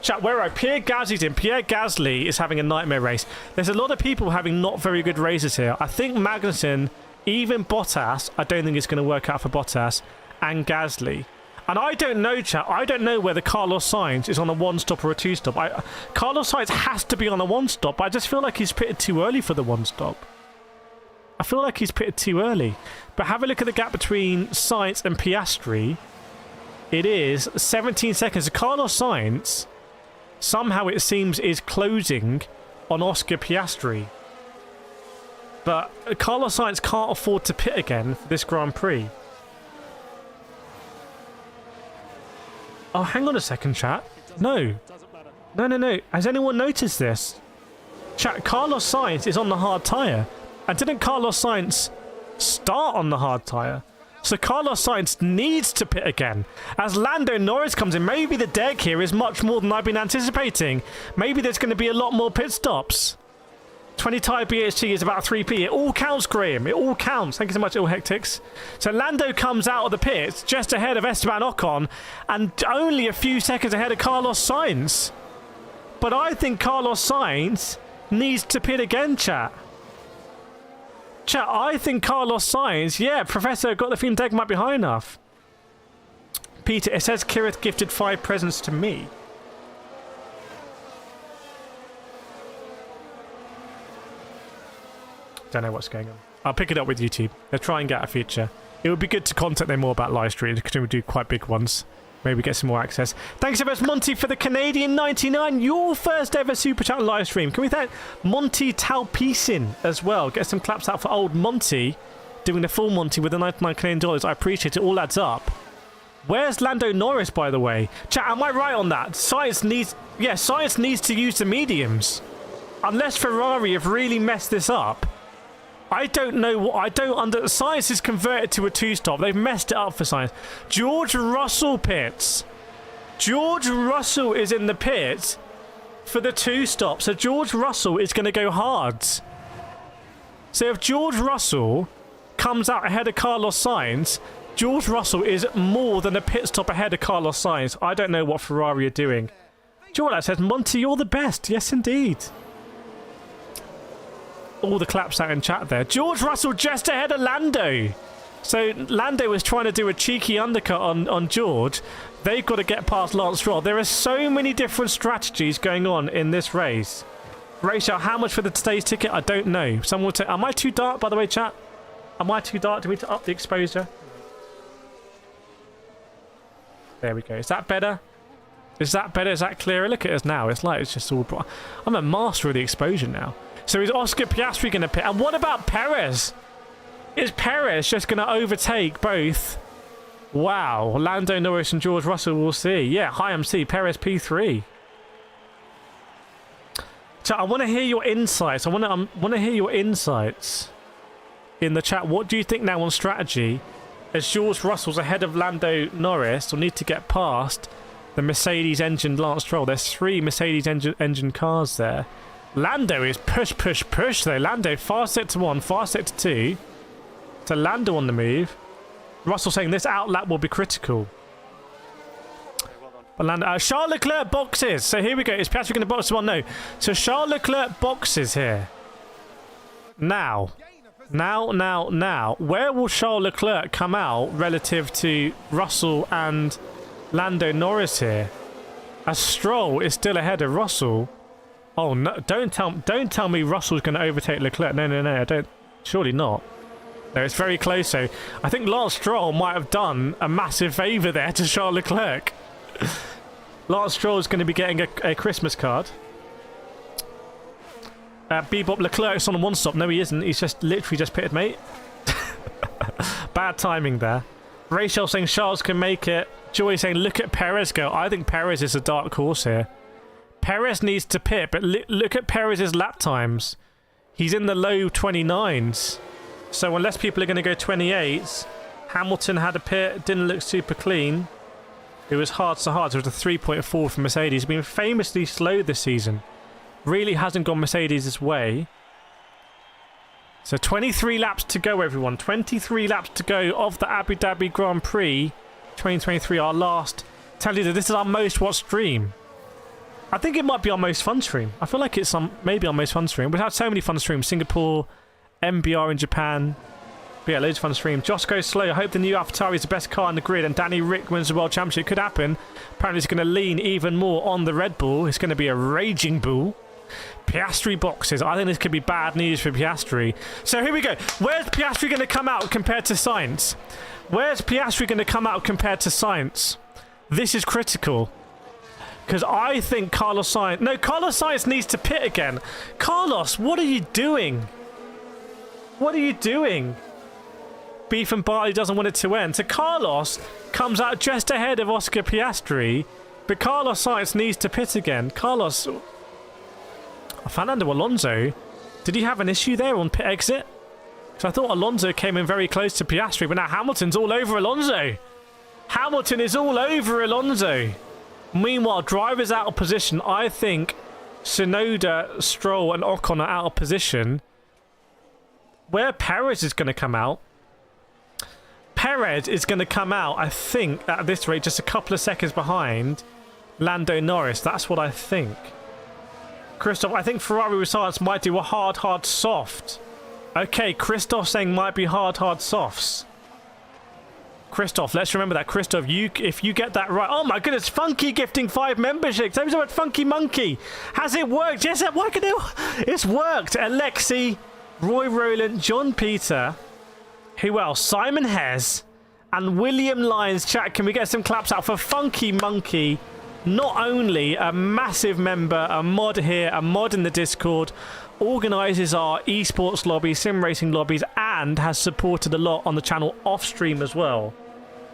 [SPEAKER 1] Chat, where are Pierre Gasly's in? Pierre Gasly is having a nightmare race. There's a lot of people having not very good races here. I think Magnussen, even Bottas, I don't think it's going to work out for Bottas, and Gasly. And I don't know, chat. I don't know whether Carlos Sainz is on a 1-stop or a 2-stop. Carlos Sainz has to be on a 1-stop, but I just feel like he's pitted too early for the 1-stop. I feel like he's pitted too early. But have a look at the gap between Sainz and Piastri. It is 17 seconds. So Carlos Sainz, somehow it seems, is closing on Oscar Piastri. But Carlos Sainz can't afford to pit again for this Grand Prix. Oh, hang on a second, chat. No. No. Has anyone noticed this? Chat, Carlos Sainz is on the hard tyre. And didn't Carlos Sainz start on the hard tyre? So Carlos Sainz needs to pit again. As Lando Norris comes in, maybe the deck here is much more than I've been anticipating. Maybe there's going to be a lot more pit stops. 20 tyre BHT is about 3p. It all counts, Graham. It all counts. Thank you so much, Ill Hectics. So Lando comes out of the pits just ahead of Esteban Ocon and only a few seconds ahead of Carlos Sainz. But I think Carlos Sainz needs to pit again, chat. Chat, I think Carlos Sainz, yeah, Professor got the feeling deck might be high enough. Peter, it says Kireth gifted 5 presents to me. Don't know what's going on. I'll pick it up with YouTube. They'll try and get a feature. It would be good to contact them more about live streams because we do quite big ones. Maybe get some more access. Thanks so much, Monty, for the Canadian 99. Your first ever Super Chat live stream. Can we thank Monty Talpisin as well? Get some claps out for old Monty doing the full Monty with the 99 Canadian dollars. I appreciate it. All adds up. Where's Lando Norris, by the way? Chat, am I right on that? Sainz needs to use the mediums. Unless Ferrari have really messed this up. I don't know what Sainz is converted to a 2-stop. They've messed it up for Sainz. George Russell pits. George Russell is in the pit for the 2-stop. So George Russell is going to go hard. So if George Russell comes out ahead of Carlos Sainz, George Russell is more than a pit stop ahead of Carlos Sainz. I don't know what Ferrari are doing. George says, Monty, you're the best. Yes, indeed. all the claps out in chat there. George Russell just ahead of Lando. So Lando was trying to do a cheeky undercut on George. They've got to get past Lance Stroll. There are so many different strategies going on in this race. Rachel, how much for the today's ticket? I don't know. Someone will take. Am I too dark, by the way, chat? Am I too dark? Do we need to up the exposure? There we go. Is that better? Is that better? Is that clearer? Look at us now. It's like it's just all bright. I'm a master of the exposure now. So is Oscar Piastri going to pit? And what about Perez? Is Perez just going to overtake both? Wow. Lando Norris and George Russell, we'll see. Yeah, hi MC. Perez P3. So I want to hear your insights. I want to hear your insights in the chat. What do you think now on strategy? As George Russell's ahead of Lando Norris, will need to get past the Mercedes engine Lance Stroll. There's 3 Mercedes engine cars there. Lando is push though. Lando fast sector 1, fast sector 2. So Lando on the move. Russell saying this outlap will be critical. But Lando, Charles Leclerc boxes. So here we go. Is Piastri going to box one? No. So Charles Leclerc boxes here. Now. Where will Charles Leclerc come out relative to Russell and Lando Norris here? As Stroll is still ahead of Russell. Oh no! Don't tell me Russell's going to overtake Leclerc. No. I don't. Surely not. No, it's very close. So I think Lance Stroll might have done a massive favour there to Charles Leclerc. Lance Stroll is going to be getting a Christmas card. Bebop Leclerc's on a 1-stop. No, he isn't. He's just literally just pitted, mate. Bad timing there. Rachel saying Charles can make it. Joy saying look at Perez go. I think Perez is a dark horse here. Perez needs to pit, but look at Perez's lap times. He's in the low 29s. So unless people are going to go 28s, Hamilton had a pit, didn't look super clean. It was hard to hard. It was a 3.4 for Mercedes. Been famously slow this season. Really hasn't gone Mercedes' way. So 23 laps to go, everyone. 23 laps to go of the Abu Dhabi Grand Prix 2023, our last. Tell you that this is our most watched stream. I think it might be our most fun stream. I feel like it's maybe our most fun stream. We've had so many fun streams. Singapore, MBR in Japan. But yeah, loads of fun stream. Josh goes slow. I hope the new AlphaTauri is the best car in the grid and Danny Rick wins the World Championship. It could happen. Apparently it's going to lean even more on the Red Bull. It's going to be a raging bull. Piastri boxes. I think this could be bad news for Piastri. So here we go. Where's Piastri going to come out compared to Sainz? Where's Piastri going to come out compared to Sainz? This is critical. Because I think Carlos Sainz... No, Carlos Sainz needs to pit again. Carlos, what are you doing? What are you doing? Beef and Barley doesn't want it to end. So Carlos comes out just ahead of Oscar Piastri. But Carlos Sainz needs to pit again. Carlos... Fernando Alonso, did he have an issue there on pit exit? Because I thought Alonso came in very close to Piastri, but now Hamilton's all over Alonso. Hamilton is all over Alonso. Meanwhile, drivers out of position. I think Tsunoda, Stroll and Ocon are out of position. Where Perez is going to come out. Perez is going to come out, I think, at this rate, just a couple of seconds behind Lando Norris. That's what I think. Christoph, I think Ferrari with Sainz might do a hard, soft. Okay, Christoph saying might be hard, softs. Christoph, let's remember that. Christoph, if you get that right... Oh my goodness, Funky gifting 5 memberships. Tell me about Funky Monkey. Has it worked? Yes, it's worked. Alexi, Roy Rowland, John Peter. Who else? Simon Hez and William Lyons. Chat, can we get some claps out for Funky Monkey? Not only a massive member, a mod here, a mod in the Discord, organises our esports lobby, sim racing lobbies, and has supported a lot on the channel off stream as well.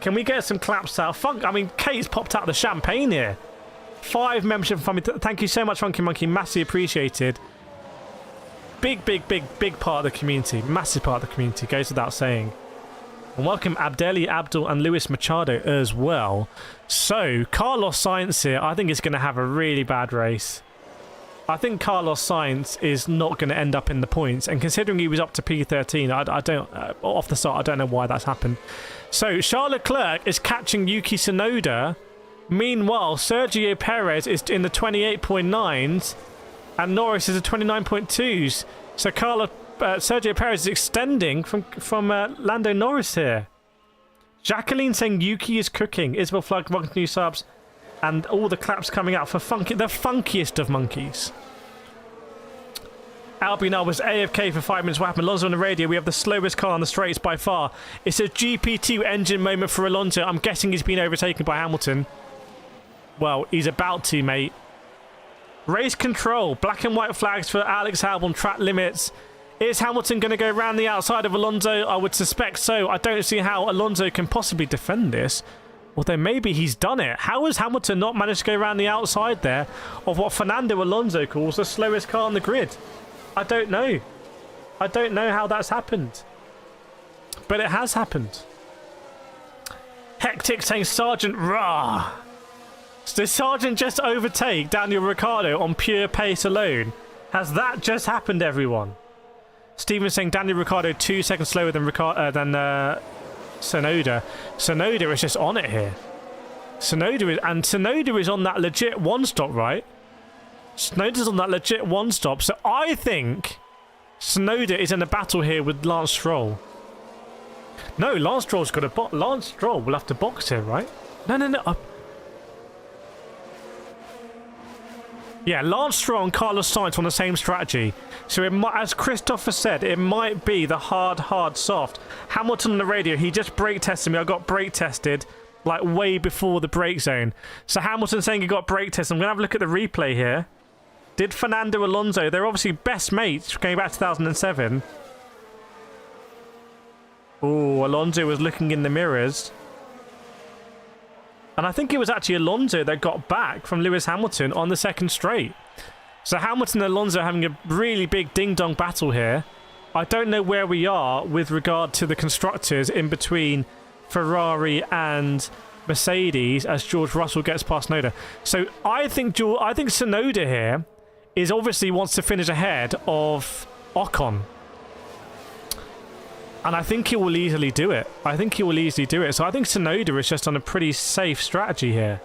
[SPEAKER 1] Can we get some claps out? I mean, Kate's popped out the champagne here. 5 membership from me. Thank you so much, Funky Monkey. Massively appreciated. Big part of the community. Massive part of the community. Goes without saying. And welcome Abdeli, Abdul and Luis Machado as well. So, Carlos Sainz here, I think is going to have a really bad race. I think Carlos Sainz is not going to end up in the points. And considering he was up to P13, I don't... off the start, I don't know why that's happened. So, Charles Leclerc is catching Yuki Tsunoda. Meanwhile, Sergio Perez is in the 28.9s. And Norris is the 29.2s. So Sergio Perez is extending from Lando Norris here. Jacqueline saying Yuki is cooking. Isabel Flug, welcome to new subs. And all the claps coming out for the funkiest of monkeys. Alpine was AFK for 5 minutes. What happened? Alonso on the radio. We have the slowest car on the straights by far. It's a GP2 engine moment for Alonso. I'm guessing he's been overtaken by Hamilton. Well, he's about to, mate. Race control. Black and white flags for Alex Albon. Track limits. Is Hamilton going to go around the outside of Alonso? I would suspect so. I don't see how Alonso can possibly defend this. Although maybe he's done it. How has Hamilton not managed to go around the outside there of what Fernando Alonso calls the slowest car on the grid? I don't know. I don't know how that's happened. But it has happened. Hectic saying Sergeant rah. Did Sergeant just overtake Daniel Ricciardo on pure pace alone? Has that just happened, everyone? Stephen saying Daniel Ricciardo 2 seconds slower than Tsunoda. Tsunoda is just on it here. Tsunoda is on that legit one stop, right? Tsunoda's on that legit one stop. So I think Tsunoda is in a battle here with Lance Stroll. No, Lance Stroll's got a Lance Stroll will have to box here, right? No. Yeah, Lance Stroll and Carlos Sainz on the same strategy. So it might, as Christopher said, it might be the hard, soft. Hamilton on the radio, he just brake tested me. I got brake tested like way before the brake zone. So Hamilton saying he got brake tested. I'm going to have a look at the replay here. Did Fernando Alonso, they're obviously best mates going back to 2007. Oh, Alonso was looking in the mirrors. And I think it was actually Alonso that got back from Lewis Hamilton on the second straight. So Hamilton and Alonso having a really big ding-dong battle here. I don't know where we are with regard to the constructors in between Ferrari and Mercedes as George Russell gets past Tsunoda. So I think Tsunoda here is obviously wants to finish ahead of Ocon. And I think he will easily do it. So I think Tsunoda is just on a pretty safe strategy here.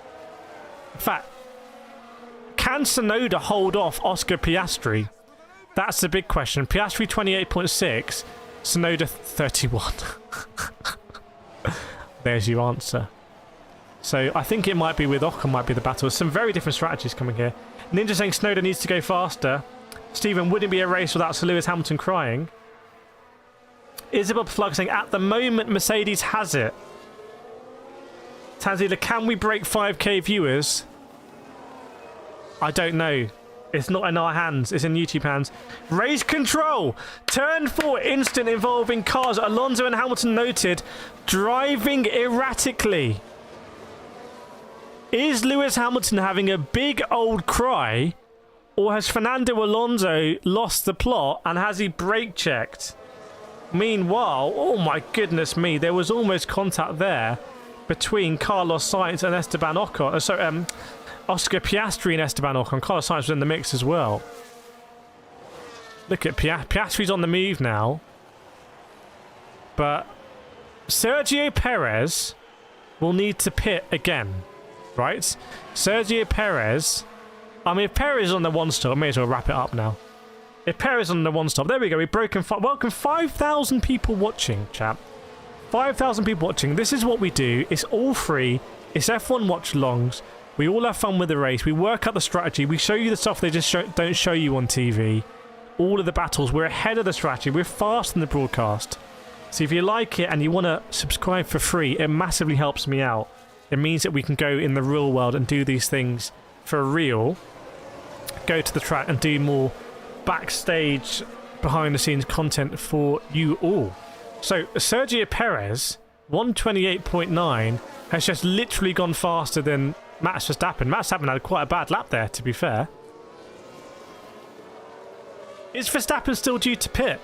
[SPEAKER 1] In fact, can Tsunoda hold off Oscar Piastri? That's the big question. Piastri 28.6, Tsunoda 31. There's your answer. So I think it might be with Ocon might be the battle. There's some very different strategies coming here. Ninja saying Tsunoda needs to go faster. Stephen, wouldn't be a race without Sir Lewis Hamilton crying. Isabel Plug saying, at the moment, Mercedes has it. Tanzila, can we break 5k viewers? I don't know. It's not in our hands. It's in YouTube hands. Race control. Turn 4 instant involving cars. Alonso and Hamilton noted driving erratically. Is Lewis Hamilton having a big old cry? Or has Fernando Alonso lost the plot and has he brake checked? Meanwhile, oh my goodness me, there was almost contact there between Carlos Sainz and Esteban Ocon. Oscar Piastri and Esteban Ocon. Carlos Sainz was in the mix as well. Look at Piastri's on the move now. But Sergio Perez will need to pit again, right? Sergio Perez. I mean, if Perez is on the one stop, I may as well wrap it up now. If Perez on the one stop, there we go. We've broken. Welcome 5,000 people watching, chap. 5,000 people watching. This is what we do. It's all free. It's F1 watch-alongs. We all have fun with the race. We work out the strategy. We show you the stuff they just don't show you on TV. All of the battles. We're ahead of the strategy. We're fast in the broadcast. So if you like it and you want to subscribe for free, it massively helps me out. It means that we can go in the real world and do these things for real. Go to the track and do more backstage, behind-the-scenes content for you all. So Sergio Perez, 128.9, has just literally gone faster than Max Verstappen. Max Verstappen had quite a bad lap there, to be fair. Is Verstappen still due to pit?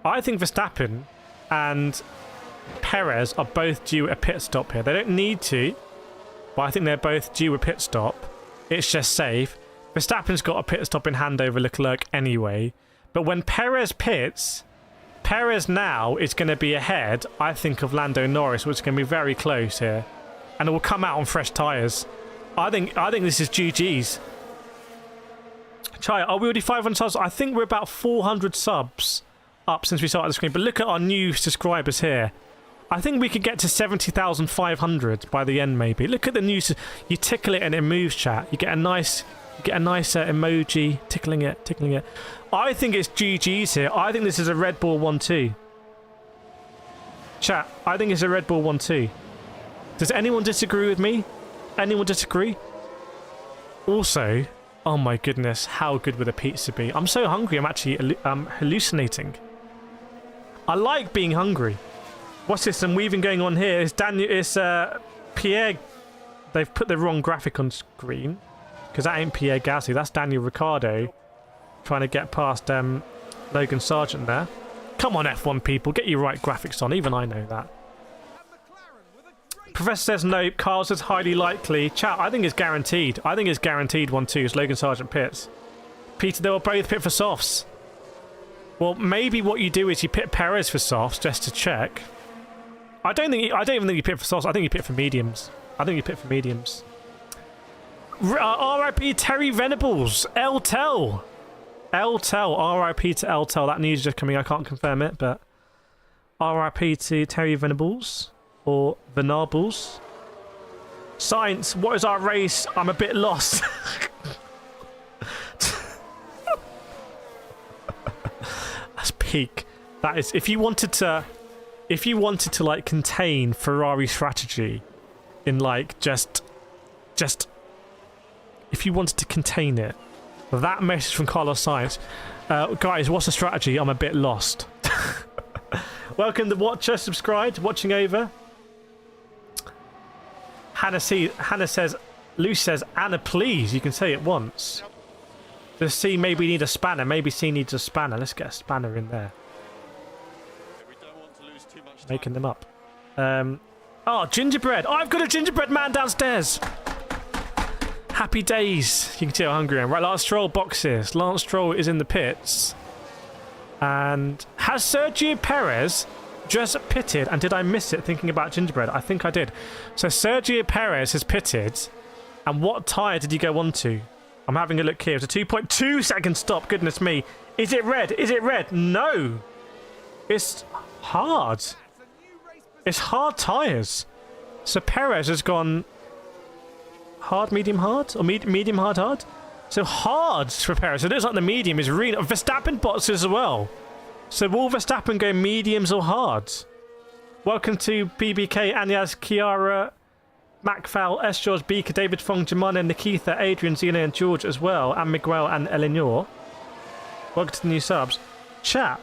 [SPEAKER 1] I think Verstappen and Perez are both due a pit stop here. They don't need to, but I think they're both due a pit stop. It's just safe. Verstappen's got a pit stop in hand over Leclerc anyway. But when Perez pits, Perez now is going to be ahead, I think, of Lando Norris, which is going to be very close here. And it will come out on fresh tyres. I think this is GG's. Chai, are we already 500 subs? I think we're about 400 subs up since we started the screen. But look at our new subscribers here. I think we could get to 70,500 by the end, maybe. Look at the new... You tickle it and it moves, chat. You get a nice... emoji, tickling it. I think it's GG's here. I think this is a Red Bull 1-2. Chat, I think it's a Red Bull 1-2. Does anyone disagree with me? Anyone disagree? Also, oh my goodness, how good would a pizza be? I'm so hungry, I'm actually hallucinating. I like being hungry. What's this? Some weaving going on here. It's Daniel. It's Pierre. They've put the wrong graphic on screen because that ain't Pierre Gasly. That's Daniel Ricciardo trying to get past Logan Sargent there. Come on, F1 people, get your right graphics on. Even I know that. Professor says no. Carl says highly likely. Chat, I think it's guaranteed. I think it's guaranteed 1-2 as Logan Sargent pits. Peter, they will both pit for softs. Well, maybe what you do is you pit Perez for softs just to check. I don't even think you pit for softs. I think you pit for mediums. R.I.P. Terry Venables. L-Tel. R.I.P. to L-Tel. That news is just coming. I can't confirm it, but R.I.P. to Terry Venables. Or Venables. Sainz, what is our race? I'm a bit lost. That's peak. That is, if you wanted to like contain Ferrari strategy in like just if you wanted to contain it, that message from Carlos Sainz, guys, what's the strategy? I'm a bit lost. Welcome to Watcher, subscribed, watching over. Hannah says, Luce says, Anna, please, you can say it once. Does C maybe need a spanner? Maybe C needs a spanner. Let's get a spanner in there.
[SPEAKER 3] We don't want to lose too much time.
[SPEAKER 1] Making them up. Oh, gingerbread. Oh, I've got a gingerbread man downstairs. Happy days. You can see how hungry I am. Right, Lance Stroll boxes. Lance Stroll is in the pits. And has Sergio Perez just pitted? And did I miss it thinking about gingerbread? I think I did. So Sergio Perez has pitted. And what tyre did he go on to? I'm having a look here. It's a 2.2 second stop. Goodness me. Is it red? Is it red? No. It's hard. It's hard tyres. So Perez has gone hard, medium, hard? Or medium, hard, hard? So hard for Perez. It looks like the medium is really... Verstappen Bottas as well. So will Verstappen go mediums or hards? Welcome to BBK, Anyas, Kiara, Macfal, S. George, Beaker, David Fong, Jemana, Nikitha, Adrian, Zena and George as well, and Miguel and Eleanor. Welcome to the new subs. Chat,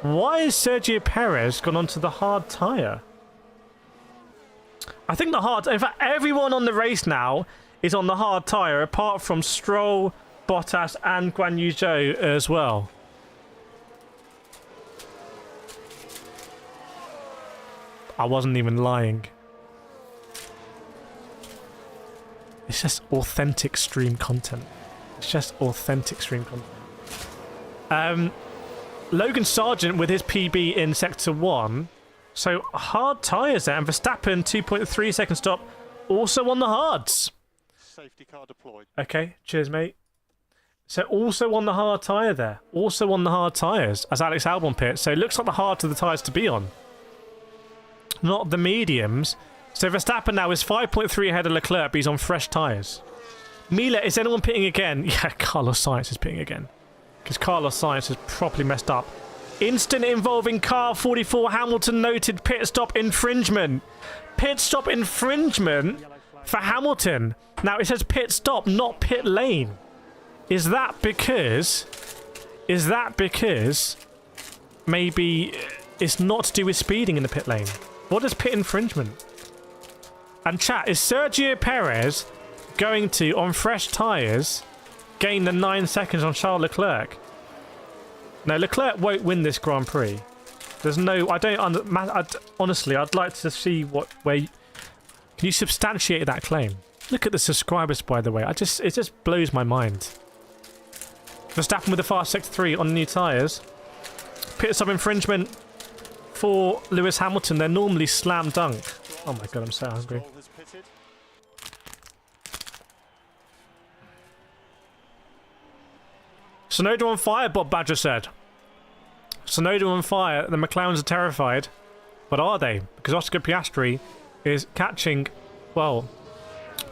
[SPEAKER 1] why has Sergio Perez gone onto the hard tyre? I think the hard... In fact, everyone on the race now is on the hard tyre, apart from Stroll, Bottas and Guan Yu Zhou as well. I wasn't even lying. It's just authentic stream content. Logan Sargent with his PB in Sector 1. So, hard tyres there. And Verstappen, 2.3 second stop. Also on the hards.
[SPEAKER 3] Safety car deployed.
[SPEAKER 1] Okay, cheers, mate. So, also on the hard tyre there. Also on the hard tyres as Alex Albon pits. So, it looks like the hard to the tyres to be on. Not the mediums. So Verstappen now is 5.3 ahead of Leclerc, but he's on fresh tyres. Mila, is anyone pitting again? Yeah, Carlos Sainz is pitting again. Because Carlos Sainz has properly messed up. Instant involving car 44. Hamilton noted pit stop infringement. Pit stop infringement for Hamilton. Now it says pit stop, not pit lane. Is that because maybe it's not to do with speeding in the pit lane? What is pit infringement? And chat, is Sergio Perez going to, on fresh tyres, gain the 9 seconds on Charles Leclerc? No, Leclerc won't win this Grand Prix. There's no... honestly, I'd like to see can you substantiate that claim? Look at the subscribers, by the way. It just blows my mind. Verstappen with the fast Sector 3 on new tyres. Pit stop infringement for Lewis Hamilton. They're normally slam dunk. Oh my god, I'm so hungry. Sonoda on fire, Bob Badger said. Sonoda on fire. The McLarens are terrified. But are they? Because Oscar Piastri is catching... Well,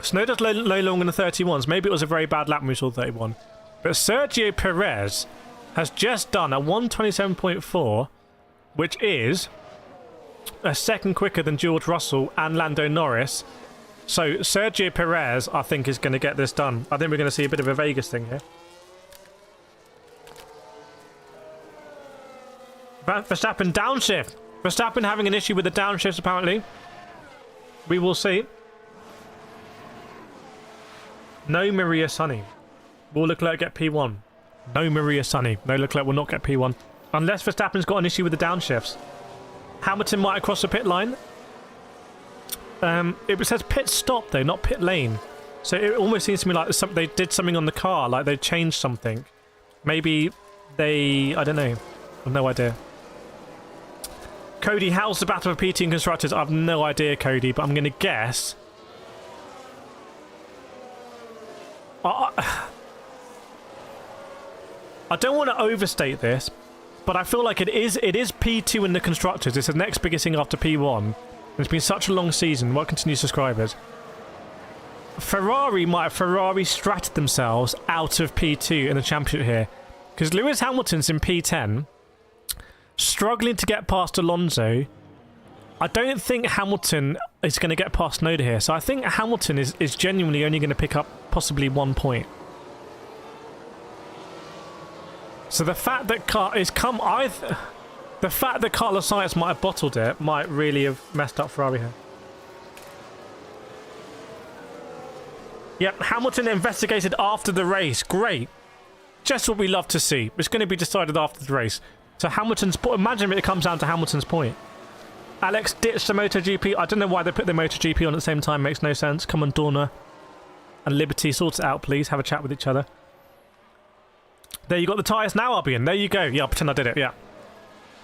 [SPEAKER 1] Sonoda's low long in the 31s. Maybe it was a very bad lap when we saw 31. But Sergio Perez has just done a 127.4, which is a second quicker than George Russell and Lando Norris. So Sergio Perez, I think, is going to get this done. I think we're going to see a bit of a Vegas thing here. Verstappen downshift. Verstappen having an issue with the downshifts, apparently. We will see. No Maria Sunny. Will Leclerc get P1? No Maria Sunny. No, Leclerc will not get P1. Unless Verstappen's got an issue with the downshifts. Hamilton might have crossed the pit line. It says pit stop, though, not pit lane. So it almost seems to me like they did something on the car, like they changed something. Maybe they... I don't know. I've no idea. Cody, how's the battle of PT and constructors? I've no idea, Cody, but I'm going to guess... I don't want to overstate this, but I feel like it is P2 in the constructors. It's the next biggest thing after P1. It's been such a long season. What continues subscribers? Ferrari might have stratted themselves out of P2 in the championship here, because Lewis Hamilton's in P10, struggling to get past Alonso. I don't think Hamilton is going to get past Noda here, so I think Hamilton is genuinely only going to pick up possibly 1 point. So the fact that the fact that Carlos Sainz might have bottled it might really have messed up Ferrari here. Yep, Hamilton investigated after the race. Great. Just what we love to see. It's going to be decided after the race. So Hamilton's point. Imagine if it comes down to Hamilton's point. Alex ditched the MotoGP. I don't know why they put the MotoGP on at the same time. Makes no sense. Come on, Dorna and Liberty, sort it out, please. Have a chat with each other. There you got the tyres now, Albion. There you go. Yeah, I'll pretend I did it. Yeah.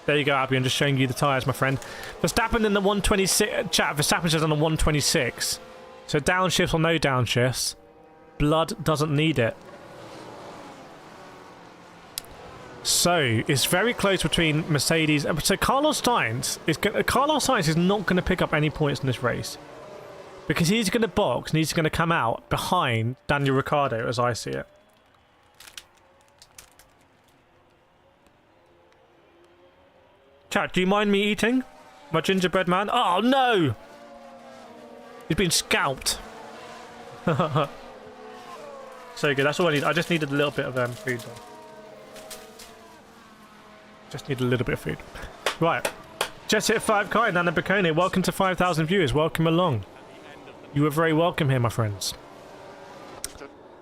[SPEAKER 1] There you go, Albion. Just showing you the tyres, my friend. Verstappen in the 126. Chat, Verstappen's just on the 126. So downshifts or no downshifts. Blood doesn't need it. So it's very close between Mercedes. So Carlos Sainz is not going to pick up any points in this race, because he's going to box and he's going to come out behind Daniel Ricciardo, as I see it. Chat, do you mind me eating my gingerbread man? Oh no! He's been scalped. So good. That's all I need. I just needed a little bit of food. Just need a little bit of food. Right. Just hit 5K, Nana Bacone. Welcome to 5,000 viewers. Welcome along. You are very welcome here, my friends.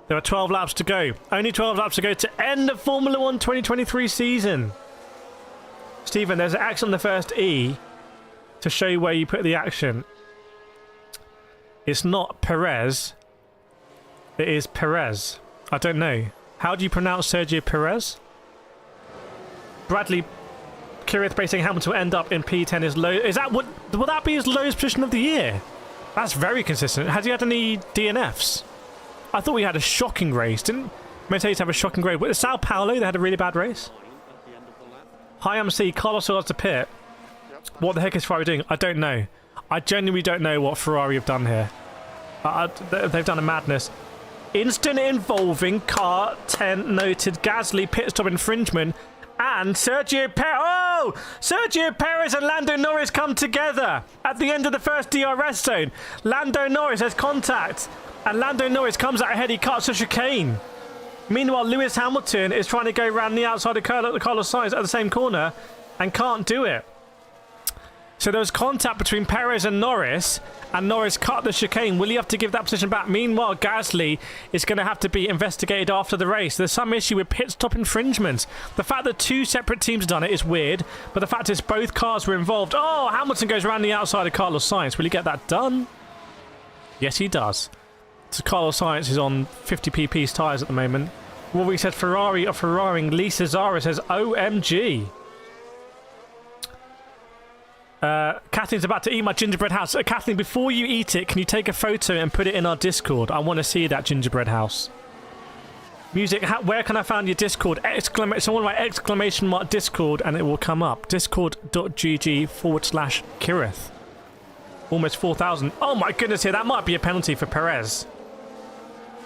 [SPEAKER 1] There are 12 laps to go. Only 12 laps to go to end the Formula 1 2023 season. Stephen, there's an action on the first E to show you where you put the action. It's not Perez. It is Perez. I don't know. How do you pronounce Sergio Perez? Bradley Kireth basing Hamilton will end up in P10 is low. Is that what? Will that be his lowest position of the year? That's very consistent. Has he had any DNFs? I thought we had a shocking race. Didn't Mercedes have a shocking race? With Sao Paulo, they had a really bad race. Hi, MC. Carlos Sainz to pit. What the heck is Ferrari doing? I don't know. I genuinely don't know what Ferrari have done here. They've done a madness. Instant involving car 10 noted Gasly pit stop infringement. And Sergio Perez. Oh! Sergio Perez and Lando Norris come together at the end of the first DRS zone. Lando Norris has contact, and Lando Norris comes out ahead. He cuts a chicane. Meanwhile, Lewis Hamilton is trying to go around the outside of Carlos Sainz at the same corner and can't do it. So there was contact between Perez and Norris cut the chicane. Will he have to give that position back? Meanwhile, Gasly is going to have to be investigated after the race. There's some issue with pit stop infringements. The fact that two separate teams have done it is weird, but the fact is both cars were involved. Oh, Hamilton goes around the outside of Carlos Sainz. Will he get that done? Yes, he does. So Carlos Sainz is on 50 pp's tyres at the moment. Rory said Ferrari are Ferraring. Lisa Zara says OMG. Kathleen's about to eat my gingerbread house. Kathleen, before you eat it, can you take a photo and put it in our Discord? I want to see that gingerbread house. Music, where can I find your Discord? Someone write exclamation mark Discord and it will come up. Discord.gg/Kireth. Almost 4,000. Oh my goodness, here, that might be a penalty for Perez.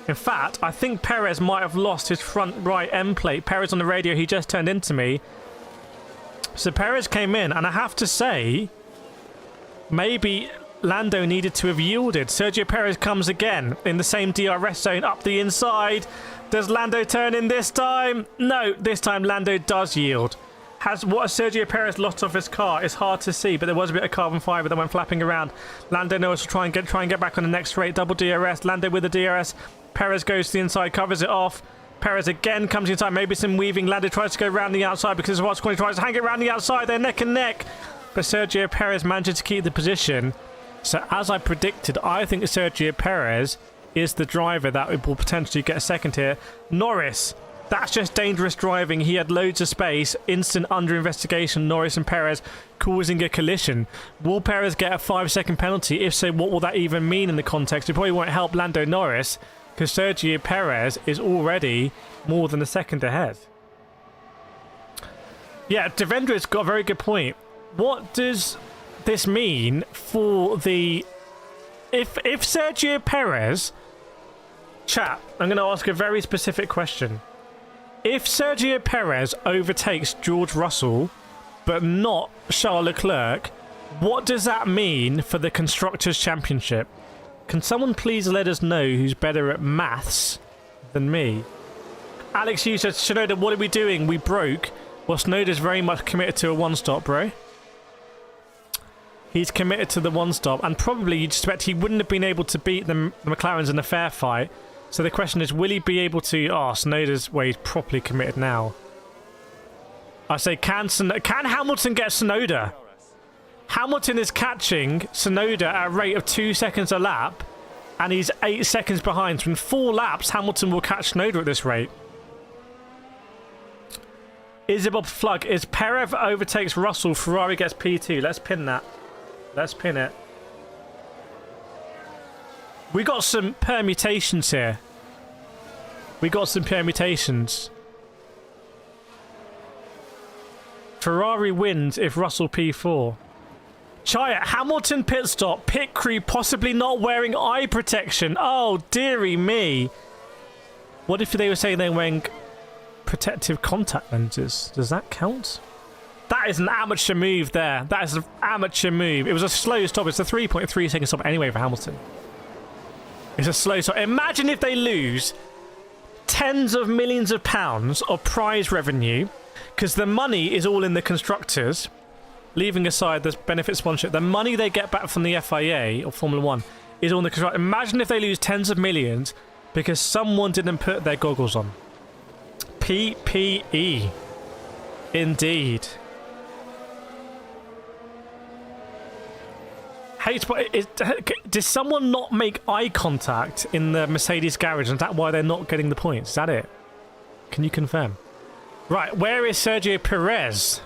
[SPEAKER 1] In fact, I think Perez might have lost his front right end plate. Perez on the radio, he just turned into me. So Perez came in, and I have to say, maybe Lando needed to have yielded. Sergio Perez comes again in the same DRS zone up the inside. Does Lando turn in this time? No, this time Lando does yield. What has Sergio Perez lost off his car? It's hard to see, but there was a bit of carbon fibre that went flapping around. Lando knows to try and get back on the next straight. Double DRS. Lando with the DRS. Perez goes to the inside, covers it off. Perez again comes inside. Maybe some weaving. Lando tries to go around the outside because of he tries to hang it around the outside. They're neck and neck. But Sergio Perez manages to keep the position. So as I predicted, I think Sergio Perez is the driver that will potentially get a second here. Norris. That's just dangerous driving. He had loads of space. Instant under investigation. Norris and Perez causing a collision. Will Perez get a 5-second penalty? If so, what will that even mean in the context? It probably won't help Lando Norris because Sergio Perez is already more than a second ahead. Yeah, Devendra's got a very good point. What does this mean for the... If Sergio Perez... Chat, I'm going to ask a very specific question. If Sergio Perez overtakes George Russell, but not Charles Leclerc, what does that mean for the Constructors' Championship? Can someone please let us know who's better at maths than me? Alex Hughes says, Shinoda, what are we doing? We broke. Well, Snowder's very much committed to a one-stop, bro. He's committed to the one-stop, and probably you'd expect he wouldn't have been able to beat the McLarens in a fair fight. So the question is, will he be able to... Oh, Snowder's way he's properly committed now. I say, can Hamilton get Tsunoda? Hamilton is catching Tsunoda at a rate of 2 seconds a lap, and he's 8 seconds behind. So in 4 laps, Hamilton will catch Tsunoda at this rate. Isabel Flug, is Perez overtakes Russell, Ferrari gets P2. Let's pin that. Let's pin it. We got some permutations here. We got some permutations. Ferrari wins if Russell P4. Chaya, Hamilton pit stop, pit crew possibly not wearing eye protection. Oh, dearie me. What if they were saying they're wearing protective contact lenses? Does that count? That is an amateur move there. That is an amateur move. It was a slow stop. It's a 3.3 second stop anyway for Hamilton. It's a slow stop. Imagine if they lose tens of millions of pounds of prize revenue because the money is all in the constructors, leaving aside the benefit sponsorship. The money they get back from the FIA or Formula 1 is all in the constructors. Imagine if they lose tens of millions because someone didn't put their goggles on. PPE. Indeed. Hey, did someone not make eye contact in the Mercedes garage? Is that why they're not getting the points? Is that it? Can you confirm? Right, where is Sergio Perez?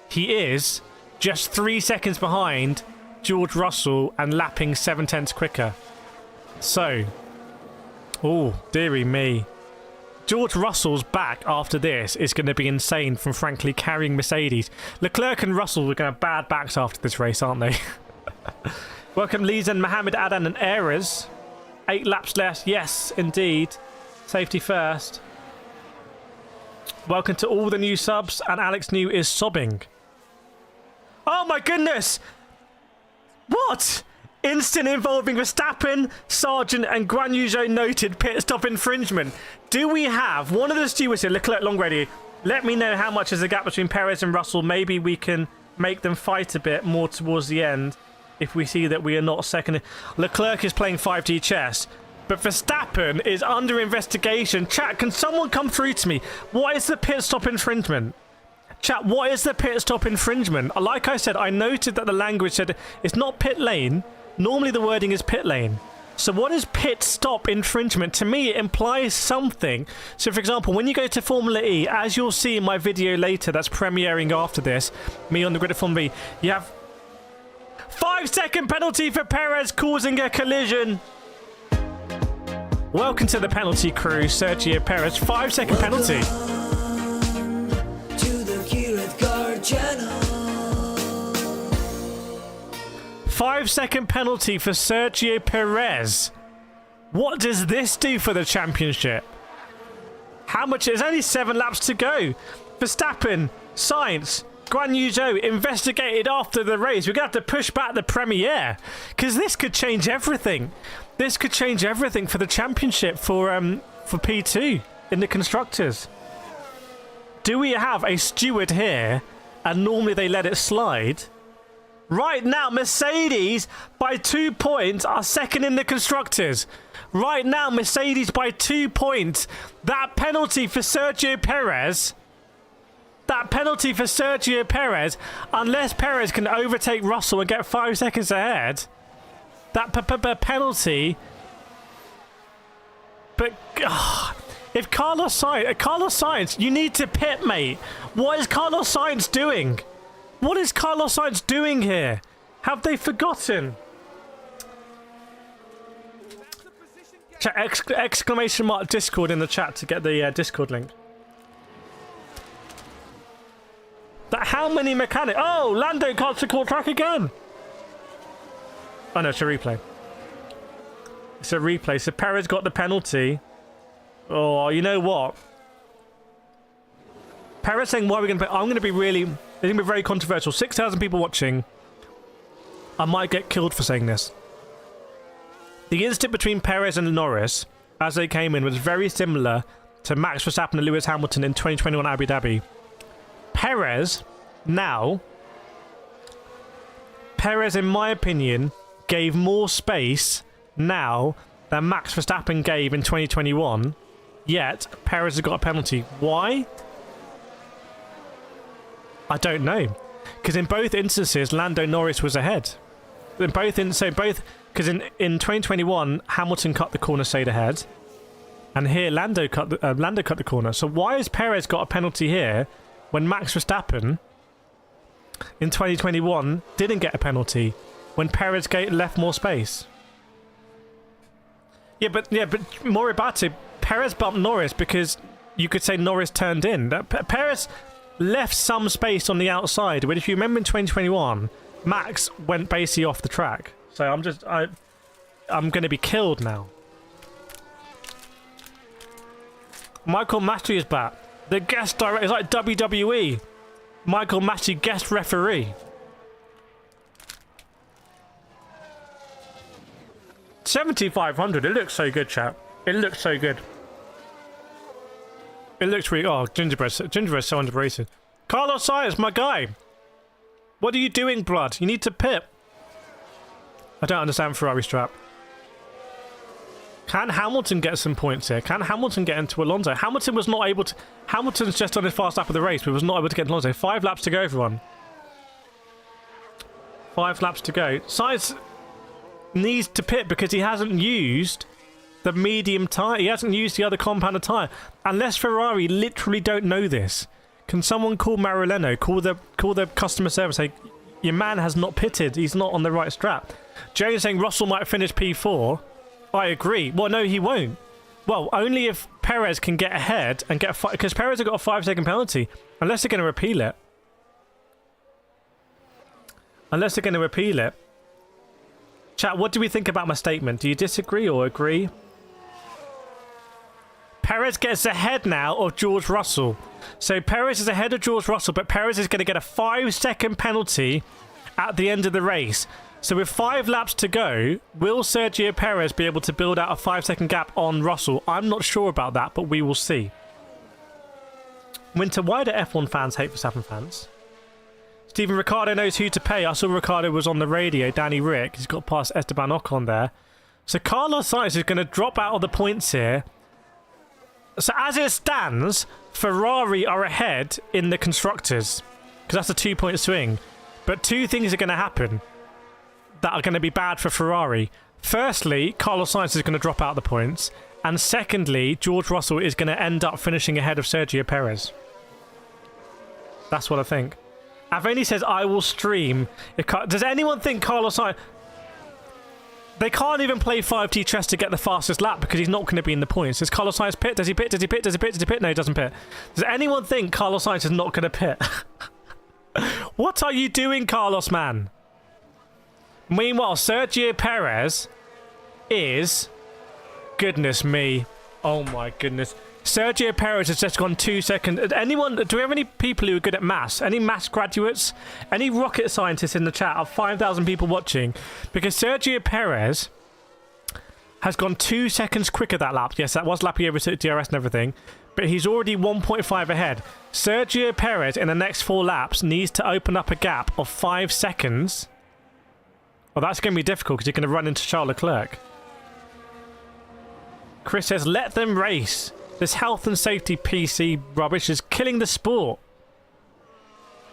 [SPEAKER 1] He is just 3 seconds behind George Russell and lapping 7/10 quicker. So, oh, dearie me. George Russell's back after this is going to be insane from frankly carrying Mercedes. Leclerc and Russell are going to have bad backs after this race, aren't they? Welcome Leezen, Mohammed Adan and Errors. 8 laps left. Yes, indeed. Safety first. Welcome to all the new subs, and Alex New is sobbing. Oh my goodness! What? Instant involving Verstappen, Sargent and Guanyujo noted pit stop infringement. Do we have one of the stewards here, Leclerc long ready? Let me know how much is the gap between Perez and Russell. Maybe we can make them fight a bit more towards the end if we see that we are not second. Leclerc is playing 5D chess, but Verstappen is under investigation. Chat, can someone come through to me? What is the pit stop infringement? Chat, what is the pit stop infringement? Like I said, I noted that the language said it's not pit lane. Normally the wording is pit lane. So what is pit stop infringement? To me, it implies something. So for example, when you go to Formula E, as you'll see in my video later that's premiering after this, me on the grid of Formula E, you have 5-second penalty for Perez causing a collision. Welcome to the penalty crew, Sergio Perez. 5-second penalty.
[SPEAKER 4] To the Kireth Car Channel.
[SPEAKER 1] 5-second penalty for Sergio Perez. What does this do for the championship? How much? There's only 7 laps to go. Verstappen, Sainz, Guan Yu Zhou investigated after the race. We're going to have to push back the premiere because this could change everything. This could change everything for the championship for P2 in the constructors. Do we have a steward here and normally they let it slide? Right now, Mercedes by 2 points are second in the constructors. Right now, Mercedes by 2 points. That penalty for Sergio Perez. That penalty for Sergio Perez, unless Perez can overtake Russell and get 5 seconds ahead. That penalty. But if Carlos Sainz, you need to pit, mate. What is Carlos Sainz doing? What is Carlos Sainz doing here? Have they forgotten? Exclamation mark Discord in the chat to get the Discord link. How many mechanics? Oh, Lando can't secure track again. Oh no, it's a replay. It's a replay. So Perez got the penalty. Oh, you know what? Perez saying, why are we going to... I'm going to be really... It's going to be very controversial. 6,000 people watching. I might get killed for saying this. The incident between Perez and Norris, as they came in, was very similar to Max Verstappen and Lewis Hamilton in 2021 Abu Dhabi. Perez, in my opinion, gave more space now than Max Verstappen gave in 2021, yet Perez has got a penalty. Why? I don't know. Because in both instances, Lando Norris was ahead. Because in 2021, Hamilton cut the corner, stayed ahead. And here, Lando cut the corner. So why has Perez got a penalty here when Max Verstappen in 2021 didn't get a penalty when Perez left more space? Yeah, but more about it. Perez bumped Norris because you could say Norris turned in. Perez left some space on the outside, but if you remember in 2021, Max went basically off the track. So I'm going to be killed now. Michael Massey is back. The guest director is like WWE. Michael Massey, guest referee. 7,500. It looks so good, chat. It looks so good. It looks really... Oh, Gingerbread's so underrated. Carlos Sainz, my guy. What are you doing, blood? You need to pit. I don't understand Ferrari strap. Can Hamilton get some points here? Can Hamilton get into Alonso? Hamilton was not able to... Hamilton's just on his fast lap of the race, but was not able to get Alonso. 5 laps to go, everyone. 5 laps to go. Sainz needs to pit because he hasn't used the medium tyre. He hasn't used the other compounded tyre. Unless Ferrari literally don't know this. Can someone call Marileno? Call the customer service. Say, your man has not pitted. He's not on the right strap. James saying Russell might finish P4. I agree. Well, no, he won't. Well, only if Perez can get ahead and get... Because Perez has got a 5-second penalty. Unless they're going to repeal it. Chat, what do we think about my statement? Do you disagree or agree? Perez gets ahead now of George Russell. So Perez is ahead of George Russell, but Perez is going to get a 5-second penalty at the end of the race. So with 5 laps to go, will Sergio Perez be able to build out a 5-second gap on Russell? I'm not sure about that, but we will see. Winter, why do F1 fans hate Verstappen fans? Stephen Ricciardo knows who to pay. I saw Ricciardo was on the radio. Danny Rick. He's got past Esteban Ocon there. So Carlos Sainz is going to drop out of the points here. So as it stands, Ferrari are ahead in the constructors. Because that's a 2-point swing. But 2 things are going to happen that are going to be bad for Ferrari. Firstly, Carlos Sainz is going to drop out the points. And secondly, George Russell is going to end up finishing ahead of Sergio Perez. That's what I think. Aveni says, I will stream. Does anyone think Carlos Sainz... They can't even play 5T chess to get the fastest lap because he's not going to be in the points. Does Carlos Sainz pit? Does he pit? Does he pit? Does he pit? Does he pit? No, he doesn't pit. Does anyone think Carlos Sainz is not going to pit? What are you doing, Carlos, man? Meanwhile, Sergio Perez is... Goodness me. Oh my goodness. Sergio Perez has just gone 2 seconds. Anyone, do we have any people who are good at maths? Any maths graduates? Any rocket scientists in the chat? I have 5,000 people watching. Because Sergio Perez has gone 2 seconds quicker that lap. Yes, that was lappy over to DRS and everything. But he's already 1.5 ahead. Sergio Perez in the next 4 laps needs to open up a gap of 5 seconds. Well, that's going to be difficult because you're going to run into Charles Leclerc. Chris says, let them race. This health and safety PC rubbish is killing the sport.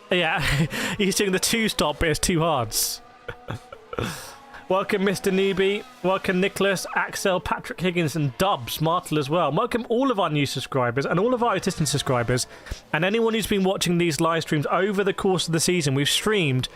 [SPEAKER 1] Yeah, he's doing the 2-stop, but it's 2 hards. Welcome, Mr. Newbie. Welcome, Nicholas, Axel, Patrick Higgins, and Dubs, Martel as well. Welcome all of our new subscribers and all of our existing subscribers. And anyone who's been watching these live streams over the course of the season. We've streamed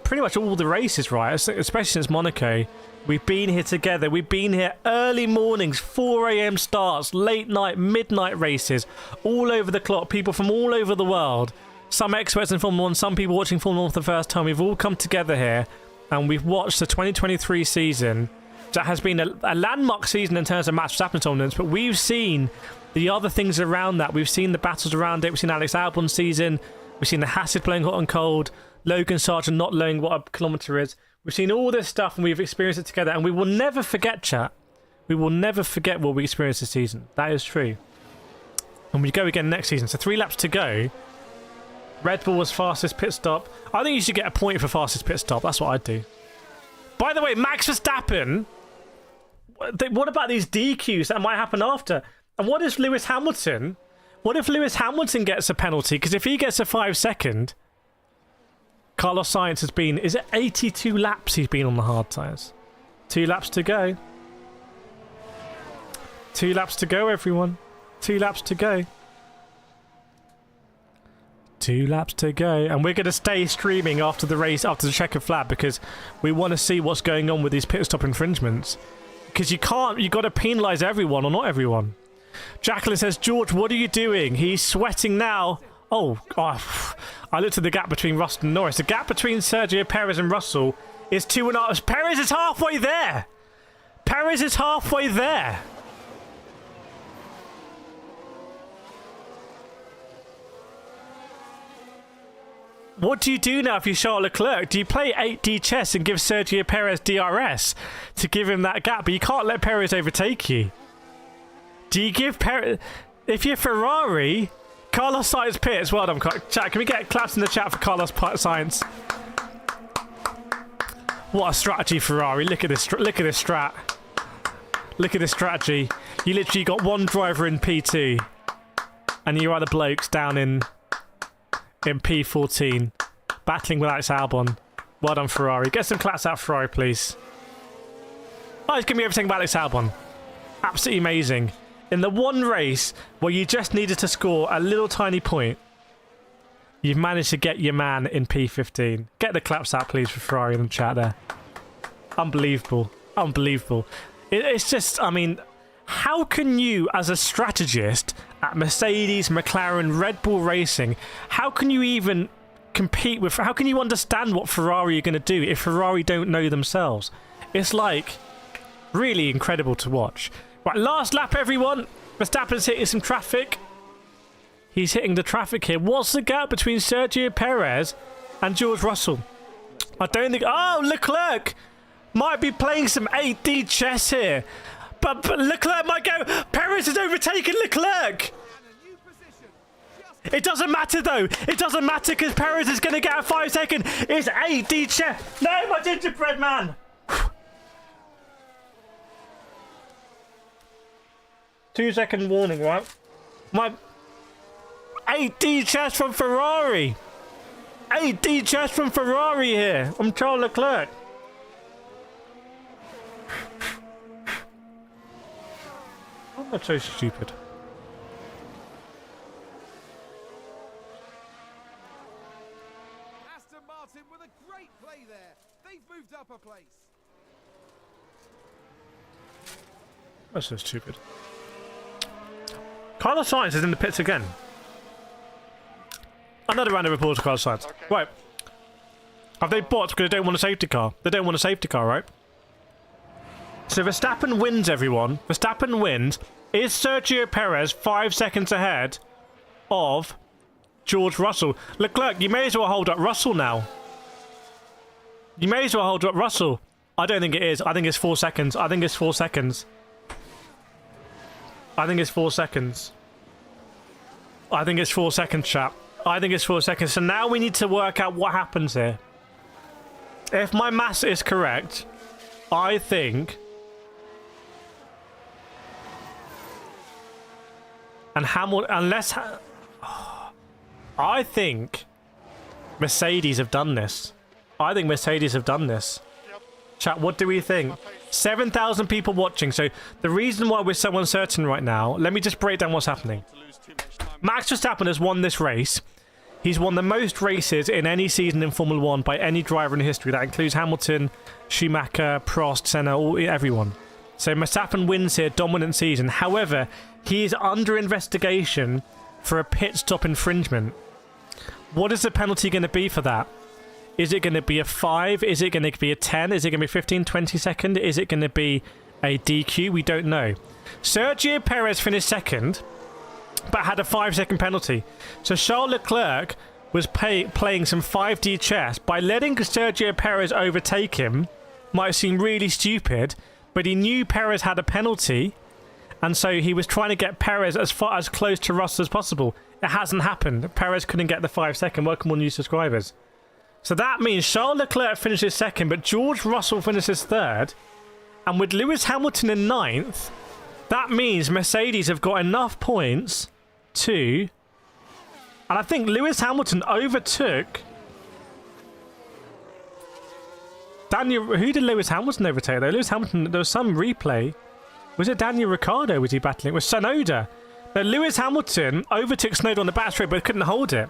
[SPEAKER 1] pretty much all the races, right? Especially since Monaco. We've been here together. We've been here early mornings, 4 a.m. starts, late night, midnight races, all over the clock. People from all over the world. Some experts in Formula 1, some people watching Formula 1 for the first time. We've all come together here and we've watched the 2023 season. That has been a landmark season in terms of Max Verstappen dominance, but we've seen the other things around that. We've seen the battles around it. We've seen Alex Albon's season. We've seen the Haas playing hot and cold. Logan Sargent not knowing what a kilometre is. We've seen all this stuff and we've experienced it together, and we will never forget, chat. We will never forget what we experienced this season. That is true. And we go again next season. So 3 laps to go. Red Bull was fastest pit stop. I think you should get a point for fastest pit stop. That's what I'd do. By the way, Max Verstappen. What about these DQs that might happen after? And what if Lewis Hamilton? What if Lewis Hamilton gets a penalty? Because if he gets a 5-second... Carlos Sainz has been... Is it 82 laps he's been on the hard tyres? 2 laps to go. 2 laps to go, everyone. 2 laps to go. 2 laps to go. And we're going to stay streaming after the race, after the checkered flag, because we want to see what's going on with these pit stop infringements. Because you can't... You've got to penalise everyone or not everyone. Jacqueline says, George, what are you doing? He's sweating now. Oh, I looked at the gap between Russell and Norris. The gap between Sergio Perez and Russell is 2.5. Perez is halfway there. Perez is halfway there. What do you do now if you're Charles Leclerc? Do you play 8D chess and give Sergio Perez DRS to give him that gap? But you can't let Perez overtake you. Do you give Perez... If you're Ferrari... Carlos Sainz pits. Well done, chat. Can we get claps in the chat for Carlos Sainz? What a strategy, Ferrari. Look at this. Look at this strat. Look at this strategy. You literally got one driver in P2, and your other blokes down in P14, battling with Alex Albon. Well done, Ferrari. Get some claps out, Ferrari, please. Oh, he's giving me everything about Alex Albon. Absolutely amazing. In the one race where you just needed to score a little tiny point, you've managed to get your man in P15. Get the claps out, please, for Ferrari in the chat there. Unbelievable. Unbelievable. It's just, I mean, how can you, as a strategist at Mercedes, McLaren, Red Bull Racing, how can you even compete with, how can you understand what Ferrari are going to do if Ferrari don't know themselves? It's like really incredible to watch. Right, last lap, everyone. Verstappen's hitting some traffic. He's hitting the traffic here. What's the gap between Sergio Perez and George Russell? I don't think... Oh, Leclerc might be playing some 8D chess here. But Leclerc might go... Perez has overtaken Leclerc. It doesn't matter, though. It doesn't matter because Perez is going to get a 5-second. It's 8D chess. No, my gingerbread man. 2-second warning, right? My 8D chess from Ferrari. 8D chess from Ferrari here. I'm Charles Leclerc. I'm not so stupid.
[SPEAKER 2] Aston Martin with a great play there. They've moved up a place.
[SPEAKER 1] That's so stupid. Carlos Sainz is in the pits again. Another round of applause for Carlos Sainz.
[SPEAKER 3] Okay.
[SPEAKER 1] Right. Have they bots because they don't want a safety car? They don't want a safety car, right? So Verstappen wins, everyone. Verstappen wins. Is Sergio Perez 5 seconds ahead of George Russell? Leclerc, you may as well hold up Russell now. You may as well hold up Russell. I don't think it is. I think it's 4 seconds. I think it's 4 seconds. I think it's 4 seconds. I think it's 4 seconds, chap. I think it's 4 seconds. So now we need to work out what happens here. If my maths is correct, I think... And Hamilton... Unless... I think Mercedes have done this. I think Mercedes have done this.
[SPEAKER 3] Yep.
[SPEAKER 1] Chat, what do we think? 7,000 people watching. So the reason why we're so uncertain right now, let me just break down what's happening.
[SPEAKER 3] To lose too much time.
[SPEAKER 1] Max Verstappen has won this race. He's won the most races in any season in Formula 1 by any driver in history. That includes Hamilton, Schumacher, Prost, Senna, everyone. So Verstappen wins here, dominant season. However, he is under investigation for a pit stop infringement. What is the penalty going to be for that? Is it going to be a 5? Is it going to be a 10? Is it going to be 15, 20 second? Is it going to be a DQ? We don't know. Sergio Perez finished second, but had a 5-second penalty. So Charles Leclerc was playing some 5D chess by letting Sergio Perez overtake him. Might have seemed really stupid, but he knew Perez had a penalty, and so he was trying to get Perez as close to Russell as possible. It hasn't happened. Perez couldn't get the 5-second. Welcome on new subscribers. So that means Charles Leclerc finishes second, but George Russell finishes third. And with Lewis Hamilton in 9th, that means Mercedes have got enough points to... And I think Lewis Hamilton overtook... Who did Lewis Hamilton overtake though? Lewis Hamilton, there was some replay. Was it Daniel Ricciardo was he battling? It was Tsunoda. Now, Lewis Hamilton overtook Tsunoda on the back straight but couldn't hold it.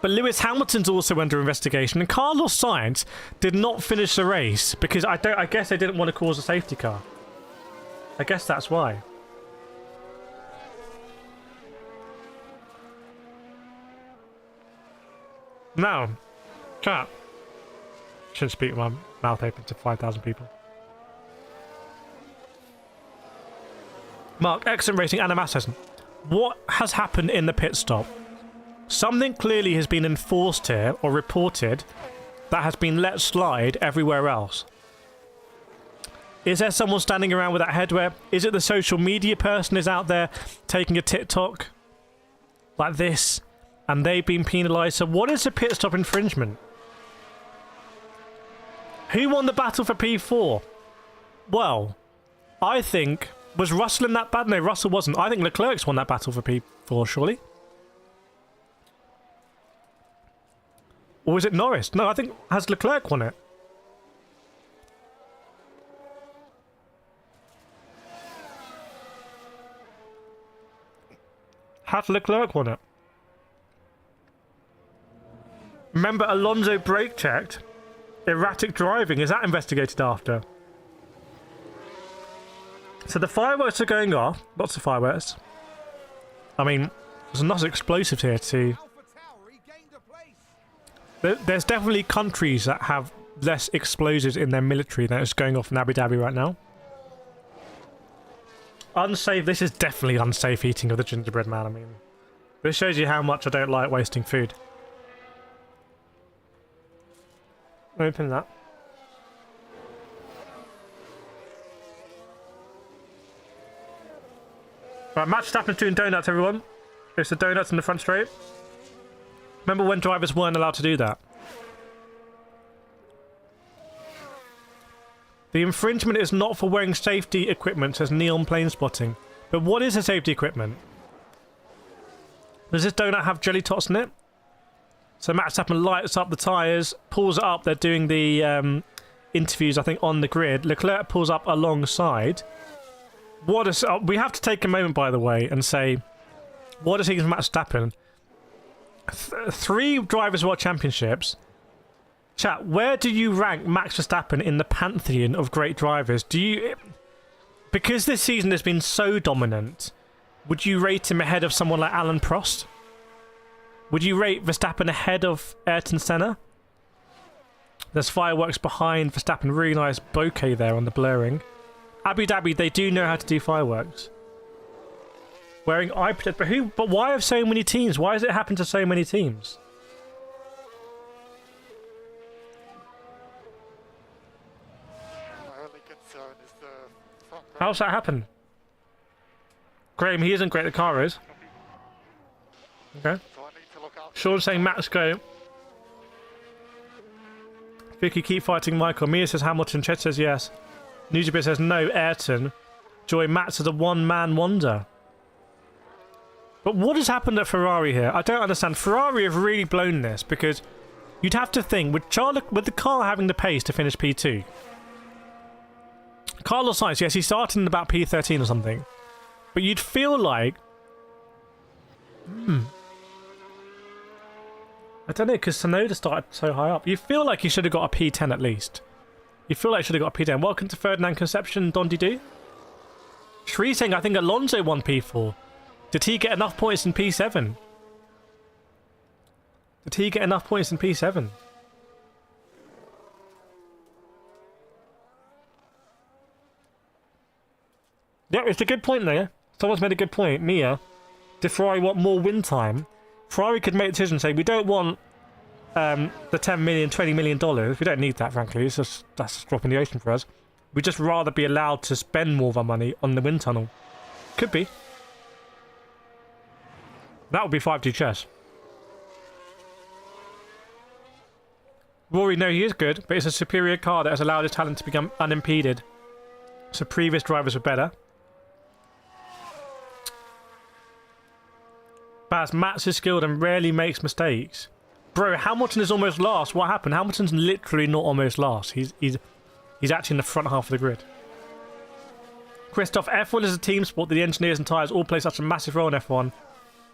[SPEAKER 1] But Lewis Hamilton's also under investigation, and Carlos Sainz did not finish the race because I guess they didn't want to cause a safety car. I guess that's why. Now, chat. Shouldn't speak with my mouth open to 5,000 people. Mark, excellent racing. Anna Masterson. What has happened in the pit stop? Something clearly has been enforced here, or reported, that has been let slide everywhere else. Is there someone standing around with that headwear? Is it the social media person is out there taking a TikTok like this, and they've been penalised? So what is the pit stop infringement? Who won the battle for P4? Well, I think... Was Russell in that battle? No, Russell wasn't. I think Leclerc's won that battle for P4, surely. Or was it Norris? No, I think... Has Leclerc won it? Has Leclerc won it? Remember, Alonso brake checked. Erratic driving. Is that investigated after? So the fireworks are going off. Lots of fireworks. I mean, there's enough explosives here to...
[SPEAKER 2] AlphaTauri gained a place.
[SPEAKER 1] There's definitely countries that have less explosives in their military than is going off in Abu Dhabi right now. Unsafe. This is definitely unsafe eating of the gingerbread man. I mean, this shows you how much I don't like wasting food. Open that. Right, Max Verstappen's doing donuts, everyone. It's the donuts in the front straight. Remember when drivers weren't allowed to do that? The infringement is not for wearing safety equipment, says Neon Plane Spotting. But what is a safety equipment? Does this donut have jelly tots in it? So Max Verstappen lights up the tyres, pulls it up. They're doing the interviews, I think, on the grid. Leclerc pulls up alongside. What is... we have to take a moment, by the way, and say, what is he from Max Verstappen? 3 Drivers' World Championships. Chat, where do you rank Max Verstappen in the pantheon of great drivers? Do because this season has been so dominant, would you rate him ahead of someone like Alan Prost? Would you rate Verstappen ahead of Ayrton Senna? There's fireworks behind Verstappen. Really nice bokeh there on the blurring. Abu Dhabi, they do know how to do fireworks. Wearing eye protect, but who? But why have so many teams? Why has it happened to so many teams?
[SPEAKER 3] My only concern is the front row.
[SPEAKER 1] How's that happen? Graham, he isn't great. The car is. Okay.
[SPEAKER 3] So I need to look out.
[SPEAKER 1] Sean saying Max go. Vicky, keep fighting Michael. Mia says Hamilton. Chet says yes. Newsbit says no, Ayrton. Joy Max is a one-man wonder. But what has happened at Ferrari here? I don't understand. Ferrari have really blown this because you'd have to think, with the car having the pace to finish P2. Carlos Sainz, yes, he started in about P13 or something. But you'd feel like... I don't know, because Tsunoda started so high up. You feel like he should have got a P10 at least. You feel like he should have got a P10. Welcome to Ferdinand Conception, Dondi Do. Shri saying, I think Alonso won P4. Did he get enough points in P7? Did he get enough points in P7? Yeah, it's a good point there. Someone's made a good point. Mia, did Ferrari want more win time? Ferrari could make a decision and say, we don't want the $10 million, $20 million. We don't need that, frankly. It's just, that's a drop in the ocean for us. We'd just rather be allowed to spend more of our money on the wind tunnel. Could be. That would be 5G chess. Rory, no, he is good, but it's a superior car that has allowed his talent to become unimpeded. So previous drivers were better. Baz, Max is skilled and rarely makes mistakes. Bro, Hamilton is almost last. What happened? Hamilton's literally not almost last. He's actually in the front half of the grid. Christoph, F1 is a team sport that the engineers and tyres all play such a massive role in F1.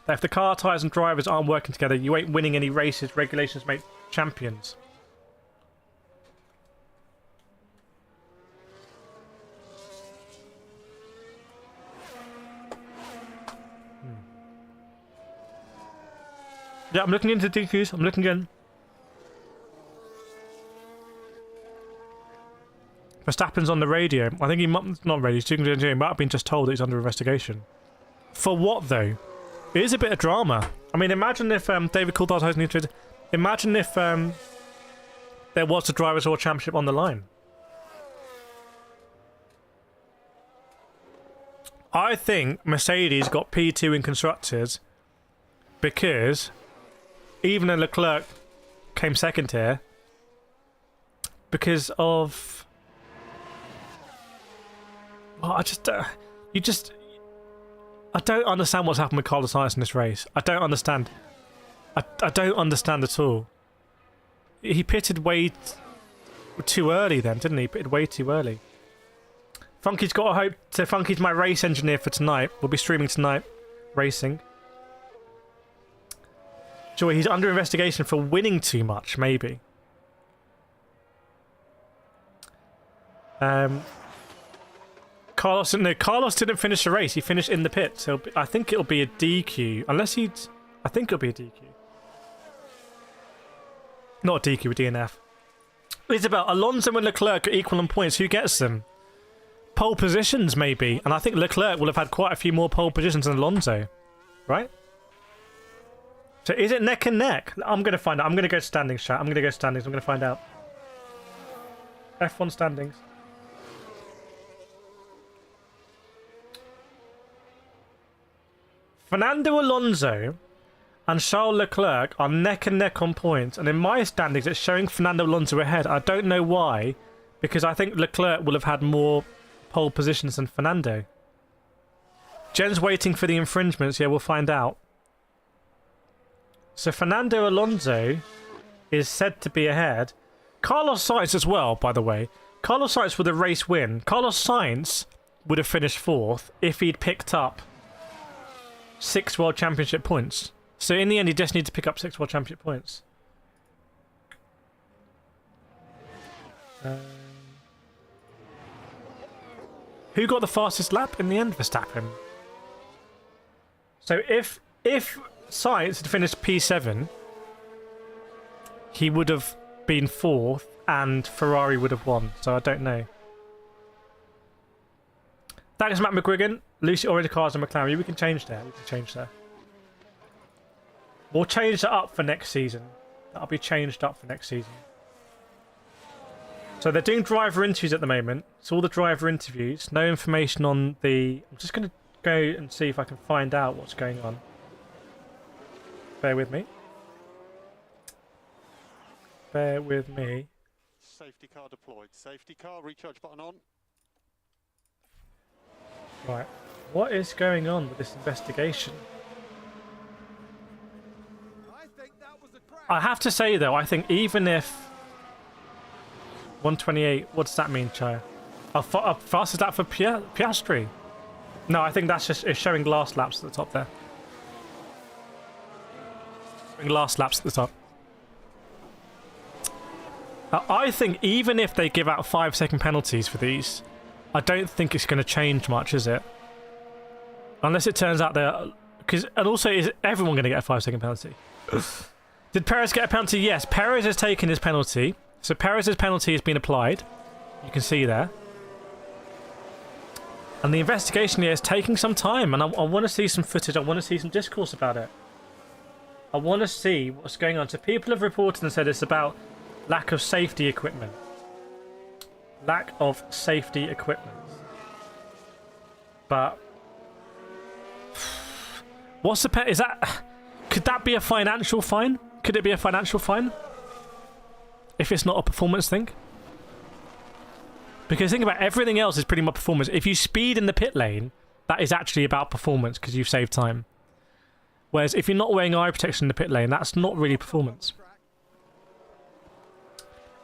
[SPEAKER 1] That if the car, tyres and drivers aren't working together, you ain't winning any races. Regulations make champions. Yeah, I'm looking into DQs. I'm looking in. Verstappen's on the radio. I think he might not radio. He's talking to the engineer. He might have been just told that he's under investigation. For what though? It is a bit of drama. I mean, imagine if David Coulthard has new Twitter. Imagine if there was a Drivers' World Championship on the line. I think Mercedes got P2 in constructors because even though Leclerc came second here, because of... Well, I don't understand what's happened with Carlos Sainz in this race. I don't understand. I don't understand at all. He pitted way too early then, didn't he? He pitted way too early. Funky's got a hope. So Funky's my race engineer for tonight. We'll be streaming tonight. Racing. Joy, he's under investigation for winning too much, maybe. Carlos didn't finish the race. He finished in the pit. So I think it'll be a DQ. I think it'll be a DQ. Not a DQ, a DNF. Isabel, Alonso and Leclerc are equal on points. Who gets them? Pole positions, maybe. And I think Leclerc will have had quite a few more pole positions than Alonso. Right? So is it neck and neck? I'm going to find out. I'm going to go standings, chat. I'm going to go standings. I'm going to find out. F1 standings. Fernando Alonso and Charles Leclerc are neck and neck on points, and in my standings it's showing Fernando Alonso ahead. I don't know why, because I think Leclerc will have had more pole positions than Fernando. Jen's waiting for the infringements. Yeah, we'll find out. So Fernando Alonso is said to be ahead. Carlos Sainz as well, by the way. Carlos Sainz with a race win. Carlos Sainz would have finished fourth if he'd picked up 6 World Championship points. So in the end, he just needs to pick up 6 World Championship points. Who got the fastest lap in the end? Verstappen. So if Sainz had finished P7, he would have been 4th and Ferrari would have won. So I don't know. Thanks, Matt McGuigan. Lucy already cars and McLaren. We can change there. We can change there. We'll change that up for next season. That'll be changed up for next season. So they're doing driver interviews at the moment. It's all the driver interviews. No information on the... I'm just going to go and see if I can find out what's going on. Bear with me. Bear with me.
[SPEAKER 3] Safety car deployed. Safety car, recharge button on.
[SPEAKER 1] Right. What is going on with this investigation?
[SPEAKER 2] I think that was a crash.
[SPEAKER 1] I have to say, though, I think even if... 128, what does that mean, Chaya? Fastest lap for Piastri? No, I think that's just it's showing last laps at the top there. Showing last laps at the top. I think even if they give out 5-second penalties for these, I don't think it's going to change much, is it? Unless it turns out they're... And also, is everyone going to get a 5-second penalty? Did Perez get a penalty? Yes, Perez has taken his penalty. So Perez's penalty has been applied. You can see there. And the investigation here is taking some time. And I want to see some footage. I want to see some discourse about it. I want to see what's going on. So people have reported and said it's about lack of safety equipment. Lack of safety equipment. But... what's the... Is that... Could that be a financial fine? Could it be a financial fine? If it's not a performance thing? Because think about it, everything else is pretty much performance. If you speed in the pit lane, that is actually about performance because you've saved time. Whereas if you're not wearing eye protection in the pit lane, that's not really performance.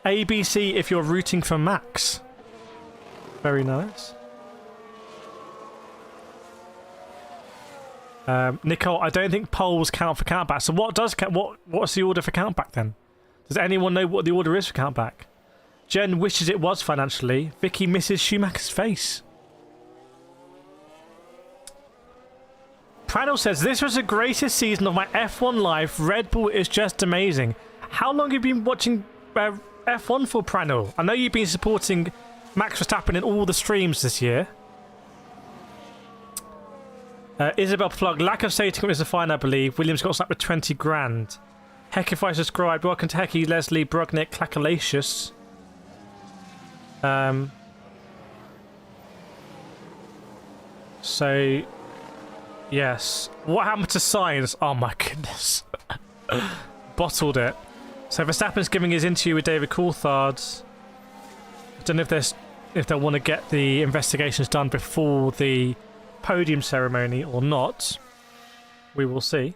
[SPEAKER 1] ABC if you're rooting for Max. Very nice. Nico, I don't think poles count for countback. So what does what's the order for countback then? Does anyone know what the order is for countback? Jen wishes it was financially. Vicky misses Schumacher's face. Pranel says, this was the greatest season of my F1 life. Red Bull is just amazing. How long have you been watching F1 for, Pranel? I know you've been supporting Max Verstappen in all the streams this year. Isabel Plug, lack of safety equipment is a fine, I believe. Williams got slapped with 20 grand. Heck if I subscribed. Welcome to Hecky, Leslie, Brugnick, Clackalatius. So, yes. What happened to Sainz? Oh my goodness. Bottled it. So Verstappen's giving his interview with David Coulthard. I don't know if they'll want to get the investigations done before the podium ceremony or not. We will see.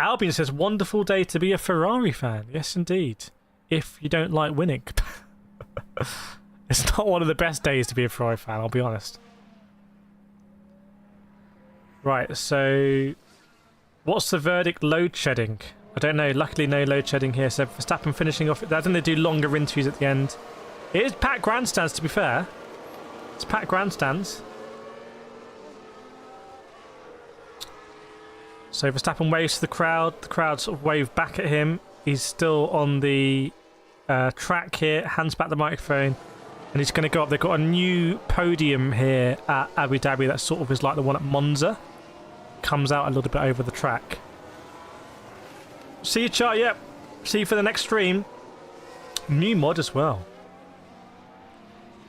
[SPEAKER 1] Albion says, wonderful day to be a Ferrari fan. Yes, indeed. If you don't like winning. It's not one of the best days to be a Ferrari fan, I'll be honest. Right, so... what's the verdict? Load shedding. I don't know. Luckily, no load shedding here. So Verstappen finishing off. I think they do longer interviews at the end. It is packed grandstands, to be fair. It's packed grandstands. So Verstappen waves to the crowd. The crowd sort of wave back at him. He's still on the track here. Hands back the microphone. And he's going to go up. They've got a new podium here at Abu Dhabi that sort of is like the one at Monza. Comes out a little bit over the track. See you, Char. Yep. See you for the next stream. New mod as well.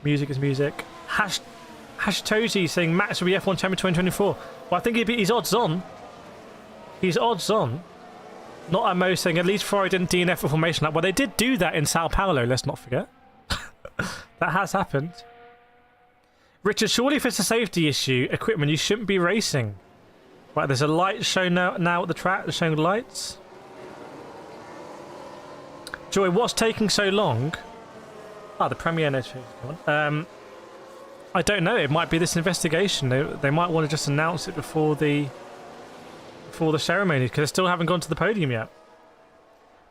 [SPEAKER 1] Music is music. Hashtozy saying Max will be F1 champion 2024. Well, I think he's odds on. He's odds on. Not Mo saying at least Ferrari didn't DNF a formation lap. Well, they did do that in Sao Paulo, let's not forget. That has happened. Richard, surely if it's a safety issue, equipment, you shouldn't be racing. Right, there's a light show now at the track. They're showing lights. Joy, what's taking so long? The premiere notification. I don't know. It might be this investigation. They might want to just announce it before the ceremony because they still haven't gone to the podium yet.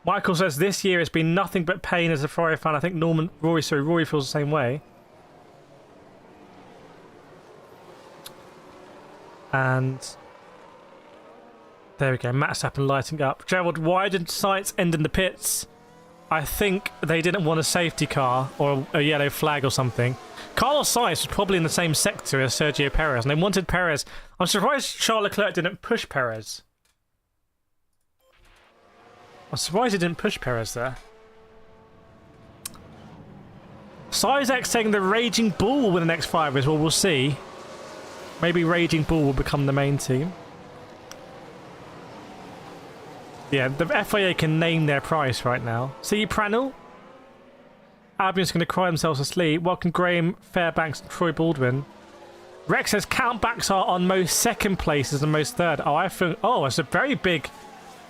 [SPEAKER 1] Michael says this year has been nothing but pain as a Ferrari fan. I think Rory feels the same way. And there we go. Verstappen lighting up. Gerald, why did Sainz end in the pits? I think they didn't want a safety car or a yellow flag or something. Carlos Sainz was probably in the same sector as Sergio Perez, and they wanted Perez. I'm surprised Charles Leclerc didn't push Perez. I'm surprised he didn't push Perez there. Sizek saying the Raging Bull with the next 5 is, well, we'll see. Maybe Raging Bull will become the main team. Yeah, the FIA can name their price right now. See you, Pranel? Albion's going to cry themselves asleep. Welcome, Graham Fairbanks and Troy Baldwin. Rex says countbacks are on most second places and most third. Oh, I think. Oh, it's a very big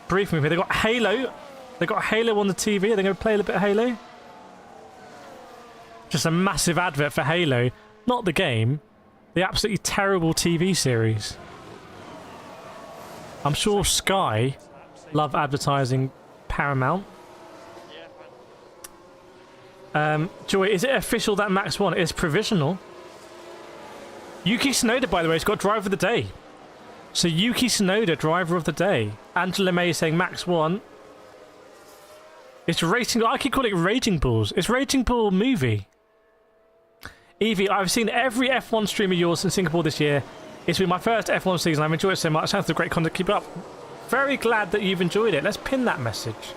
[SPEAKER 1] briefing here. They got Halo. They got Halo on the TV. They're going to play a little bit of Halo. Just a massive advert for Halo, not the game. The absolutely terrible TV series. I'm sure Sky love advertising Paramount. Joy, is it official that Max won? It's provisional. Yuki Tsunoda, by the way, has got driver of the day. So Yuki Tsunoda, driver of the day. Angela May saying Max won. It's racing. I keep calling it Raging Bulls. It's Raging Bull movie. Evie, I've seen every F1 stream of yours in Singapore this year. It's been my first F1 season. I've enjoyed it so much. Sounds like great content. Keep it up. Very glad that you've enjoyed it. Let's pin that message.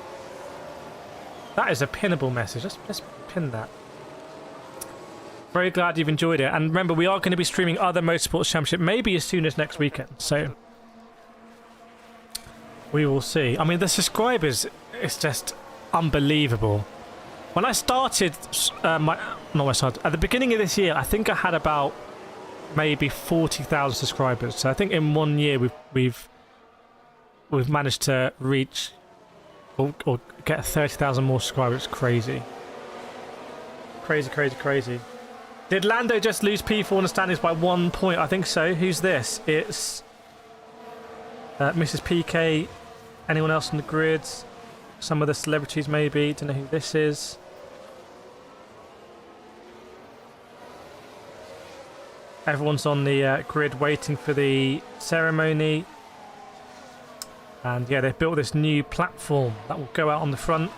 [SPEAKER 1] That is a pinnable message. Let's pin that. Very glad you've enjoyed it. And remember, we are going to be streaming other Motorsports Championship maybe as soon as next weekend. So we will see. I mean, the subscribers, it's just unbelievable. When I started, at the beginning of this year, I think I had about maybe 40,000 subscribers. So I think in 1 year we've managed to reach or get 30,000 more subscribers. Crazy. Crazy. Did Lando just lose P4 in the standings by 1 point? I think so. Who's this? It's Mrs. PK. Anyone else on the grids? Some of the celebrities maybe. Don't know who this is. Everyone's on the grid waiting for the ceremony. And yeah, they've built this new platform that will go out on the front.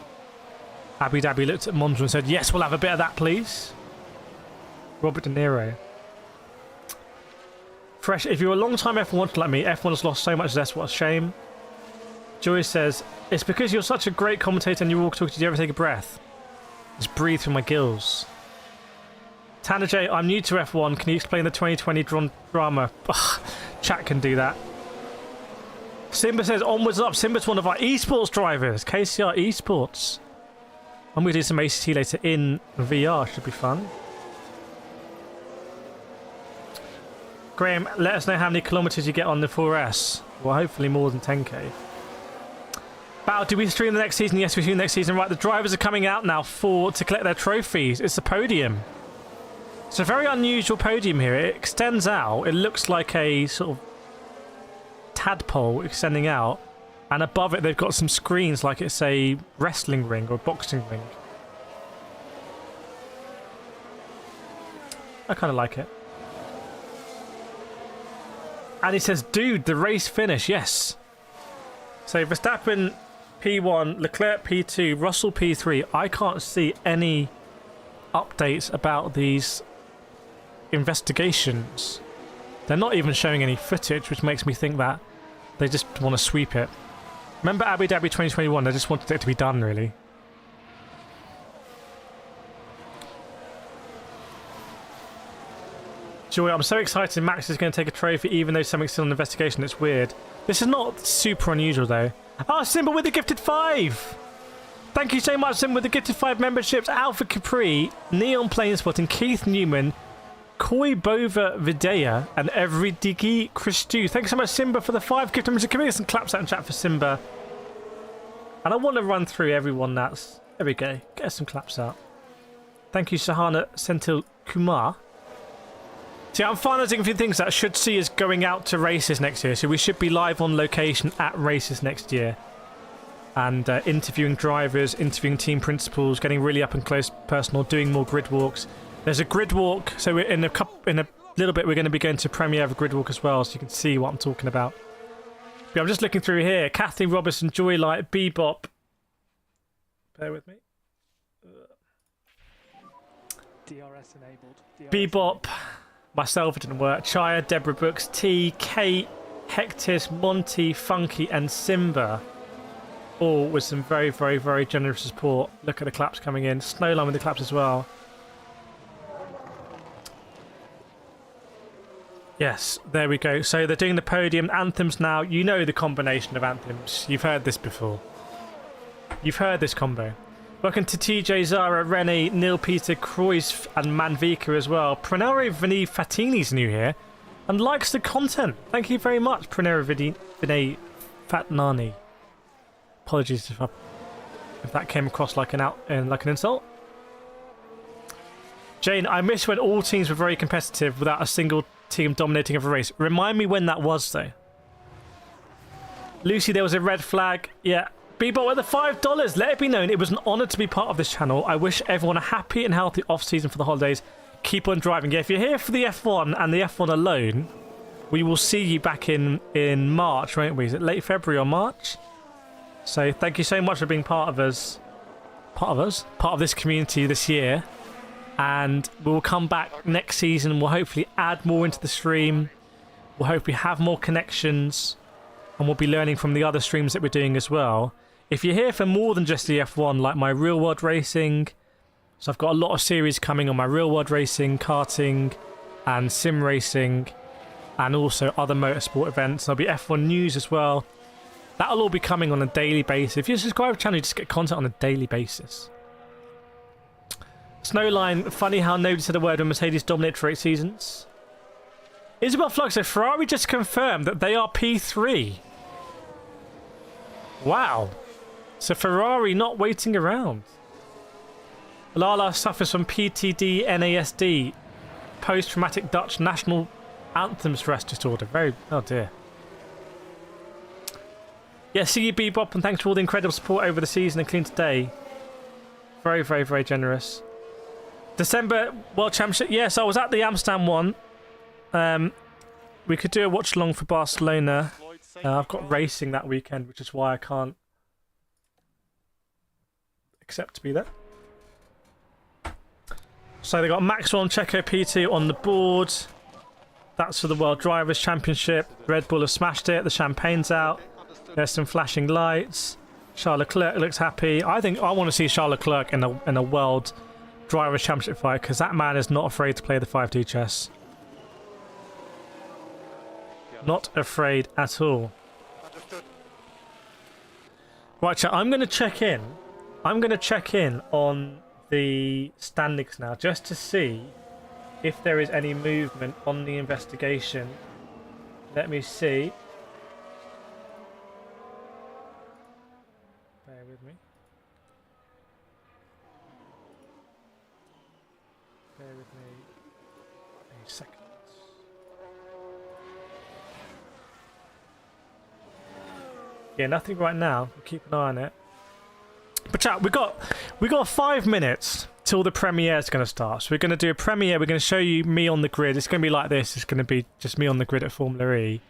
[SPEAKER 1] Abu Dhabi looked at Monza and said, yes, we'll have a bit of that, please. Robert De Niro. Fresh, if you're a long-time F1 watcher like me, F1 has lost so much zest, what a shame. Joy says, it's because you're such a great commentator and you walk talk. Did you ever take a breath? Just breathe through my gills. Tanner J, I'm new to F1. Can you explain the 2020 drama? Ugh, chat can do that. Simba says, onwards up. Simba's one of our esports drivers. KCR esports. I'm going to do some ACT later in VR. Should be fun. Graham, let us know how many kilometres you get on the 4S. Well, hopefully more than 10k. Bow, do we stream the next season? Yes, we stream the next season. Right, the drivers are coming out now to collect their trophies. It's the podium. It's a very unusual podium here. It extends out. It looks like a sort of tadpole extending out. And above it, they've got some screens like it's a wrestling ring or a boxing ring. I kind of like it. And he says, dude, the race finish. Yes. So Verstappen P1, Leclerc P2, Russell P3. I can't see any updates about these investigations. They're not even showing any footage, which makes me think that they just want to sweep it. Remember Abu Dhabi 2021? They just wanted it to be done, really. Joy, I'm so excited Max is going to take a trophy even though something's still in investigation. It's weird. This is not super unusual, though. Oh, Simba with the gifted 5! Thank you so much, Simba with the gifted 5 memberships. Alpha Capri, Neon Planespotting, Keith Newman, Koi Bova Videa, and Everydigi Christu. Thanks so much, Simba, for the 5 gift members. Can we get some claps out in chat for Simba? And I want to run through everyone that's... There we go. Get us some claps out. Thank you, Sahana Sentil Kumar. See, I'm finalising a few things that should see us going out to races next year. So we should be live on location at races next year. And interviewing drivers, interviewing team principals, getting really up and close personal, doing more grid walks. There's a grid walk, so we're in little bit we're going to be going to premiere of Gridwalk as well, so you can see what I'm talking about. But I'm just looking through here. Kathleen Robertson, Joylight, Bebop. Bear with me.
[SPEAKER 5] DRS enabled.
[SPEAKER 1] Bebop. Myself, it didn't work. Chaya, Deborah Brooks, T, Kate, Hectis, Monty, Funky, and Simba. All with some very, very, very generous support. Look at the claps coming in. Snowline with the claps as well. Yes, there we go. So they're doing the podium anthems now. You know the combination of anthems. You've heard this before. You've heard this combo. Welcome to TJ, Zara, Rene, Neil Peter, Cruyff, and Manvika as well. Pranero Vinny Fatini's new here and likes the content. Thank you very much, Pranero Vinny Fatnani. Apologies if that came across like an insult. Jane, I miss when all teams were very competitive without a single team dominating of a race. Remind me when that was, though. Lucy, there was a red flag. Yeah. Bebop with the $5. Let it be known, it was an honour to be part of this channel. I wish everyone a happy and healthy off-season for the holidays. Keep on driving. Yeah, if you're here for the F1 and the F1 alone, we will see you back in March, won't we? Is it late February or March? So thank you so much for being part of this community this year. And we'll come back next season. We'll hopefully add more into the stream. We'll hopefully have more connections. And we'll be learning from the other streams that we're doing as well. If you're here for more than just the F1, like my real world racing, so I've got a lot of series coming on my real world racing, karting, and sim racing, and also other motorsport events. There'll be F1 news as well. That'll all be coming on a daily basis. If you subscribe to the channel, you just get content on a daily basis. Snowline, funny how nobody said a word when Mercedes dominated for 8 seasons. Isabel Flux, so Ferrari just confirmed that they are P3. Wow. So Ferrari not waiting around. Lala suffers from PTD NASD, post-traumatic Dutch national anthem stress disorder. Oh dear. Yeah, see you, Bebop, and thanks for all the incredible support over the season and clean today. Very, very, very generous. December World Championship. Yes, I was at the Amsterdam one. We could do a watch along for Barcelona. I've got racing that weekend, which is why I can't accept to be there. So they got Maxwell and Checo P2 on the board. That's for the World Drivers' Championship. Red Bull have smashed it. The champagne's out. There's some flashing lights. Charles Leclerc looks happy. I think I want to see Charles Leclerc in a World Drivers' Championship fight, because that man is not afraid to play the 5D chess. Not afraid at all.
[SPEAKER 3] Understood.
[SPEAKER 1] Right, chat, I'm going to check in. I'm going to check in on the standings now, just to see if there is any movement on the investigation. Let me see. Bear with me. Bear with me a second. Yeah, nothing right now. We'll keep an eye on it. But chat, we got 5 minutes till the premiere is going to start. So we're going to do a premiere. We're going to show you me on the grid. It's going to be like this. It's going to be just me on the grid at Formula E.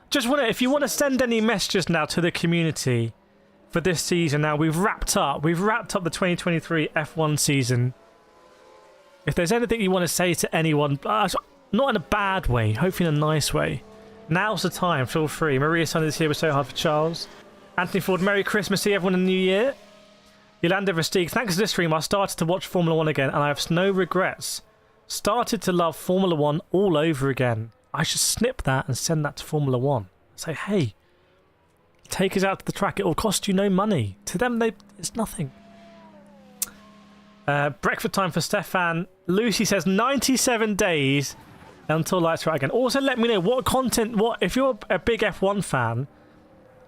[SPEAKER 1] Just want to, if you want to send any messages now to the community for this season. Now we've wrapped up. We've wrapped up the 2023 F1 season. If there's anything you want to say to anyone, not in a bad way, hopefully in a nice way, now's the time. Feel free. Maria Sanders here with So Hard for Charles. Anthony Ford, Merry Christmas. See everyone in the new year. Yolanda Vestige, thanks to this stream, I started to watch Formula 1 again and I have no regrets. Started to love Formula 1 all over again. I should snip that and send that to Formula 1. Say, hey, take us out to the track. It will cost you no money. To them, it's nothing. Breakfast time for Stefan. Lucy says 97 days until lights are out again. Also, let me know what content, if you're a big F1 fan.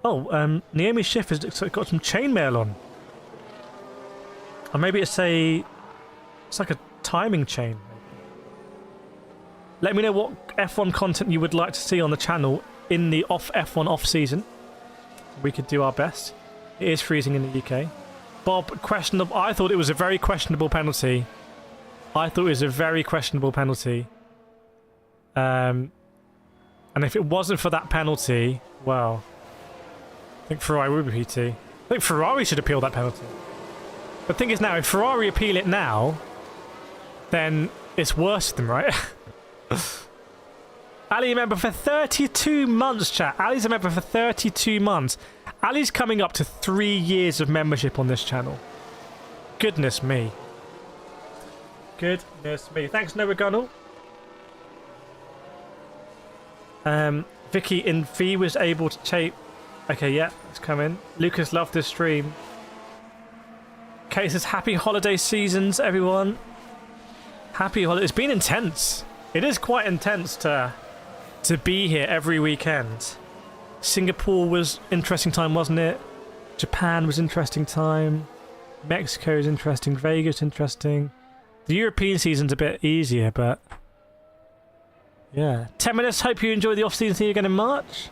[SPEAKER 1] Oh, Naomi Schiff has got some chainmail on. Or maybe it's like a timing chain. Let me know what F1 content you would like to see on the channel in the F1 off season. We could do our best. It is freezing in the UK. Bob, questionable. I thought it was a very questionable penalty. And if it wasn't for that penalty, well, I think Ferrari would be PT. I think Ferrari should appeal that penalty. But the thing is now, if Ferrari appeal it now, then it's worse for them, right? Ali a member for 32 months, chat. Ali's a member for 32 months. Ali's coming up to 3 years of membership on this channel. Goodness me. Goodness me. Thanks, Noah Gunnell. Vicky in V was able to tape. Okay, yeah, it's coming. Lucas loved this stream. Okay, it says happy holiday seasons, everyone. Happy holiday. It's been intense. It is quite intense to be here every weekend. Singapore was interesting time, wasn't it? Japan was interesting time. Mexico is interesting. Vegas interesting. The European season's a bit easier, but yeah. 10 minutes. Hope you enjoy the off-season. See you again in March.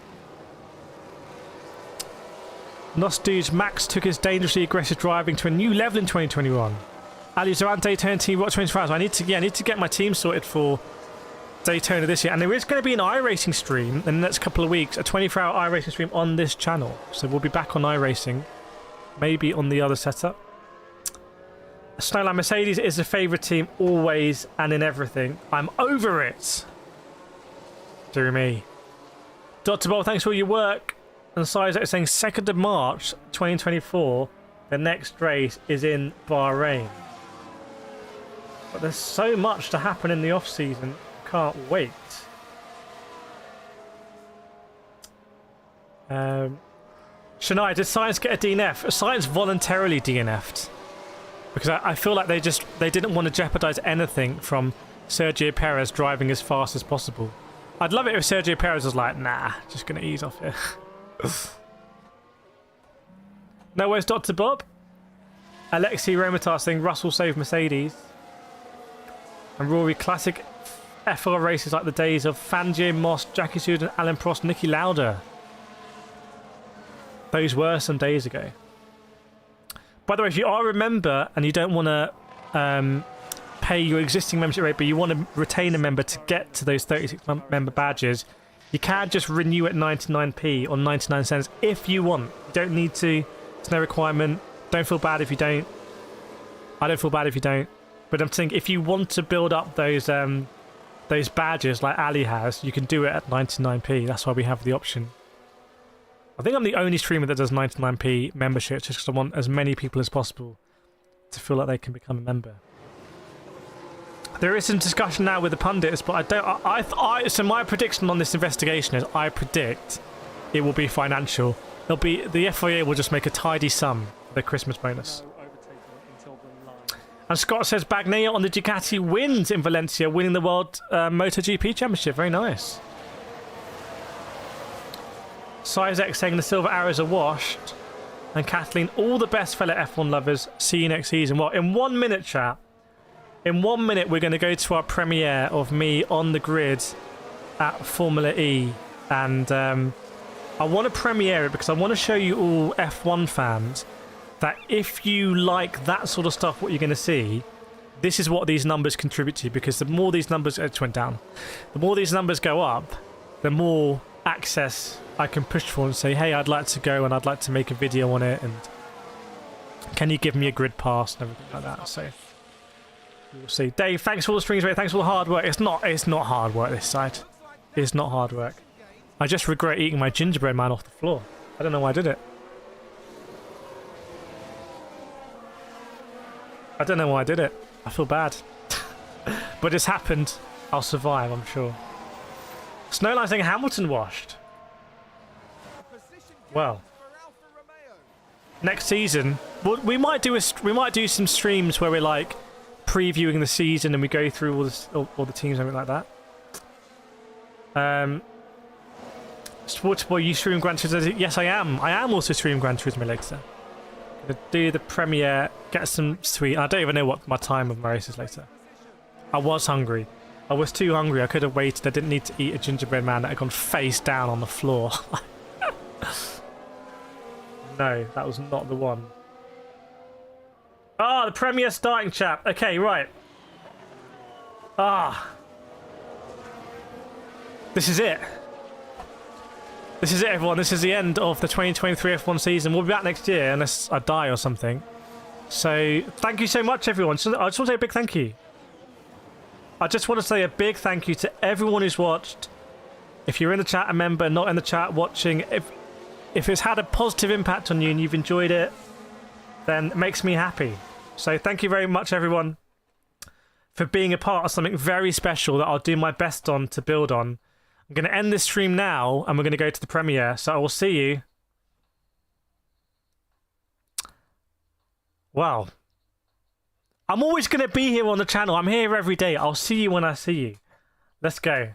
[SPEAKER 1] Nostooge Max took his dangerously aggressive driving to a new level in 2021. Ali's around Daytona team. What 24 hours? I need to get my team sorted for Daytona this year, and there is going to be an iRacing stream in the next couple of weeks, a 24-hour iRacing stream on this channel. So we'll be back on iRacing, maybe on the other setup. Snowline Mercedes is a favourite team always and in everything. I'm over it. Dear me. Dr. Bob, thanks for all your work. And Sizek saying 2nd of March 2024, the next race is in Bahrain. But there's so much to happen in the off season. Can't wait. Shania, did Sainz get a DNF? Sainz voluntarily DNF'd because I feel like they didn't want to jeopardize anything from Sergio Perez driving as fast as possible. I'd love it if Sergio Perez was like, nah, just gonna ease off here. No, where's Dr. Bob? Alexei Romatar saying Russell saved Mercedes. And Rory, classic F1 races like the days of Fangio, Moss, Jackie Stewart, Alan Prost, Niki Lauda. Those were some days ago. By the way, if you are a member and you don't want to pay your existing membership rate, but you want to retain a member to get to those 36 member badges, you can just renew at 99p or 99 cents if you want. You don't need to. It's no requirement. Don't feel bad if you don't. I don't feel bad if you don't. But I'm saying if you want to build up those badges like Ali has, you can do it at 99p. That's why we have the option. I think I'm the only streamer that does 99p membership, just because I want as many people as possible to feel like they can become a member. There is some discussion now with the pundits, but so my prediction on this investigation is I predict it will be financial. It'll be the FIA will just make a tidy sum for the Christmas bonus. And Scott says Bagnaia on the Ducati wins in Valencia, winning the World MotoGP Championship. Very nice. Sizek saying the silver arrows are washed. And Kathleen, all the best fellow F1 lovers. See you next season. Well, in 1 minute, chat. In 1 minute, we're going to go to our premiere of me on the grid at Formula E. And I want to premiere it because I want to show you all F1 fans that if you like that sort of stuff, what you're going to see, this is what these numbers contribute to. Because the more these numbers... It went down. The more these numbers go up, the more access I can push for and say, hey, I'd like to go and I'd like to make a video on it. And can you give me a grid pass and everything like that. So we'll see. Dave, thanks for all the streams, mate. Thanks for all the hard work. It's not hard work this side. It's not hard work. I just regret eating my gingerbread man off the floor. I don't know why I did it. I don't know why I did it. I feel bad. But it's happened. I'll survive, I'm sure. Snowline saying Hamilton washed. Well, next season, we might do some streams where we're like previewing the season and we go through all the teams and everything like that. Sports Boy, you stream Gran Turismo? Yes, I am. I am also streaming Gran Turismo later. Gonna do the premiere, get some sweet. I don't even know what my time of my race is later. I was hungry. I was too hungry. I could have waited. I didn't need to eat a gingerbread man that had gone face down on the floor. No, that was not the one. Ah, the premiere starting, chap. Okay, right. Ah. this is it. This is it, everyone. This is the end of the 2023 F1 season. We'll be back next year unless I die or something. So, thank you so much, everyone. So, I just want to say a big thank you. I just want to say a big thank you to everyone who's watched. If you're in the chat, a member, not in the chat, watching. If it's had a positive impact on you and you've enjoyed it, then it makes me happy. So, thank you very much, everyone, for being a part of something very special that I'll do my best on to build on. I'm going to end this stream now, and we're going to go to the premiere. So I will see you. Wow. I'm always going to be here on the channel. I'm here every day. I'll see you when I see you. Let's go.